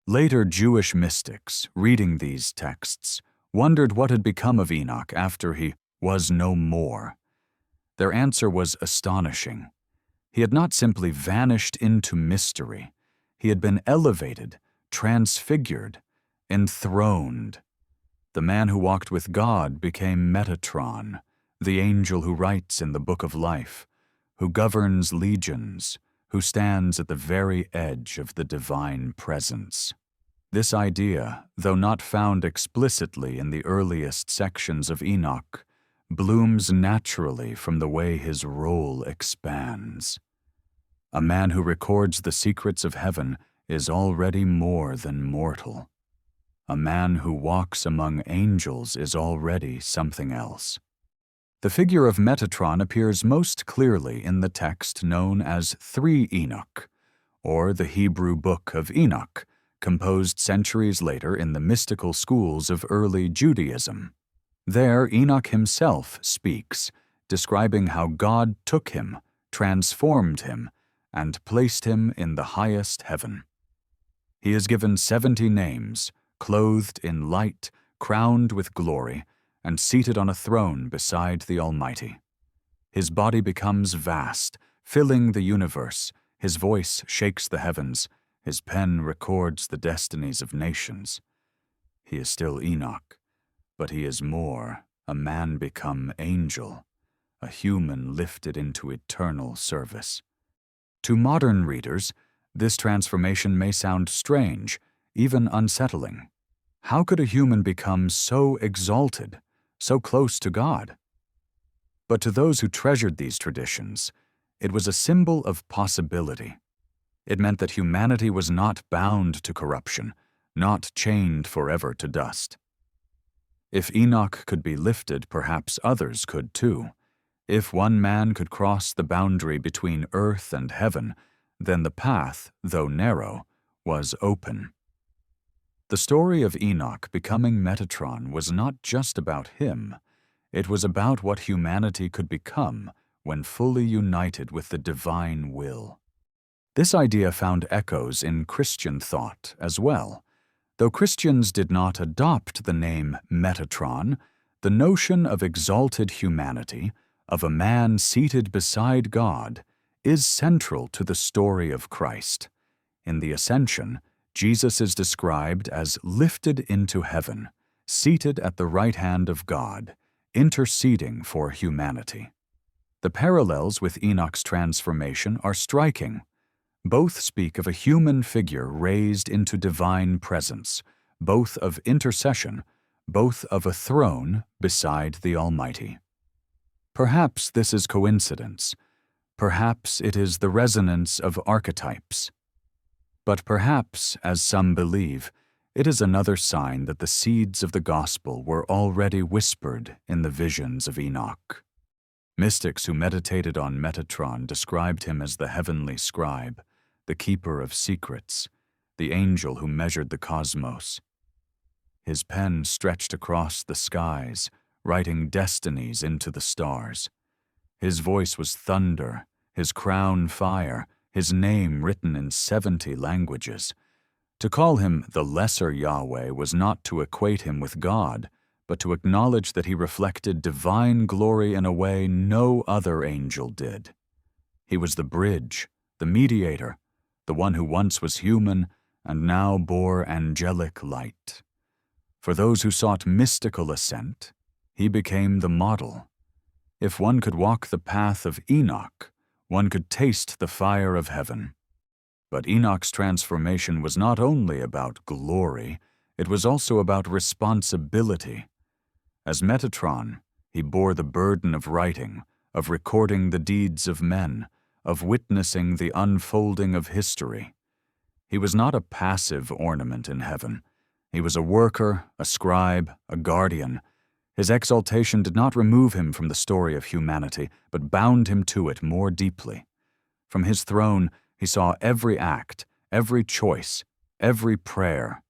Later Jewish mystics, reading these texts, wondered what had become of Enoch after he was no more. Their answer was astonishing. He had not simply vanished into mystery. He had been elevated, transfigured, enthroned. The man who walked with God became Metatron, the angel who writes in the Book of Life, who governs legions, who stands at the very edge of the divine presence. This idea, though not found explicitly in the earliest sections of Enoch, blooms naturally from the way his role expands. A man who records the secrets of heaven is already more than mortal. A man who walks among angels is already something else. The figure of Metatron appears most clearly in the text known as 3 Enoch, or the Hebrew Book of Enoch, composed centuries later in the mystical schools of early Judaism. There, Enoch himself speaks, describing how God took him, transformed him, and placed him in the highest heaven. He is given 70 names, clothed in light, crowned with glory, and seated on a throne beside the Almighty. His body becomes vast, filling the universe, his voice shakes the heavens, his pen records the destinies of nations. He is still Enoch, but he is more, a man become angel, a human lifted into eternal service. To modern readers, This transformation may sound strange, even unsettling. How could a human become so exalted, so close to God? But to those who treasured these traditions, it was a symbol of possibility. It meant that humanity was not bound to corruption, not chained forever to dust. If Enoch could be lifted, perhaps others could too. If one man could cross the boundary between earth and heaven, then the path, though narrow, was open. The story of Enoch becoming Metatron was not just about him. It was about what humanity could become when fully united with the divine will. This idea found echoes in Christian thought as well. Though Christians did not adopt the name Metatron, the notion of exalted humanity, of a man seated beside God, is central to the story of Christ. In the Ascension, Jesus is described as lifted into heaven, seated at the right hand of God, interceding for humanity. The parallels with Enoch's transformation are striking. Both speak of a human figure raised into divine presence, both of intercession, both of a throne beside the Almighty. Perhaps this is coincidence. Perhaps it is the resonance of archetypes. But perhaps, as some believe, it is another sign that the seeds of the gospel were already whispered in the visions of Enoch. Mystics who meditated on Metatron described him as the heavenly scribe, the keeper of secrets, the angel who measured the cosmos. His pen stretched across the skies, writing destinies into the stars. His voice was thunder, his crown fire, his name written in 70 languages. To call him the lesser Yahweh was not to equate him with God, but to acknowledge that he reflected divine glory in a way no other angel did. He was the bridge, the mediator, the one who once was human and now bore angelic light. For those who sought mystical ascent, he became the model. If one could walk the path of Enoch, one could taste the fire of heaven. But Enoch's transformation was not only about glory, it was also about responsibility. As Metatron, he bore the burden of writing, of recording the deeds of men, of witnessing the unfolding of history. He was not a passive ornament in heaven. He was a worker, a scribe, a guardian. His exaltation did not remove him from the story of humanity, but bound him to it more deeply. From his throne, he saw every act, every choice, every prayer.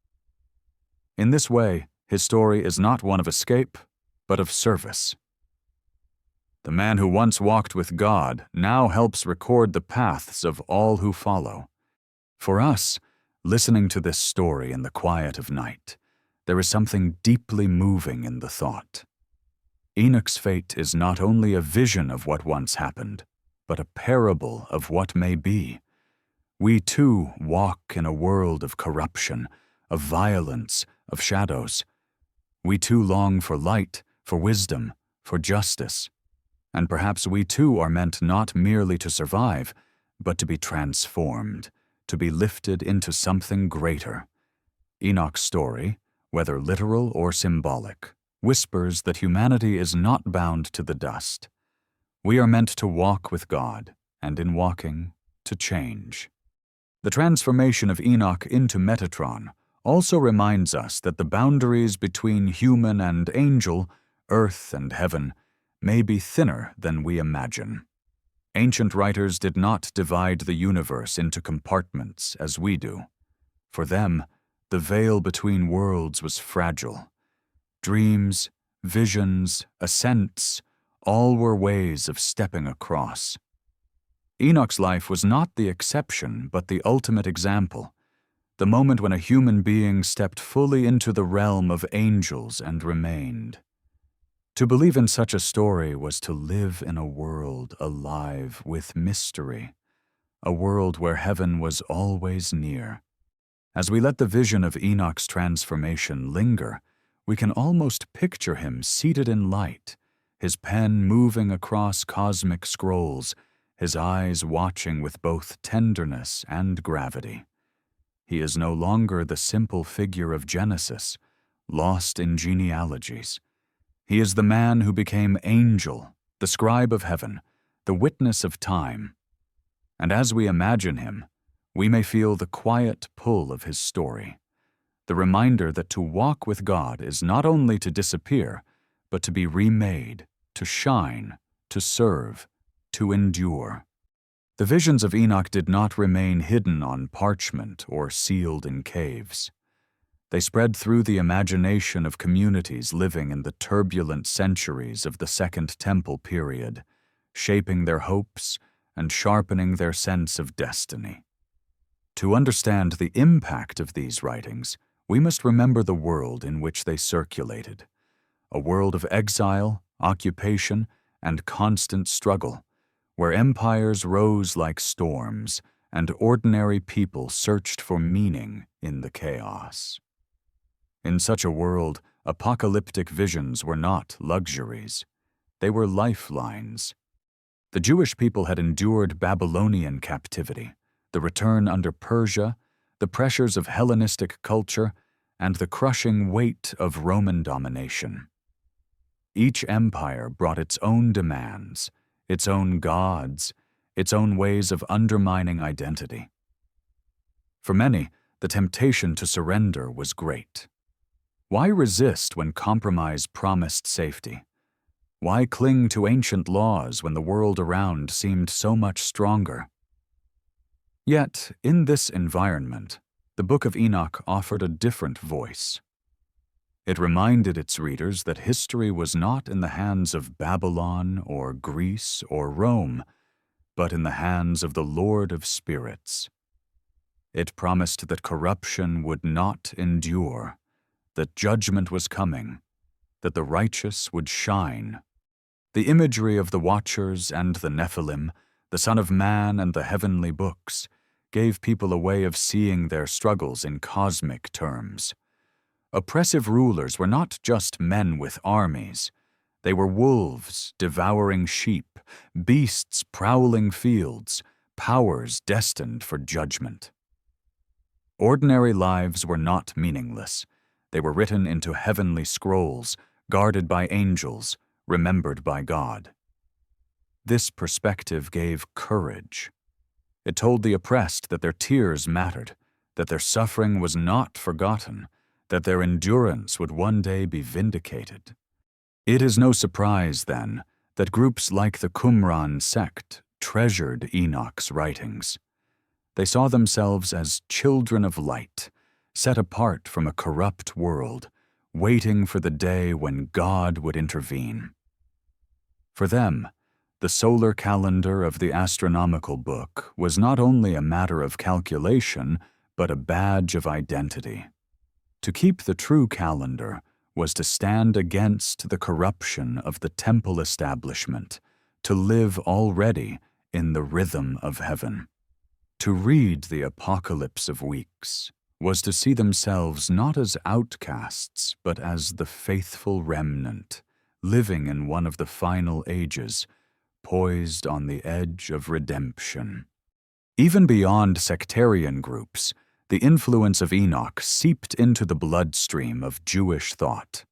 In this way, his story is not one of escape, but of service. The man who once walked with God now helps record the paths of all who follow. For us, listening to this story in the quiet of night, there is something deeply moving in the thought. Enoch's fate is not only a vision of what once happened, but a parable of what may be. We too walk in a world of corruption, of violence, of shadows. We too long for light, for wisdom, for justice. And perhaps we too are meant not merely to survive, but to be transformed, to be lifted into something greater. Enoch's story, whether literal or symbolic, whispers that humanity is not bound to the dust. We are meant to walk with God, and in walking, to change. The transformation of Enoch into Metatron also reminds us that the boundaries between human and angel, earth and heaven, may be thinner than we imagine. Ancient writers did not divide the universe into compartments as we do. For them, the veil between worlds was fragile. Dreams, visions, ascents, all were ways of stepping across. Enoch's life was not the exception, but the ultimate example, the moment when a human being stepped fully into the realm of angels and remained. To believe in such a story was to live in a world alive with mystery, a world where heaven was always near. As we let the vision of Enoch's transformation linger, we can almost picture him seated in light, his pen moving across cosmic scrolls, his eyes watching with both tenderness and gravity. He is no longer the simple figure of Genesis, lost in genealogies. He is the man who became angel, the scribe of heaven, the witness of time. And as we imagine him, we may feel the quiet pull of his story, the reminder that to walk with God is not only to disappear, but to be remade, to shine, to serve, to endure. The visions of Enoch did not remain hidden on parchment or sealed in caves. They spread through the imagination of communities living in the turbulent centuries of the Second Temple period, shaping their hopes and sharpening their sense of destiny. To understand the impact of these writings, we must remember the world in which they circulated, a world of exile, occupation, and constant struggle, where empires rose like storms and ordinary people searched for meaning in the chaos. In such a world, apocalyptic visions were not luxuries. They were lifelines. The Jewish people had endured Babylonian captivity, the return under Persia, the pressures of Hellenistic culture, and the crushing weight of Roman domination. Each empire brought its own demands, its own gods, its own ways of undermining identity. For many, the temptation to surrender was great. Why resist when compromise promised safety? Why cling to ancient laws when the world around seemed so much stronger? Yet, in this environment, the Book of Enoch offered a different voice. It reminded its readers that history was not in the hands of Babylon or Greece or Rome, but in the hands of the Lord of Spirits. It promised that corruption would not endure, that judgment was coming, that the righteous would shine. The imagery of the Watchers and the Nephilim, the Son of Man and the heavenly books, gave people a way of seeing their struggles in cosmic terms. Oppressive rulers were not just men with armies. They were wolves devouring sheep, beasts prowling fields, powers destined for judgment. Ordinary lives were not meaningless. They were written into heavenly scrolls, guarded by angels, remembered by God. This perspective gave courage. It told the oppressed that their tears mattered, that their suffering was not forgotten, that their endurance would one day be vindicated. It is no surprise, then, that groups like the Qumran sect treasured Enoch's writings. They saw themselves as children of light, set apart from a corrupt world, waiting for the day when God would intervene. For them, the solar calendar of the astronomical book was not only a matter of calculation, but a badge of identity. To keep the true calendar was to stand against the corruption of the temple establishment, to live already in the rhythm of heaven. To read the apocalypse of weeks was to see themselves not as outcasts, but as the faithful remnant, living in one of the final ages, poised on the edge of redemption. Even beyond sectarian groups, the influence of Enoch seeped into the bloodstream of Jewish thought.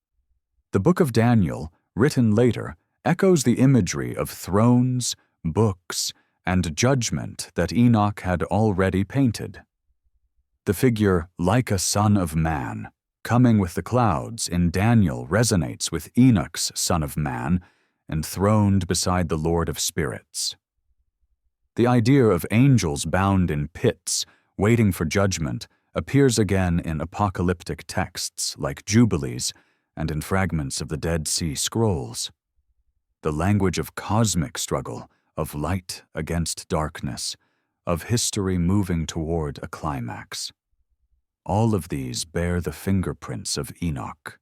The Book of Daniel, written later, echoes the imagery of thrones, books, and judgment that Enoch had already painted. The figure, like a son of man, coming with the clouds in Daniel resonates with Enoch's son of man, enthroned beside the Lord of Spirits. The idea of angels bound in pits, waiting for judgment, appears again in apocalyptic texts like Jubilees and in fragments of the Dead Sea Scrolls. The language of cosmic struggle, of light against darkness, of history moving toward a climax. All of these bear the fingerprints of Enoch.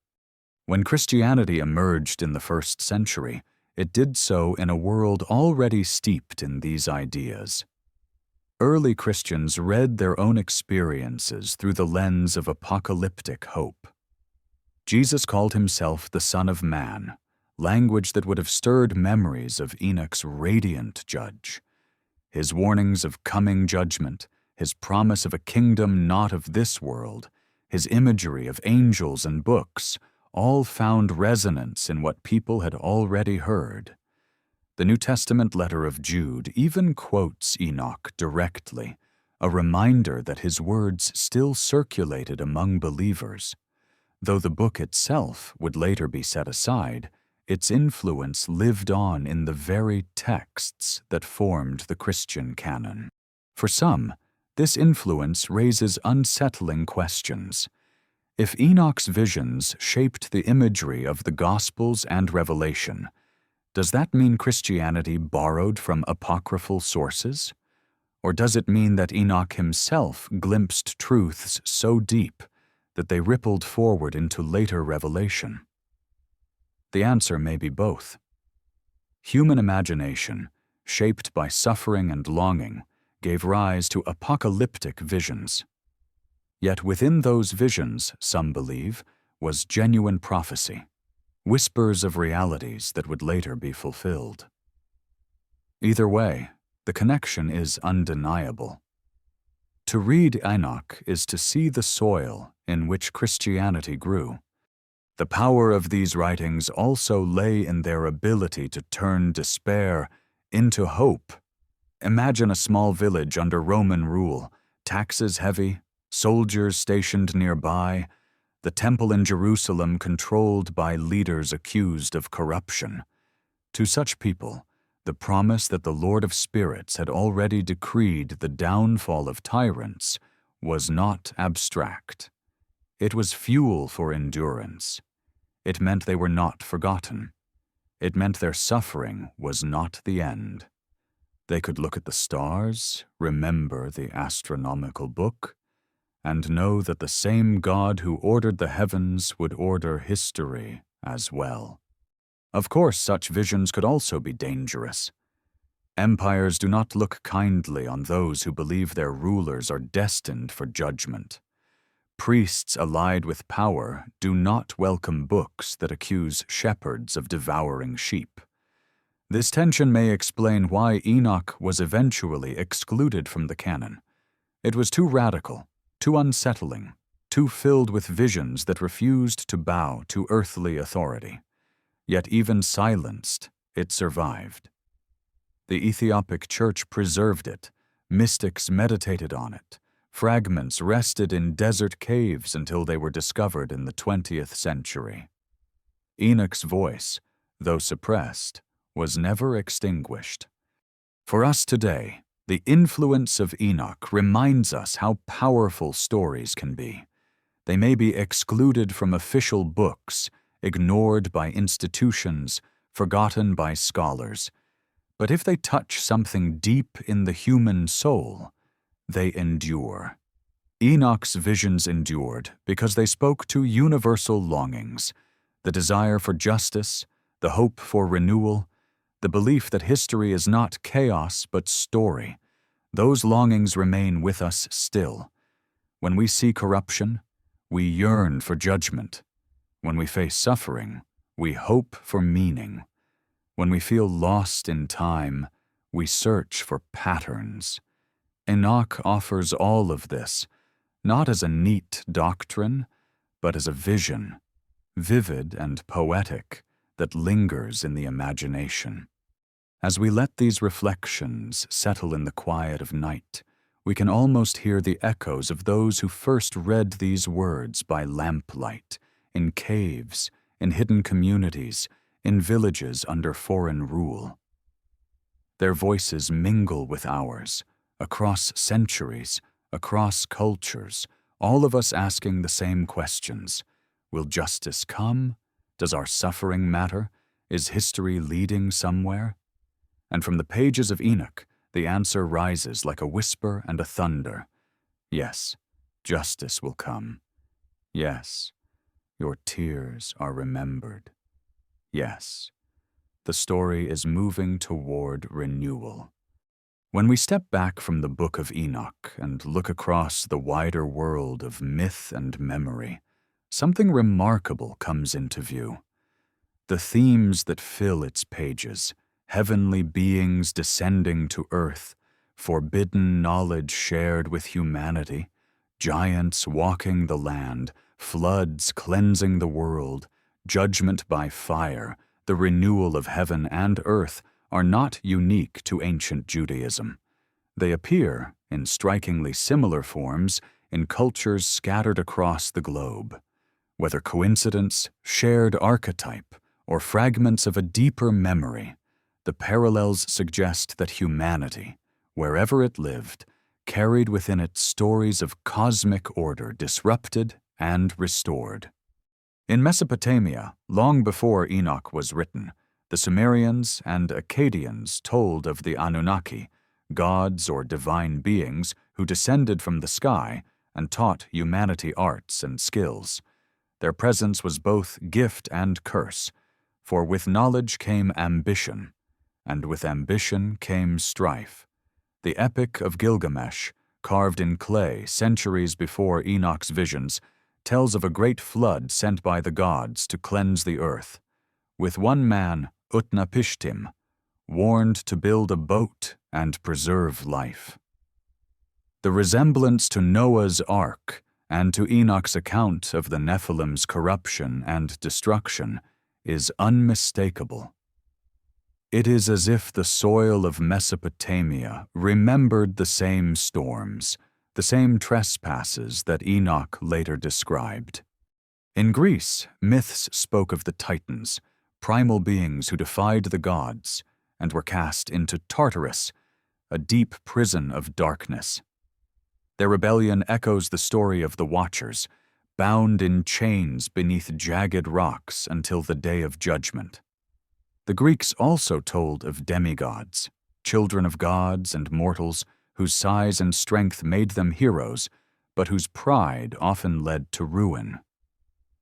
When Christianity emerged in the 1st century, it did so in a world already steeped in these ideas. Early Christians read their own experiences through the lens of apocalyptic hope. Jesus called himself the Son of Man, language that would have stirred memories of Enoch's radiant judge. His warnings of coming judgment, his promise of a kingdom not of this world, his imagery of angels and books, all found resonance in what people had already heard. The New Testament letter of Jude even quotes Enoch directly, a reminder that his words still circulated among believers. Though the book itself would later be set aside, its influence lived on in the very texts that formed the Christian canon. For some, this influence raises unsettling questions. If Enoch's visions shaped the imagery of the Gospels and Revelation, does that mean Christianity borrowed from apocryphal sources? Or does it mean that Enoch himself glimpsed truths so deep that they rippled forward into later revelation? The answer may be both. Human imagination, shaped by suffering and longing, gave rise to apocalyptic visions. Yet within those visions, some believe, was genuine prophecy, whispers of realities that would later be fulfilled. Either way, the connection is undeniable. To read Enoch is to see the soil in which Christianity grew. The power of these writings also lay in their ability to turn despair into hope. Imagine a small village under Roman rule, taxes heavy, soldiers stationed nearby, the temple in Jerusalem controlled by leaders accused of corruption. To such people, the promise that the Lord of Spirits had already decreed the downfall of tyrants was not abstract. It was fuel for endurance. It meant they were not forgotten. It meant their suffering was not the end. They could look at the stars, remember the astronomical book, and know that the same God who ordered the heavens would order history as well. Of course, such visions could also be dangerous. Empires do not look kindly on those who believe their rulers are destined for judgment. Priests allied with power do not welcome books that accuse shepherds of devouring sheep. This tension may explain why Enoch was eventually excluded from the canon. It was too radical, too unsettling, too filled with visions that refused to bow to earthly authority. Yet even silenced, it survived. The Ethiopic Church preserved it, mystics meditated on it, fragments rested in desert caves until they were discovered in the 20th century. Enoch's voice, though suppressed, was never extinguished. For us today, the influence of Enoch reminds us how powerful stories can be. They may be excluded from official books, ignored by institutions, forgotten by scholars, but if they touch something deep in the human soul, they endure. Enoch's visions endured because they spoke to universal longings, the desire for justice, the hope for renewal, the belief that history is not chaos but story. Those longings remain with us still. When we see corruption, we yearn for judgment. When we face suffering, we hope for meaning. When we feel lost in time, we search for patterns. Enoch offers all of this, not as a neat doctrine, but as a vision, vivid and poetic, that lingers in the imagination. As we let these reflections settle in the quiet of night, we can almost hear the echoes of those who first read these words by lamplight, in caves, in hidden communities, in villages under foreign rule. Their voices mingle with ours, across centuries, across cultures, all of us asking the same questions. Will justice come? Does our suffering matter? Is history leading somewhere? And from the pages of Enoch, the answer rises like a whisper and a thunder. Yes, justice will come. Yes, your tears are remembered. Yes, the story is moving toward renewal. When we step back from the Book of Enoch and look across the wider world of myth and memory, something remarkable comes into view. The themes that fill its pages, heavenly beings descending to earth, forbidden knowledge shared with humanity, giants walking the land, floods cleansing the world, judgment by fire, the renewal of heaven and earth are not unique to ancient Judaism. They appear, in strikingly similar forms, in cultures scattered across the globe. Whether coincidence, shared archetype, or fragments of a deeper memory, the parallels suggest that humanity, wherever it lived, carried within it stories of cosmic order disrupted and restored. In Mesopotamia, long before Enoch was written, the Sumerians and Akkadians told of the Anunnaki, gods or divine beings who descended from the sky and taught humanity arts and skills. Their presence was both gift and curse, for with knowledge came ambition, and with ambition came strife. The Epic of Gilgamesh, carved in clay centuries before Enoch's visions, tells of a great flood sent by the gods to cleanse the earth, with one man, Utnapishtim, warned to build a boat and preserve life. The resemblance to Noah's Ark and to Enoch's account of the Nephilim's corruption and destruction is unmistakable. It is as if the soil of Mesopotamia remembered the same storms, the same trespasses that Enoch later described. In Greece, myths spoke of the Titans, primal beings who defied the gods and were cast into Tartarus, a deep prison of darkness. Their rebellion echoes the story of the Watchers, bound in chains beneath jagged rocks until the day of judgment. The Greeks also told of demigods, children of gods and mortals whose size and strength made them heroes, but whose pride often led to ruin.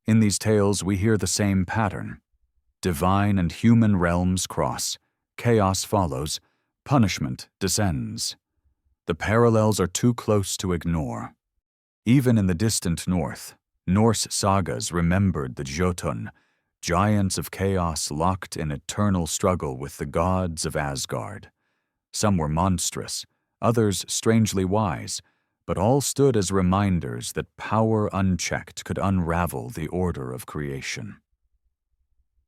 In these tales we hear the same pattern. Divine and human realms cross, chaos follows, punishment descends. The parallels are too close to ignore. Even in the distant north, Norse sagas remembered the Jotun, giants of chaos locked in eternal struggle with the gods of Asgard. Some were monstrous, others strangely wise, but all stood as reminders that power unchecked could unravel the order of creation.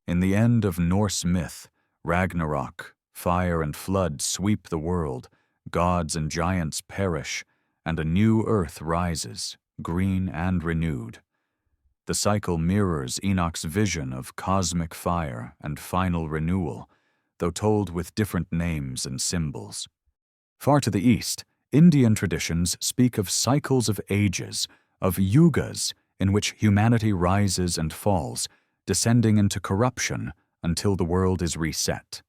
In the end of Norse myth, Ragnarok, fire and flood sweep the world, gods and giants perish, and a new earth rises, green and renewed. The cycle mirrors Enoch's vision of cosmic fire and final renewal, though told with different names and symbols. Far to the east, Indian traditions speak of cycles of ages, of yugas in which humanity rises and falls, descending into corruption until the world is reset.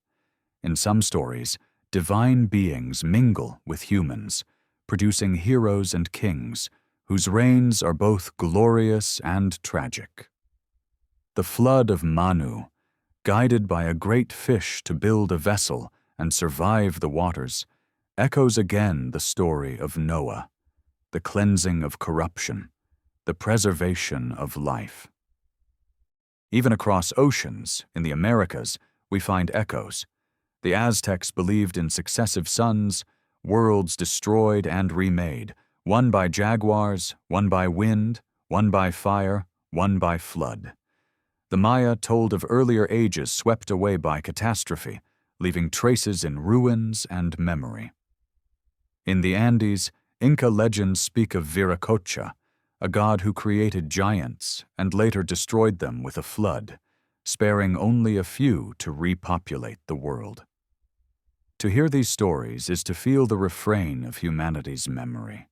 In some stories, divine beings mingle with humans, producing heroes and kings, whose reigns are both glorious and tragic. The flood of Manu, guided by a great fish to build a vessel and survive the waters, echoes again the story of Noah, the cleansing of corruption, the preservation of life. Even across oceans, in the Americas, we find echoes. The Aztecs believed in successive suns, worlds destroyed and remade, one by jaguars, one by wind, one by fire, one by flood. The Maya told of earlier ages swept away by catastrophe, leaving traces in ruins and memory. In the Andes, Inca legends speak of Viracocha, a god who created giants and later destroyed them with a flood, sparing only a few to repopulate the world. To hear these stories is to feel the refrain of humanity's memory.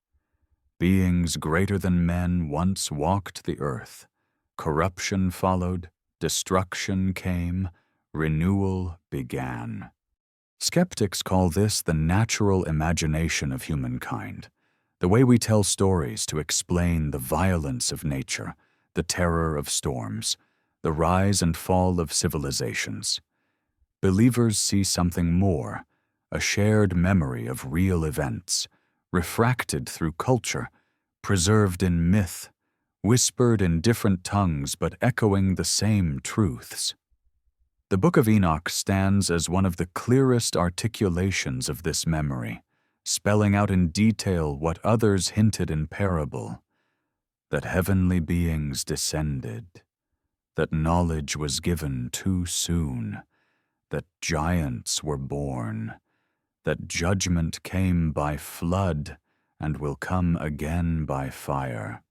Beings greater than men once walked the earth. Corruption followed, destruction came, renewal began. Skeptics call this the natural imagination of humankind, the way we tell stories to explain the violence of nature, the terror of storms, the rise and fall of civilizations. Believers see something more, a shared memory of real events, refracted through culture, preserved in myth, whispered in different tongues but echoing the same truths. The Book of Enoch stands as one of the clearest articulations of this memory, spelling out in detail what others hinted in parable, that heavenly beings descended, that knowledge was given too soon, that giants were born, that judgment came by flood and will come again by fire.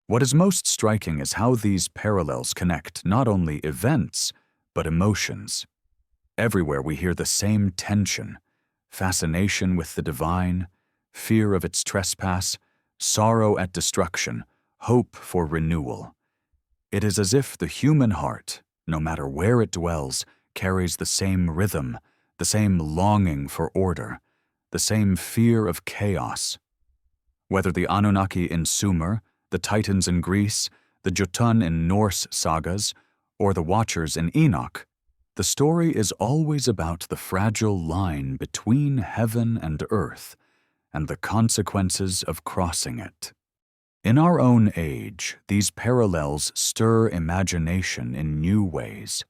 What is most striking is how these parallels connect not only events, but emotions. Everywhere we hear the same tension: fascination with the divine, fear of its trespass, sorrow at destruction, hope for renewal. It is as if the human heart, no matter where it dwells, carries the same rhythm, the same longing for order, the same fear of chaos. Whether the Anunnaki in Sumer, the Titans in Greece, the Jotun in Norse sagas, or the Watchers in Enoch, the story is always about the fragile line between heaven and earth and the consequences of crossing it. In our own age, these parallels stir imagination in new ways.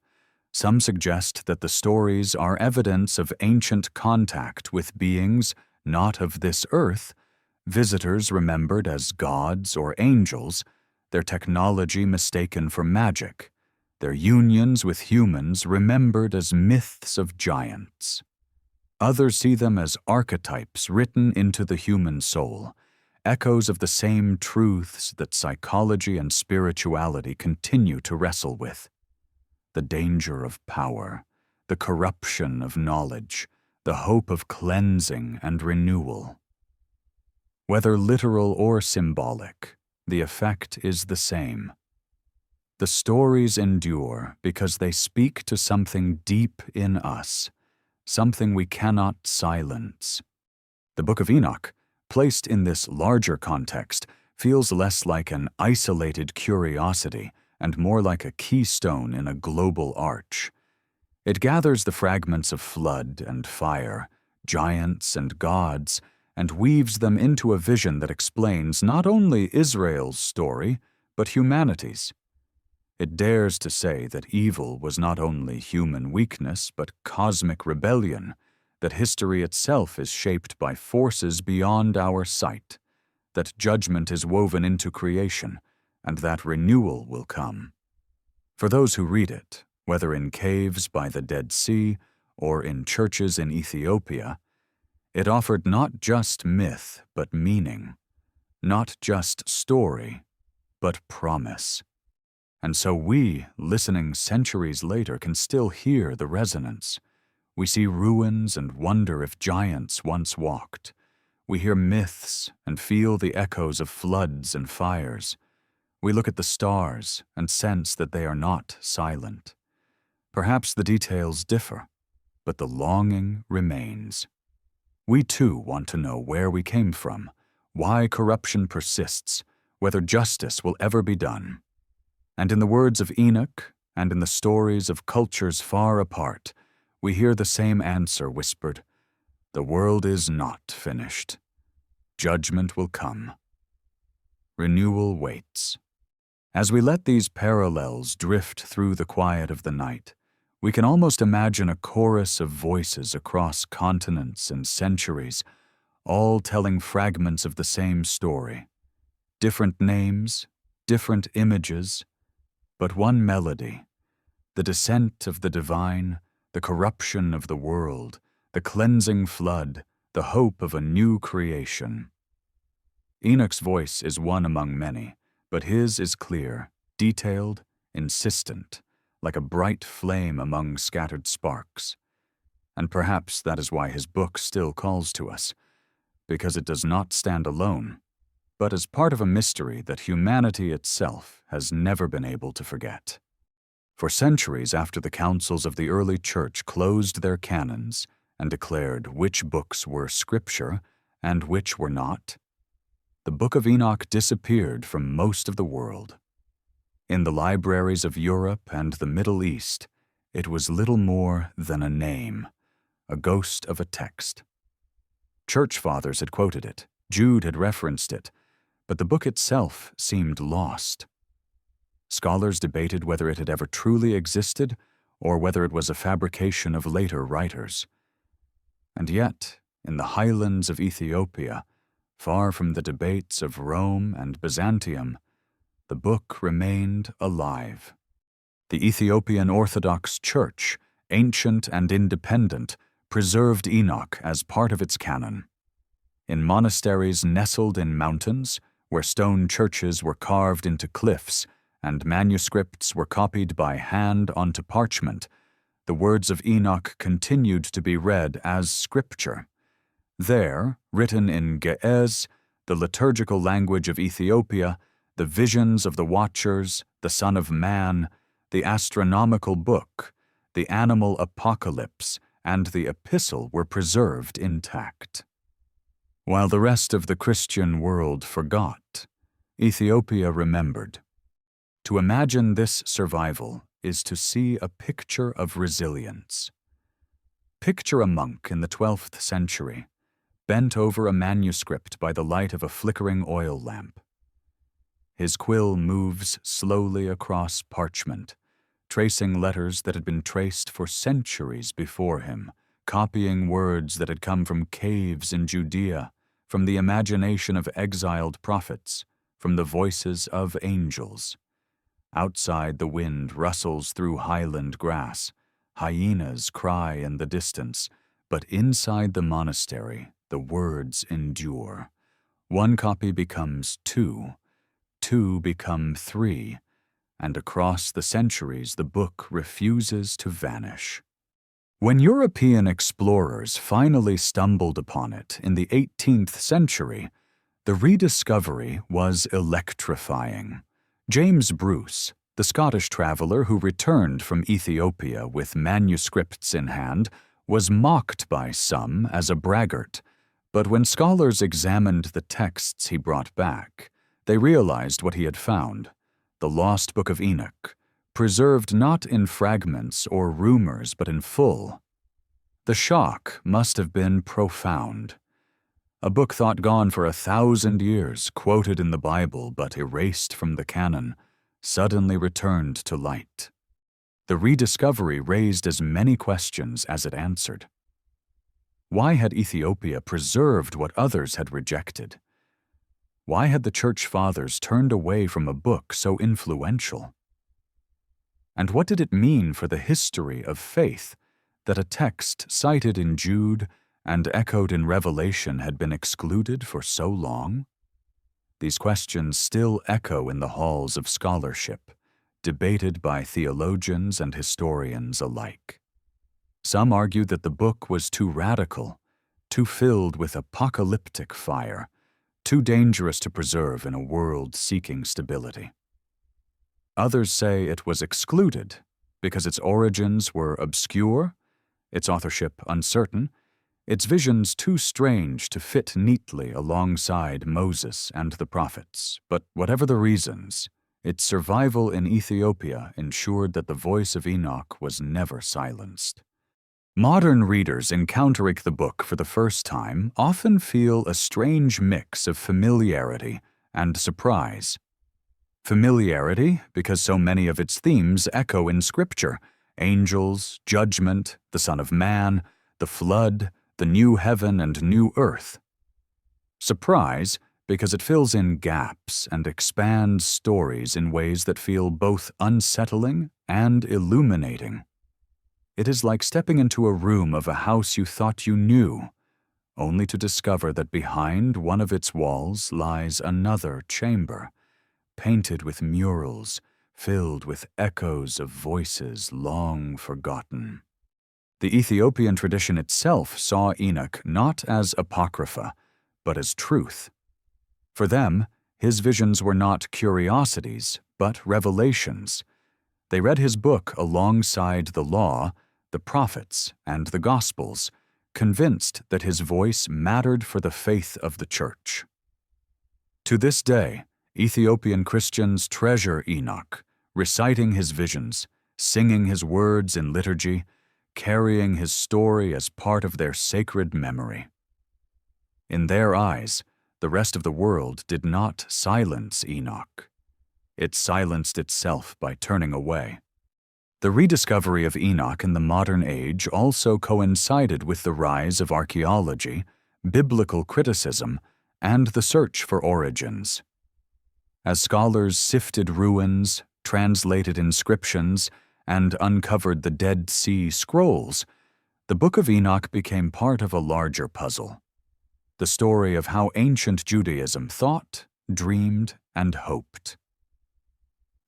Some suggest that the stories are evidence of ancient contact with beings not of this earth, visitors remembered as gods or angels, their technology mistaken for magic, their unions with humans remembered as myths of giants. Others see them as archetypes written into the human soul, echoes of the same truths that psychology and spirituality continue to wrestle with: the danger of power, the corruption of knowledge, the hope of cleansing and renewal. Whether literal or symbolic, the effect is the same. The stories endure because they speak to something deep in us, something we cannot silence. The Book of Enoch, placed in this larger context, feels less like an isolated curiosity and more like a keystone in a global arch. It gathers the fragments of flood and fire, giants and gods, and weaves them into a vision that explains not only Israel's story, but humanity's. It dares to say that evil was not only human weakness, but cosmic rebellion, that history itself is shaped by forces beyond our sight, that judgment is woven into creation, and that renewal will come. For those who read it, whether in caves by the Dead Sea or in churches in Ethiopia, it offered not just myth, but meaning, not just story, but promise. And so we, listening centuries later, can still hear the resonance. We see ruins and wonder if giants once walked. We hear myths and feel the echoes of floods and fires. We look at the stars and sense that they are not silent. Perhaps the details differ, but the longing remains. We too want to know where we came from, why corruption persists, whether justice will ever be done. And in the words of Enoch, and in the stories of cultures far apart, we hear the same answer whispered: the world is not finished. Judgment will come. Renewal waits. As we let these parallels drift through the quiet of the night, we can almost imagine a chorus of voices across continents and centuries, all telling fragments of the same story. Different names, different images, but one melody: the descent of the divine, the corruption of the world, the cleansing flood, the hope of a new creation. Enoch's voice is one among many, but his is clear, detailed, insistent, like a bright flame among scattered sparks. And perhaps that is why his book still calls to us, because it does not stand alone, but as part of a mystery that humanity itself has never been able to forget. For centuries after the councils of the early church closed their canons and declared which books were scripture and which were not, the Book of Enoch disappeared from most of the world. In the libraries of Europe and the Middle East, it was little more than a name, a ghost of a text. Church fathers had quoted it, Jude had referenced it, but the book itself seemed lost. Scholars debated whether it had ever truly existed or whether it was a fabrication of later writers. And yet, in the highlands of Ethiopia, far from the debates of Rome and Byzantium, the book remained alive. The Ethiopian Orthodox Church, ancient and independent, preserved Enoch as part of its canon. In monasteries nestled in mountains, where stone churches were carved into cliffs and manuscripts were copied by hand onto parchment, the words of Enoch continued to be read as scripture. There, written in Ge'ez, the liturgical language of Ethiopia, the visions of the Watchers, the Son of Man, the astronomical book, the animal apocalypse, and the epistle were preserved intact. While the rest of the Christian world forgot, Ethiopia remembered. To imagine this survival is to see a picture of resilience. Picture a monk in the 12th century, bent over a manuscript by the light of a flickering oil lamp. His quill moves slowly across parchment, tracing letters that had been traced for centuries before him, copying words that had come from caves in Judea, from the imagination of exiled prophets, from the voices of angels. Outside, the wind rustles through highland grass, hyenas cry in the distance, but inside the monastery, the words endure. One copy becomes two, two become three, and across the centuries the book refuses to vanish. When European explorers finally stumbled upon it in the 18th century, the rediscovery was electrifying. James Bruce, the Scottish traveler who returned from Ethiopia with manuscripts in hand, was mocked by some as a braggart, but when scholars examined the texts he brought back, they realized what he had found: the lost Book of Enoch, preserved not in fragments or rumors but in full. The shock must have been profound. A book thought gone for 1,000 years, quoted in the Bible but erased from the canon, suddenly returned to light. The rediscovery raised as many questions as it answered. Why had Ethiopia preserved what others had rejected? Why had the Church Fathers turned away from a book so influential? And what did it mean for the history of faith that a text cited in Jude and echoed in Revelation had been excluded for so long? These questions still echo in the halls of scholarship, debated by theologians and historians alike. Some argued that the book was too radical, too filled with apocalyptic fire, too dangerous to preserve in a world seeking stability. Others say it was excluded because its origins were obscure, its authorship uncertain, its visions too strange to fit neatly alongside Moses and the prophets. But whatever the reasons, its survival in Ethiopia ensured that the voice of Enoch was never silenced. Modern readers encountering the book for the first time often feel a strange mix of familiarity and surprise. Familiarity because so many of its themes echo in Scripture: angels, judgment, the Son of Man, the flood, the new heaven and new earth. Surprise because it fills in gaps and expands stories in ways that feel both unsettling and illuminating. It is like stepping into a room of a house you thought you knew, only to discover that behind one of its walls lies another chamber, painted with murals, filled with echoes of voices long forgotten. The Ethiopian tradition itself saw Enoch not as apocrypha, but as truth. For them, his visions were not curiosities, but revelations. They read his book alongside the law, the prophets, and the Gospels, convinced that his voice mattered for the faith of the Church. To this day, Ethiopian Christians treasure Enoch, reciting his visions, singing his words in liturgy, carrying his story as part of their sacred memory. In their eyes, the rest of the world did not silence Enoch. It silenced itself by turning away. The rediscovery of Enoch in the modern age also coincided with the rise of archaeology, biblical criticism, and the search for origins. As scholars sifted ruins, translated inscriptions, and uncovered the Dead Sea Scrolls, the Book of Enoch became part of a larger puzzle, the story of how ancient Judaism thought, dreamed, and hoped.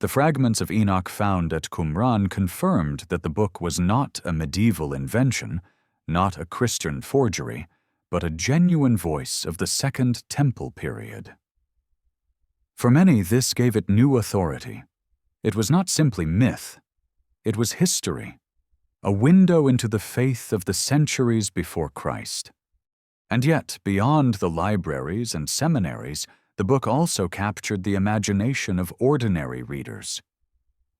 The fragments of Enoch found at Qumran confirmed that the book was not a medieval invention, not a Christian forgery, but a genuine voice of the Second Temple period. For many, this gave it new authority. It was not simply myth. It was history, a window into the faith of the centuries before Christ. And yet, beyond the libraries and seminaries, the book also captured the imagination of ordinary readers.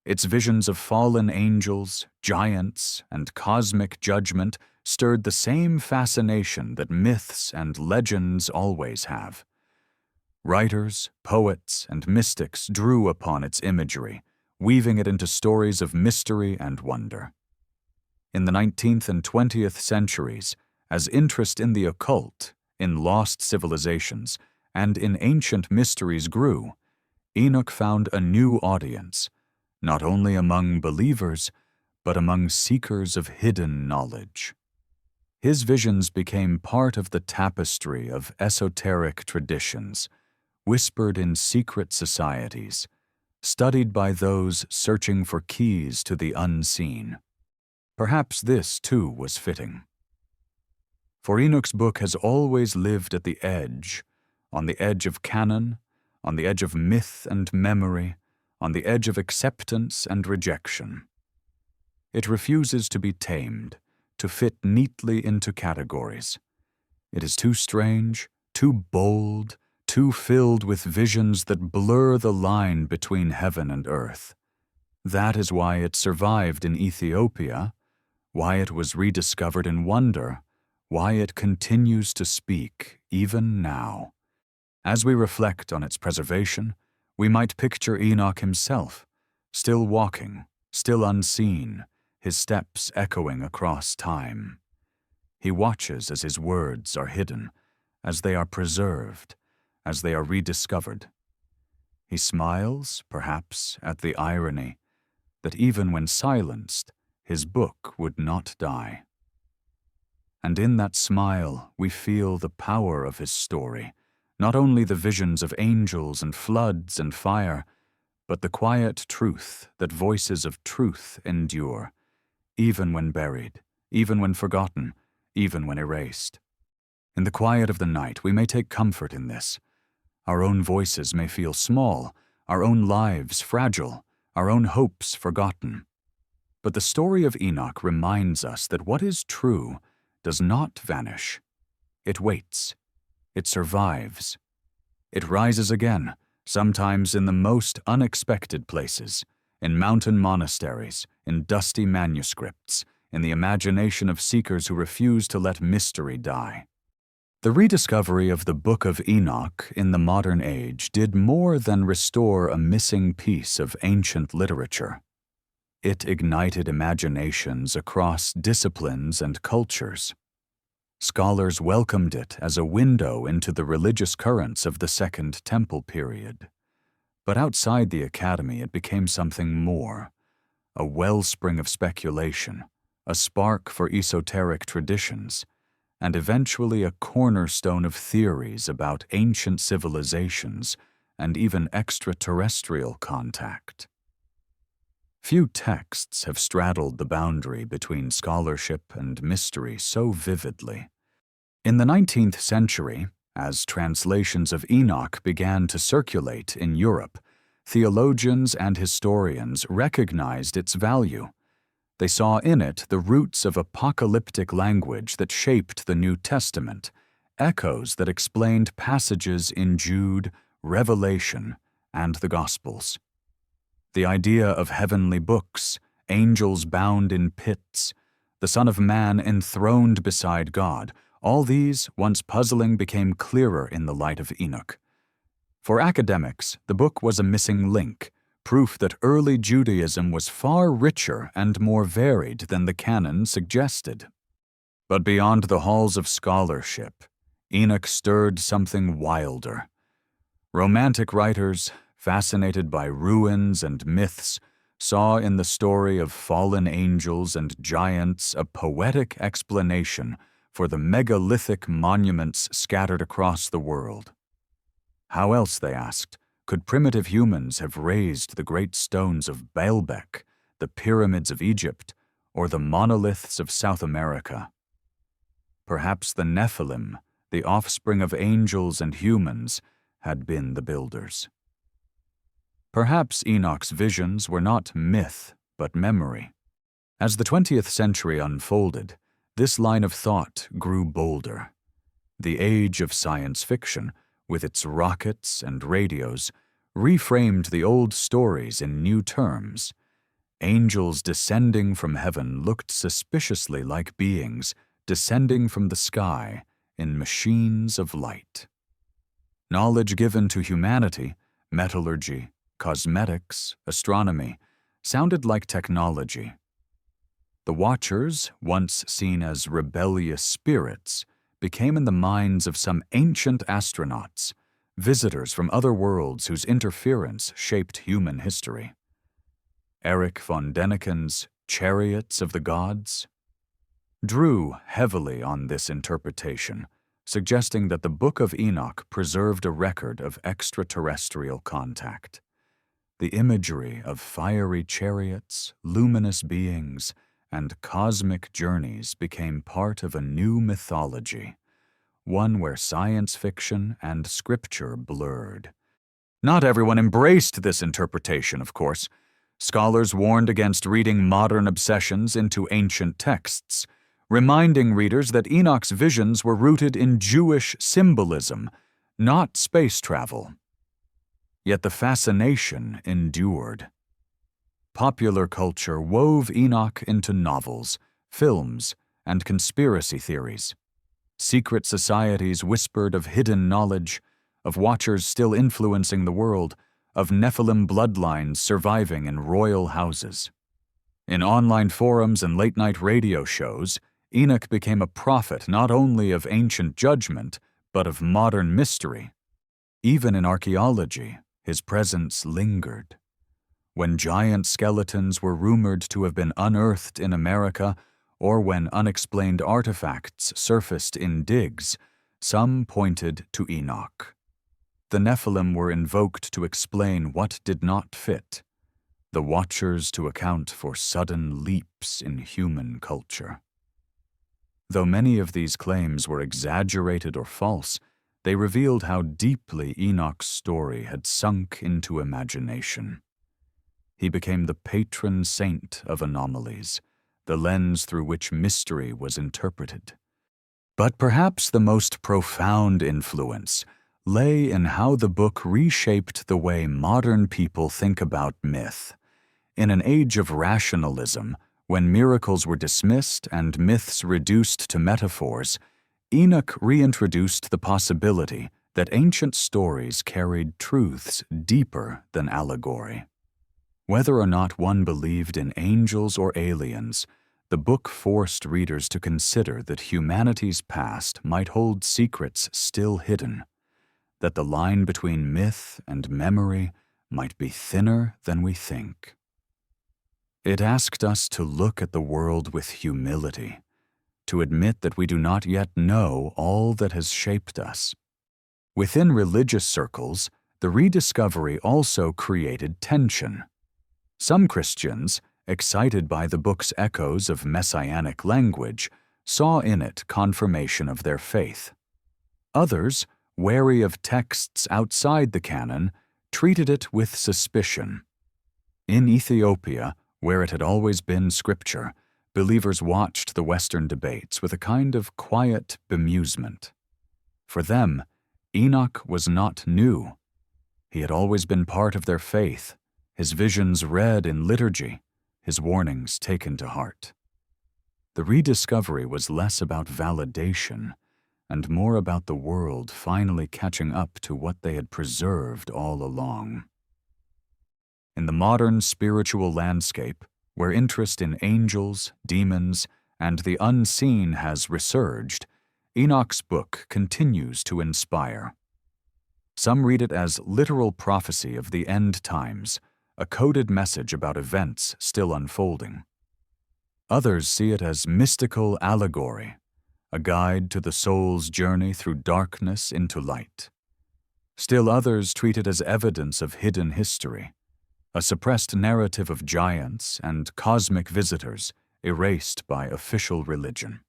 Its visions of fallen angels, giants, and cosmic judgment stirred the same fascination that myths and legends always have. Writers, poets, and mystics drew upon its imagery, weaving it into stories of mystery and wonder. In the 19th and 20th centuries, as interest in the occult, in lost civilizations, and in ancient mysteries grew, Enoch found a new audience, not only among believers, but among seekers of hidden knowledge. His visions became part of the tapestry of esoteric traditions, whispered in secret societies, studied by those searching for keys to the unseen. Perhaps this, too, was fitting. For Enoch's book has always lived at the edge, on the edge of canon, on the edge of myth and memory, on the edge of acceptance and rejection. It refuses to be tamed, to fit neatly into categories. It is too strange, too bold, too filled with visions that blur the line between heaven and earth. That is why it survived in Ethiopia, why it was rediscovered in wonder, why it continues to speak even now. As we reflect on its preservation, we might picture Enoch himself, still walking, still unseen, his steps echoing across time. He watches as his words are hidden, as they are preserved, as they are rediscovered. He smiles, perhaps, at the irony that even when silenced, his book would not die. And in that smile, we feel the power of his story, not only the visions of angels and floods and fire, but the quiet truth that voices of truth endure, even when buried, even when forgotten, even when erased. In the quiet of the night, we may take comfort in this. Our own voices may feel small, our own lives fragile, our own hopes forgotten. But the story of Enoch reminds us that what is true does not vanish. It waits. It survives. It rises again, sometimes in the most unexpected places, in mountain monasteries, in dusty manuscripts, in the imagination of seekers who refuse to let mystery die. The rediscovery of the Book of Enoch in the modern age did more than restore a missing piece of ancient literature. It ignited imaginations across disciplines and cultures. Scholars welcomed it as a window into the religious currents of the Second Temple period. But outside the academy it became something more, a wellspring of speculation, a spark for esoteric traditions, and eventually a cornerstone of theories about ancient civilizations and even extraterrestrial contact. Few texts have straddled the boundary between scholarship and mystery so vividly. In the 19th century, as translations of Enoch began to circulate in Europe, theologians and historians recognized its value. They saw in it the roots of apocalyptic language that shaped the New Testament, echoes that explained passages in Jude, Revelation, and the Gospels. The idea of heavenly books, angels bound in pits, the Son of Man enthroned beside God, all these, once puzzling, became clearer in the light of Enoch. For academics, the book was a missing link, proof that early Judaism was far richer and more varied than the canon suggested. But beyond the halls of scholarship, Enoch stirred something wilder. Romantic writers, fascinated by ruins and myths, saw in the story of fallen angels and giants a poetic explanation for the megalithic monuments scattered across the world. How else, they asked, could primitive humans have raised the great stones of Baalbek, the pyramids of Egypt, or the monoliths of South America? Perhaps the Nephilim, the offspring of angels and humans, had been the builders. Perhaps Enoch's visions were not myth, but memory. As the 20th century unfolded, this line of thought grew bolder. The age of science fiction, with its rockets and radios, reframed the old stories in new terms. Angels descending from heaven looked suspiciously like beings descending from the sky in machines of light. Knowledge given to humanity, metallurgy, cosmetics, astronomy, sounded like technology. The Watchers, once seen as rebellious spirits, became in the minds of some ancient astronauts, visitors from other worlds whose interference shaped human history. Erich von Däniken's Chariots of the Gods drew heavily on this interpretation, suggesting that the Book of Enoch preserved a record of extraterrestrial contact. The imagery of fiery chariots, luminous beings, and cosmic journeys became part of a new mythology, one where science fiction and scripture blurred. Not everyone embraced this interpretation, of course. Scholars warned against reading modern obsessions into ancient texts, reminding readers that Enoch's visions were rooted in Jewish symbolism, not space travel. Yet the fascination endured. Popular culture wove Enoch into novels, films, and conspiracy theories. Secret societies whispered of hidden knowledge, of watchers still influencing the world, of Nephilim bloodlines surviving in royal houses. In online forums and late-night radio shows, Enoch became a prophet not only of ancient judgment, but of modern mystery. Even in archaeology, his presence lingered. When giant skeletons were rumored to have been unearthed in America, or when unexplained artifacts surfaced in digs, some pointed to Enoch. The Nephilim were invoked to explain what did not fit, the Watchers to account for sudden leaps in human culture. Though many of these claims were exaggerated or false, they revealed how deeply Enoch's story had sunk into imagination. He became the patron saint of anomalies, the lens through which mystery was interpreted. But perhaps the most profound influence lay in how the book reshaped the way modern people think about myth. In an age of rationalism, when miracles were dismissed and myths reduced to metaphors, Enoch reintroduced the possibility that ancient stories carried truths deeper than allegory. Whether or not one believed in angels or aliens, the book forced readers to consider that humanity's past might hold secrets still hidden, that the line between myth and memory might be thinner than we think. It asked us to look at the world with humility, to admit that we do not yet know all that has shaped us. Within religious circles, the rediscovery also created tension. Some Christians, excited by the book's echoes of messianic language, saw in it confirmation of their faith. Others, wary of texts outside the canon, treated it with suspicion. In Ethiopia, where it had always been scripture, believers watched the Western debates with a kind of quiet bemusement. For them, Enoch was not new. He had always been part of their faith, his visions read in liturgy, his warnings taken to heart. The rediscovery was less about validation and more about the world finally catching up to what they had preserved all along. In the modern spiritual landscape, where interest in angels, demons, and the unseen has resurged, Enoch's book continues to inspire. Some read it as literal prophecy of the end times, a coded message about events still unfolding. Others see it as mystical allegory, a guide to the soul's journey through darkness into light. Still others treat it as evidence of hidden history, a suppressed narrative of giants and cosmic visitors erased by official religion.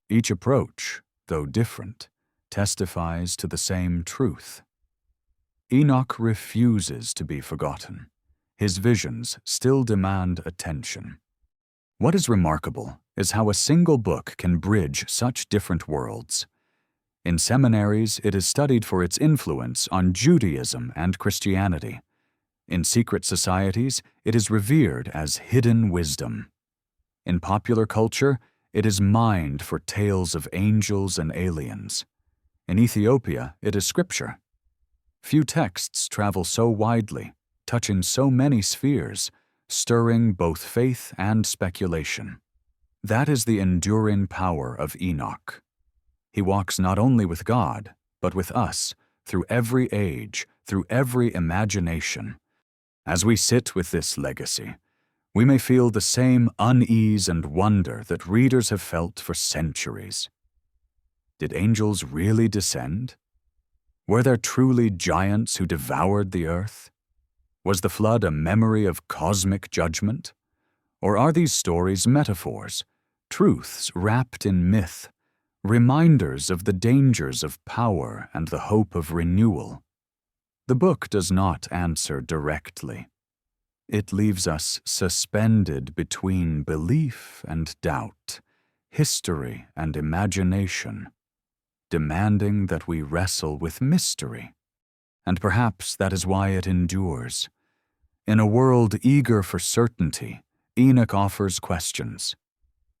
Each approach, though different, testifies to the same truth. Enoch refuses to be forgotten. His visions still demand attention. What is remarkable is how a single book can bridge such different worlds. In seminaries, it is studied for its influence on Judaism and Christianity. In secret societies, it is revered as hidden wisdom. In popular culture, it is mined for tales of angels and aliens. In Ethiopia, it is scripture. Few texts travel so widely, touching so many spheres, stirring both faith and speculation. That is the enduring power of Enoch. He walks not only with God, but with us, through every age, through every imagination. As we sit with this legacy, we may feel the same unease and wonder that readers have felt for centuries. Did angels really descend? Were there truly giants who devoured the earth? Was the flood a memory of cosmic judgment? Or are these stories metaphors, truths wrapped in myth, reminders of the dangers of power and the hope of renewal? The book does not answer directly. It leaves us suspended between belief and doubt, history and imagination, demanding that we wrestle with mystery. And perhaps that is why it endures. In a world eager for certainty, Enoch offers questions.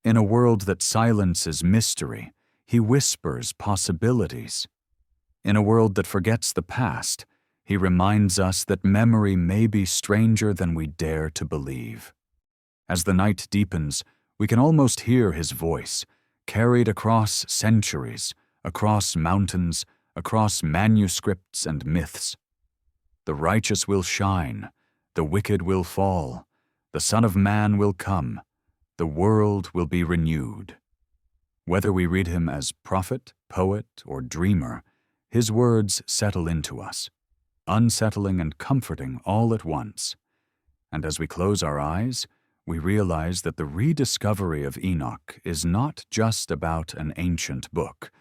In a world that silences mystery, he whispers possibilities. In a world that forgets the past, he reminds us that memory may be stranger than we dare to believe. As the night deepens, we can almost hear his voice, carried across centuries, across mountains, across manuscripts and myths. The righteous will shine, the wicked will fall, the Son of Man will come, the world will be renewed. Whether we read him as prophet, poet, or dreamer, his words settle into us, unsettling and comforting all at once. And as we close our eyes, we realize that the rediscovery of Enoch is not just about an ancient book,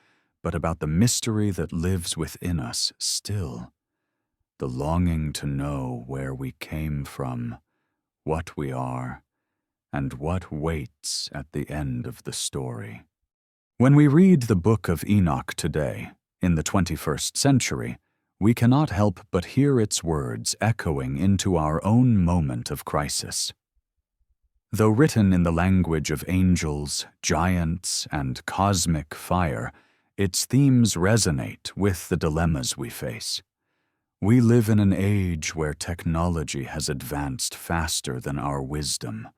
but about the mystery that lives within us still. The longing to know where we came from, what we are, and what waits at the end of the story. When we read the Book of Enoch today, in the 21st century, we cannot help but hear its words echoing into our own moment of crisis. Though written in the language of angels, giants, and cosmic fire, its themes resonate with the dilemmas we face. We live in an age where technology has advanced faster than our wisdom,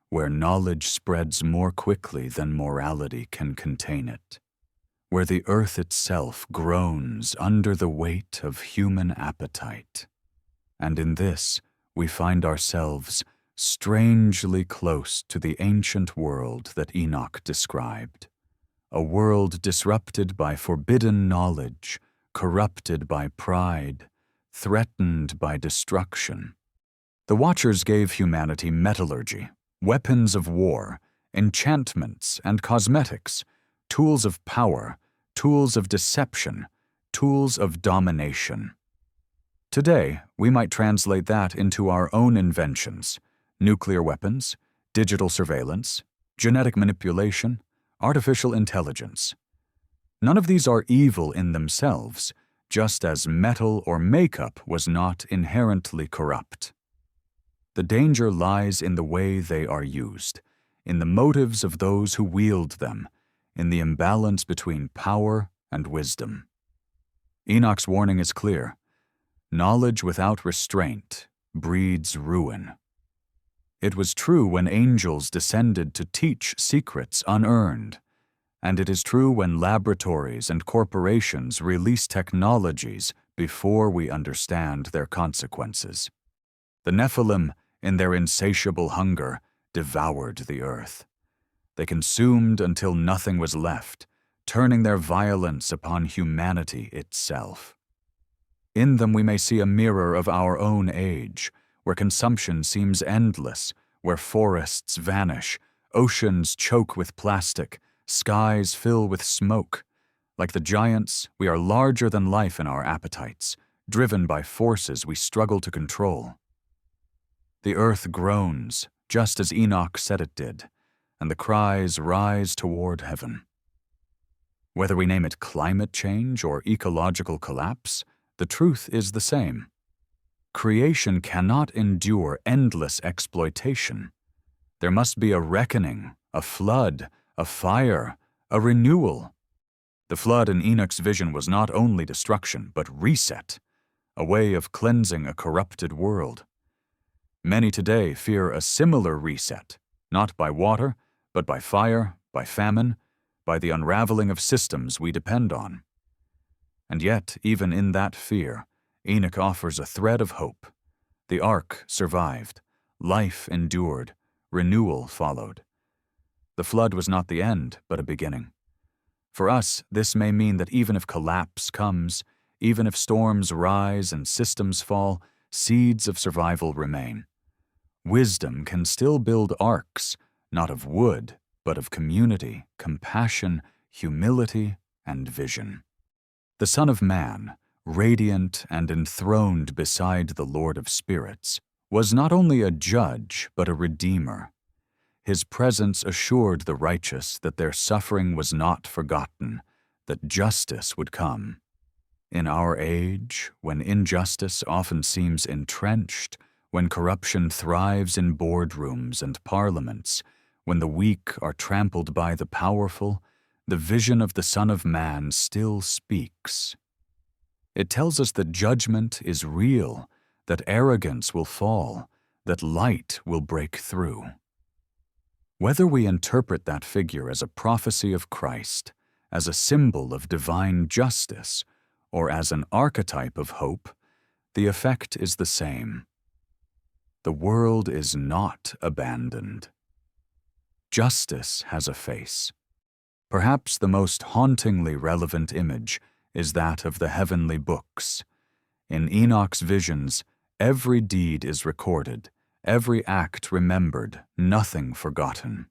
where knowledge spreads more quickly than morality can contain it, where the earth itself groans under the weight of human appetite. And in this, we find ourselves strangely close to the ancient world that Enoch described, a world disrupted by forbidden knowledge, corrupted by pride, threatened by destruction. The Watchers gave humanity metallurgy, weapons of war, enchantments and cosmetics, tools of power, tools of deception, tools of domination. Today, we might translate that into our own inventions: nuclear weapons, digital surveillance, genetic manipulation, artificial intelligence. None of these are evil in themselves, just as metal or makeup was not inherently corrupt. The danger lies in the way they are used, in the motives of those who wield them, in the imbalance between power and wisdom. Enoch's warning is clear: knowledge without restraint breeds ruin. It was true when angels descended to teach secrets unearned, and it is true when laboratories and corporations release technologies before we understand their consequences. The Nephilim, in their insatiable hunger, devoured the earth. They consumed until nothing was left, turning their violence upon humanity itself. In them we may see a mirror of our own age, where consumption seems endless, where forests vanish, oceans choke with plastic, skies fill with smoke. Like the giants, we are larger than life in our appetites, driven by forces we struggle to control. The earth groans, just as Enoch said it did, and the cries rise toward heaven. Whether we name it climate change or ecological collapse, the truth is the same. Creation cannot endure endless exploitation. There must be a reckoning, a flood, a fire, a renewal. The flood in Enoch's vision was not only destruction, but reset, a way of cleansing a corrupted world. Many today fear a similar reset, not by water, but by fire, by famine, by the unraveling of systems we depend on. And yet, even in that fear, Enoch offers a thread of hope. The ark survived, life endured, renewal followed. The flood was not the end, but a beginning. For us, this may mean that even if collapse comes, even if storms rise and systems fall, seeds of survival remain. Wisdom can still build arks, not of wood, but of community, compassion, humility, and vision. The Son of Man, radiant and enthroned beside the Lord of Spirits, was not only a judge but a redeemer. His presence assured the righteous that their suffering was not forgotten, that justice would come. In our age, when injustice often seems entrenched, when corruption thrives in boardrooms and parliaments, when the weak are trampled by the powerful, the vision of the Son of Man still speaks. It tells us that judgment is real, that arrogance will fall, that light will break through. Whether we interpret that figure as a prophecy of Christ, as a symbol of divine justice, or as an archetype of hope, the effect is the same. The world is not abandoned. Justice has a face. Perhaps the most hauntingly relevant image is that of the heavenly books. In Enoch's visions, every deed is recorded, every act remembered, nothing forgotten.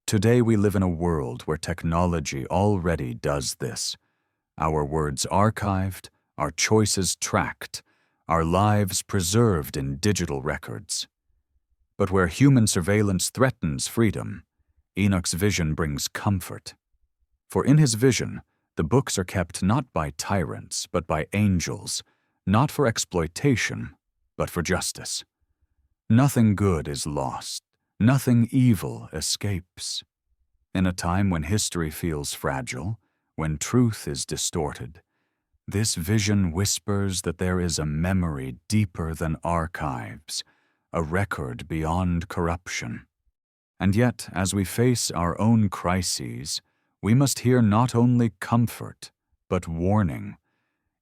Today we live in a world where technology already does this. Our words archived, our choices tracked, our lives preserved in digital records. But where human surveillance threatens freedom, Enoch's vision brings comfort. For in his vision, the books are kept not by tyrants, but by angels, not for exploitation, but for justice. Nothing good is lost, nothing evil escapes. In a time when history feels fragile, when truth is distorted, this vision whispers that there is a memory deeper than archives, a record beyond corruption. And yet, as we face our own crises, we must hear not only comfort, but warning.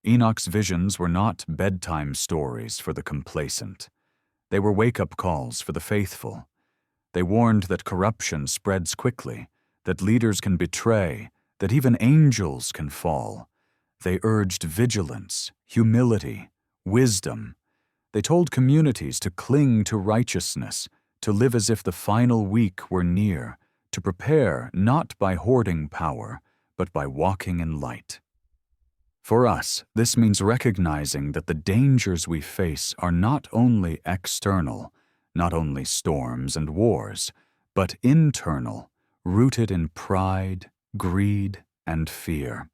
Enoch's visions were not bedtime stories for the complacent. They were wake-up calls for the faithful. They warned that corruption spreads quickly, that leaders can betray, that even angels can fall. They urged vigilance, humility, wisdom. They told communities to cling to righteousness, to live as if the final week were near, to prepare not by hoarding power, but by walking in light. For us, this means recognizing that the dangers we face are not only external, not only storms and wars, but internal, rooted in pride, greed, and fear.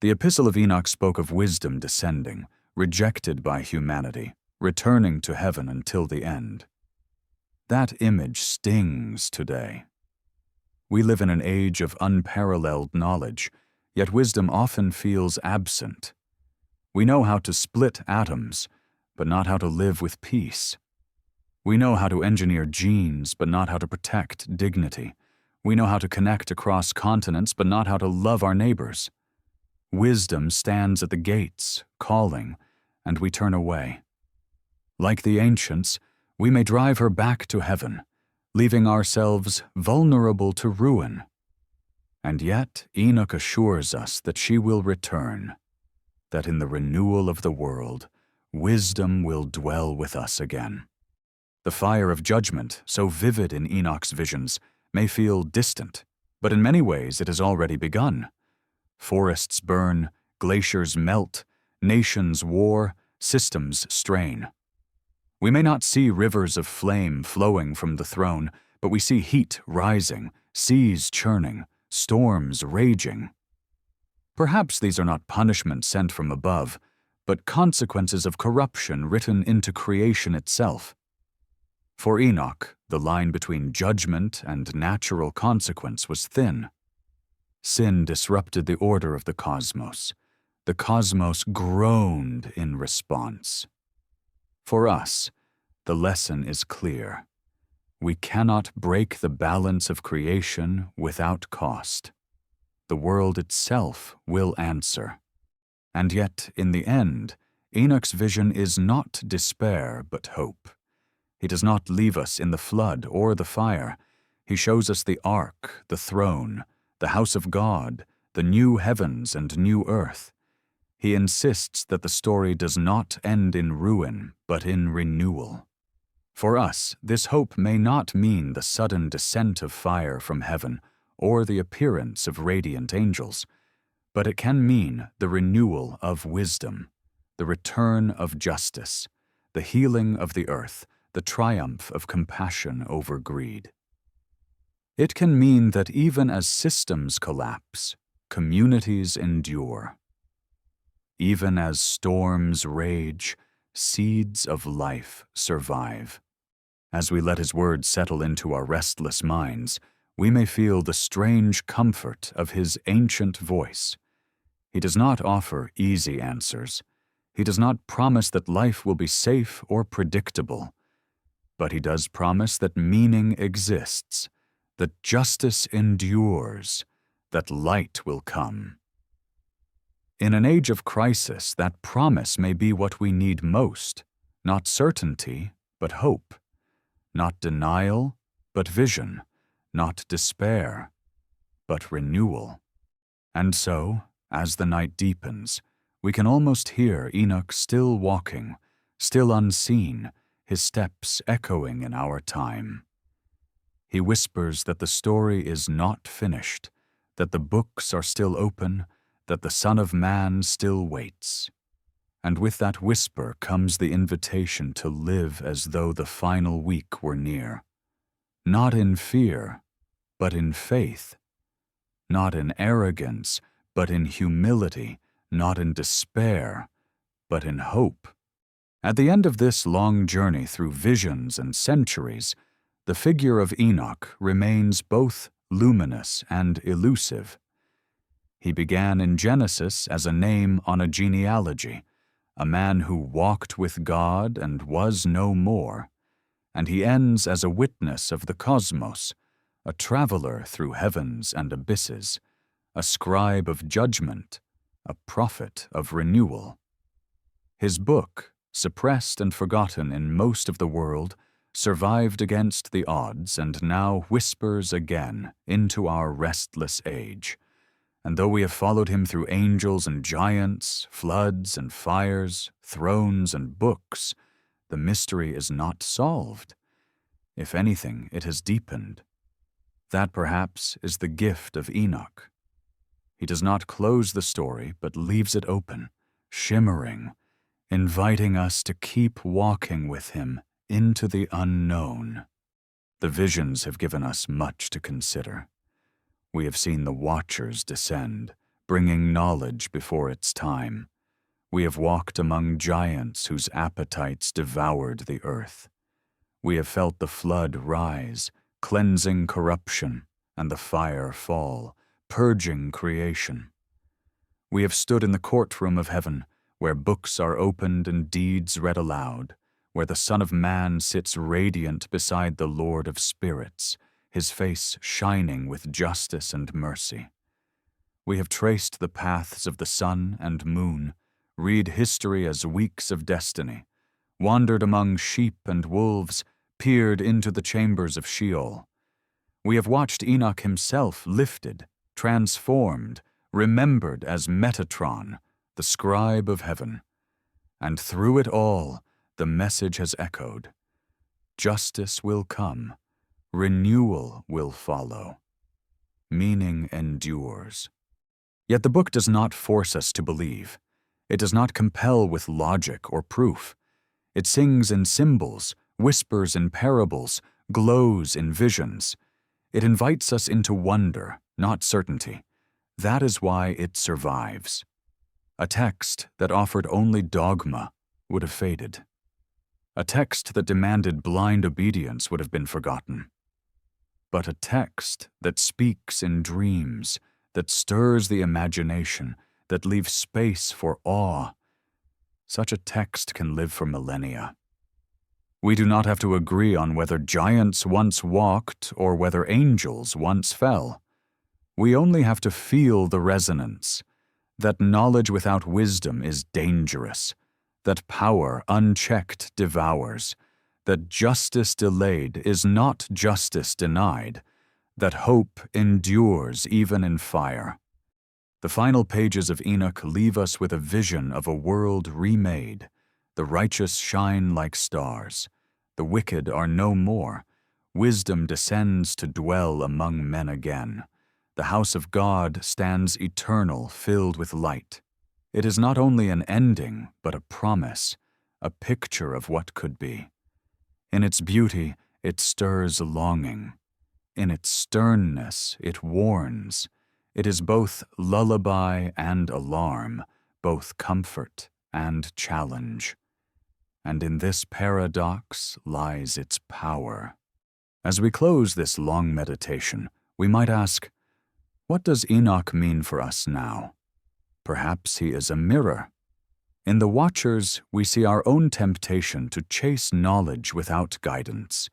The Epistle of Enoch spoke of wisdom descending, rejected by humanity, returning to heaven until the end. That image stings today. We live in an age of unparalleled knowledge, yet wisdom often feels absent. We know how to split atoms, but not how to live with peace. We know how to engineer genes, but not how to protect dignity. We know how to connect across continents, but not how to love our neighbors. Wisdom stands at the gates, calling, and we turn away. Like the ancients, we may drive her back to heaven, leaving ourselves vulnerable to ruin. And yet Enoch assures us that she will return, that in the renewal of the world, wisdom will dwell with us again. The fire of judgment, so vivid in Enoch's visions, may feel distant, but in many ways it has already begun. Forests burn, glaciers melt, nations war, systems strain. We may not see rivers of flame flowing from the throne, but we see heat rising, seas churning, storms raging. Perhaps these are not punishments sent from above, but consequences of corruption written into creation itself. For Enoch, the line between judgment and natural consequence was thin. Sin disrupted the order of the cosmos. The cosmos groaned in response. For us, the lesson is clear. We cannot break the balance of creation without cost. The world itself will answer. And yet, in the end, Enoch's vision is not despair but hope. He does not leave us in the flood or the fire. He shows us the ark, the throne, the house of God, the new heavens and new earth. He insists that the story does not end in ruin, but in renewal. For us, this hope may not mean the sudden descent of fire from heaven or the appearance of radiant angels, but it can mean the renewal of wisdom, the return of justice, the healing of the earth, the triumph of compassion over greed. It can mean that even as systems collapse, communities endure. Even as storms rage, seeds of life survive. As we let his word settle into our restless minds, we may feel the strange comfort of his ancient voice. He does not offer easy answers. He does not promise that life will be safe or predictable. But he does promise that meaning exists, that justice endures, that light will come. In an age of crisis, that promise may be what we need most, not certainty, but hope, not denial, but vision, not despair, but renewal. And so, as the night deepens, we can almost hear Enoch still walking, still unseen, his steps echoing in our time. He whispers that the story is not finished, that the books are still open, that the Son of Man still waits. And with that whisper comes the invitation to live as though the final week were near. Not in fear, but in faith. Not in arrogance, but in humility. Not in despair, but in hope. At the end of this long journey through visions and centuries, the figure of Enoch remains both luminous and elusive. He began in Genesis as a name on a genealogy, a man who walked with God and was no more, and he ends as a witness of the cosmos, a traveler through heavens and abysses, a scribe of judgment, a prophet of renewal. His book, suppressed and forgotten in most of the world, survived against the odds and now whispers again into our restless age. And though we have followed him through angels and giants, floods and fires, thrones and books, the mystery is not solved. If anything, it has deepened. That, perhaps, is the gift of Enoch. He does not close the story, but leaves it open, shimmering, inviting us to keep walking with him into the unknown. The visions have given us much to consider. We have seen the Watchers descend, bringing knowledge before its time. We have walked among giants whose appetites devoured the earth. We have felt the flood rise, cleansing corruption, and the fire fall, purging creation. We have stood in the courtroom of heaven, where books are opened and deeds read aloud, where the Son of Man sits radiant beside the Lord of Spirits, his face shining with justice and mercy. We have traced the paths of the sun and moon, read history as weeks of destiny, wandered among sheep and wolves, peered into the chambers of Sheol. We have watched Enoch himself lifted, transformed, remembered as Metatron, the scribe of heaven. And through it all, the message has echoed. Justice will come. Renewal will follow. Meaning endures. Yet the book does not force us to believe. It does not compel with logic or proof. It sings in symbols, whispers in parables, glows in visions. It invites us into wonder, not certainty. That is why it survives. A text that offered only dogma would have faded. A text that demanded blind obedience would have been forgotten. But a text that speaks in dreams, that stirs the imagination, that leaves space for awe, such a text can live for millennia. We do not have to agree on whether giants once walked or whether angels once fell. We only have to feel the resonance, that knowledge without wisdom is dangerous, that power unchecked devours, that justice delayed is not justice denied, that hope endures even in fire. The final pages of Enoch leave us with a vision of a world remade. The righteous shine like stars. The wicked are no more. Wisdom descends to dwell among men again. The house of God stands eternal, filled with light. It is not only an ending, but a promise, a picture of what could be. In its beauty, it stirs longing. In its sternness, it warns. It is both lullaby and alarm, both comfort and challenge. And in this paradox lies its power. As we close this long meditation, we might ask, what does Enoch mean for us now? Perhaps he is a mirror. In the Watchers, we see our own temptation to chase knowledge without guidance.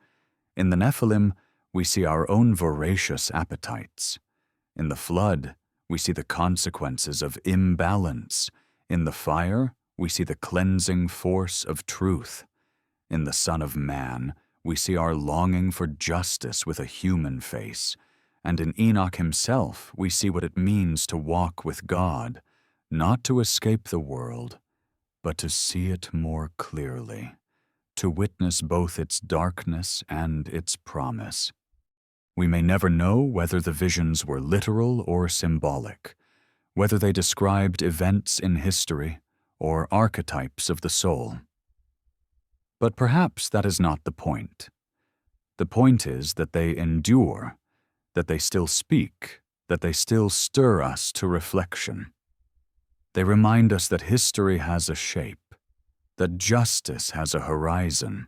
In the Nephilim, we see our own voracious appetites. In the flood, we see the consequences of imbalance. In the fire, we see the cleansing force of truth. In the Son of Man, we see our longing for justice with a human face. And in Enoch himself, we see what it means to walk with God, not to escape the world, but to see it more clearly, to witness both its darkness and its promise. We may never know whether the visions were literal or symbolic, whether they described events in history or archetypes of the soul. But perhaps that is not the point. The point is that they endure, that they still speak, that they still stir us to reflection. They remind us that history has a shape, that justice has a horizon,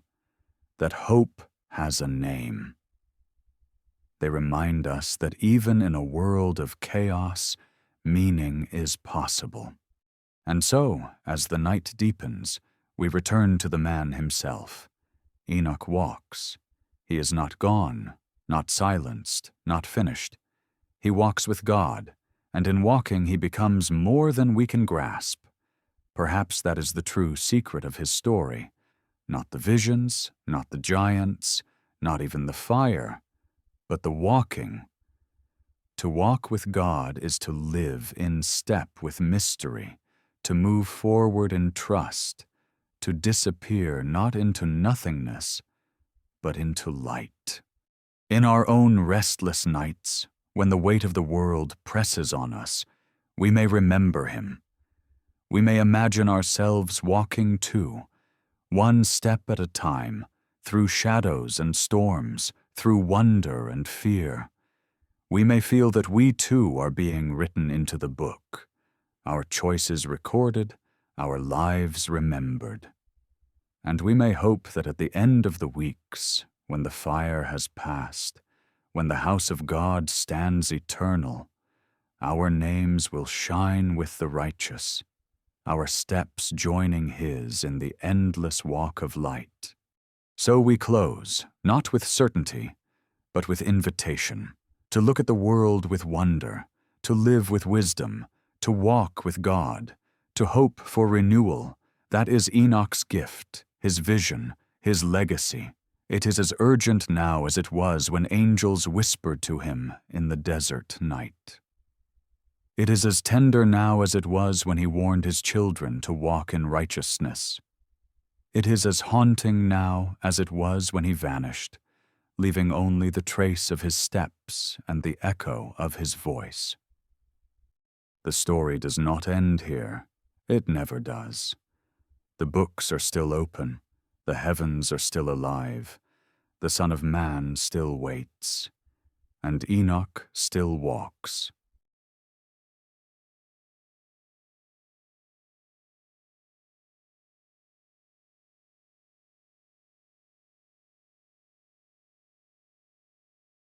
that hope has a name. They remind us that even in a world of chaos, meaning is possible. And so, as the night deepens, we return to the man himself. Enoch walks. He is not gone, not silenced, not finished. He walks with God, and in walking he becomes more than we can grasp. Perhaps that is the true secret of his story. Not the visions, not the giants, not even the fire, but the walking. To walk with God is to live in step with mystery, to move forward in trust, to disappear not into nothingness, but into light. In our own restless nights, when the weight of the world presses on us, we may remember him. We may imagine ourselves walking too, one step at a time, through shadows and storms, through wonder and fear. We may feel that we too are being written into the book, our choices recorded, our lives remembered. And we may hope that at the end of the weeks, when the fire has passed, when the house of God stands eternal, our names will shine with the righteous, our steps joining his in the endless walk of light. So we close, not with certainty, but with invitation, to look at the world with wonder, to live with wisdom, to walk with God, to hope for renewal. That is Enoch's gift, his vision, his legacy. It is as urgent now as it was when angels whispered to him in the desert night. It is as tender now as it was when he warned his children to walk in righteousness. It is as haunting now as it was when he vanished, leaving only the trace of his steps and the echo of his voice. The story does not end here. It never does. The books are still open. The heavens are still alive. The Son of Man still waits. And Enoch still walks.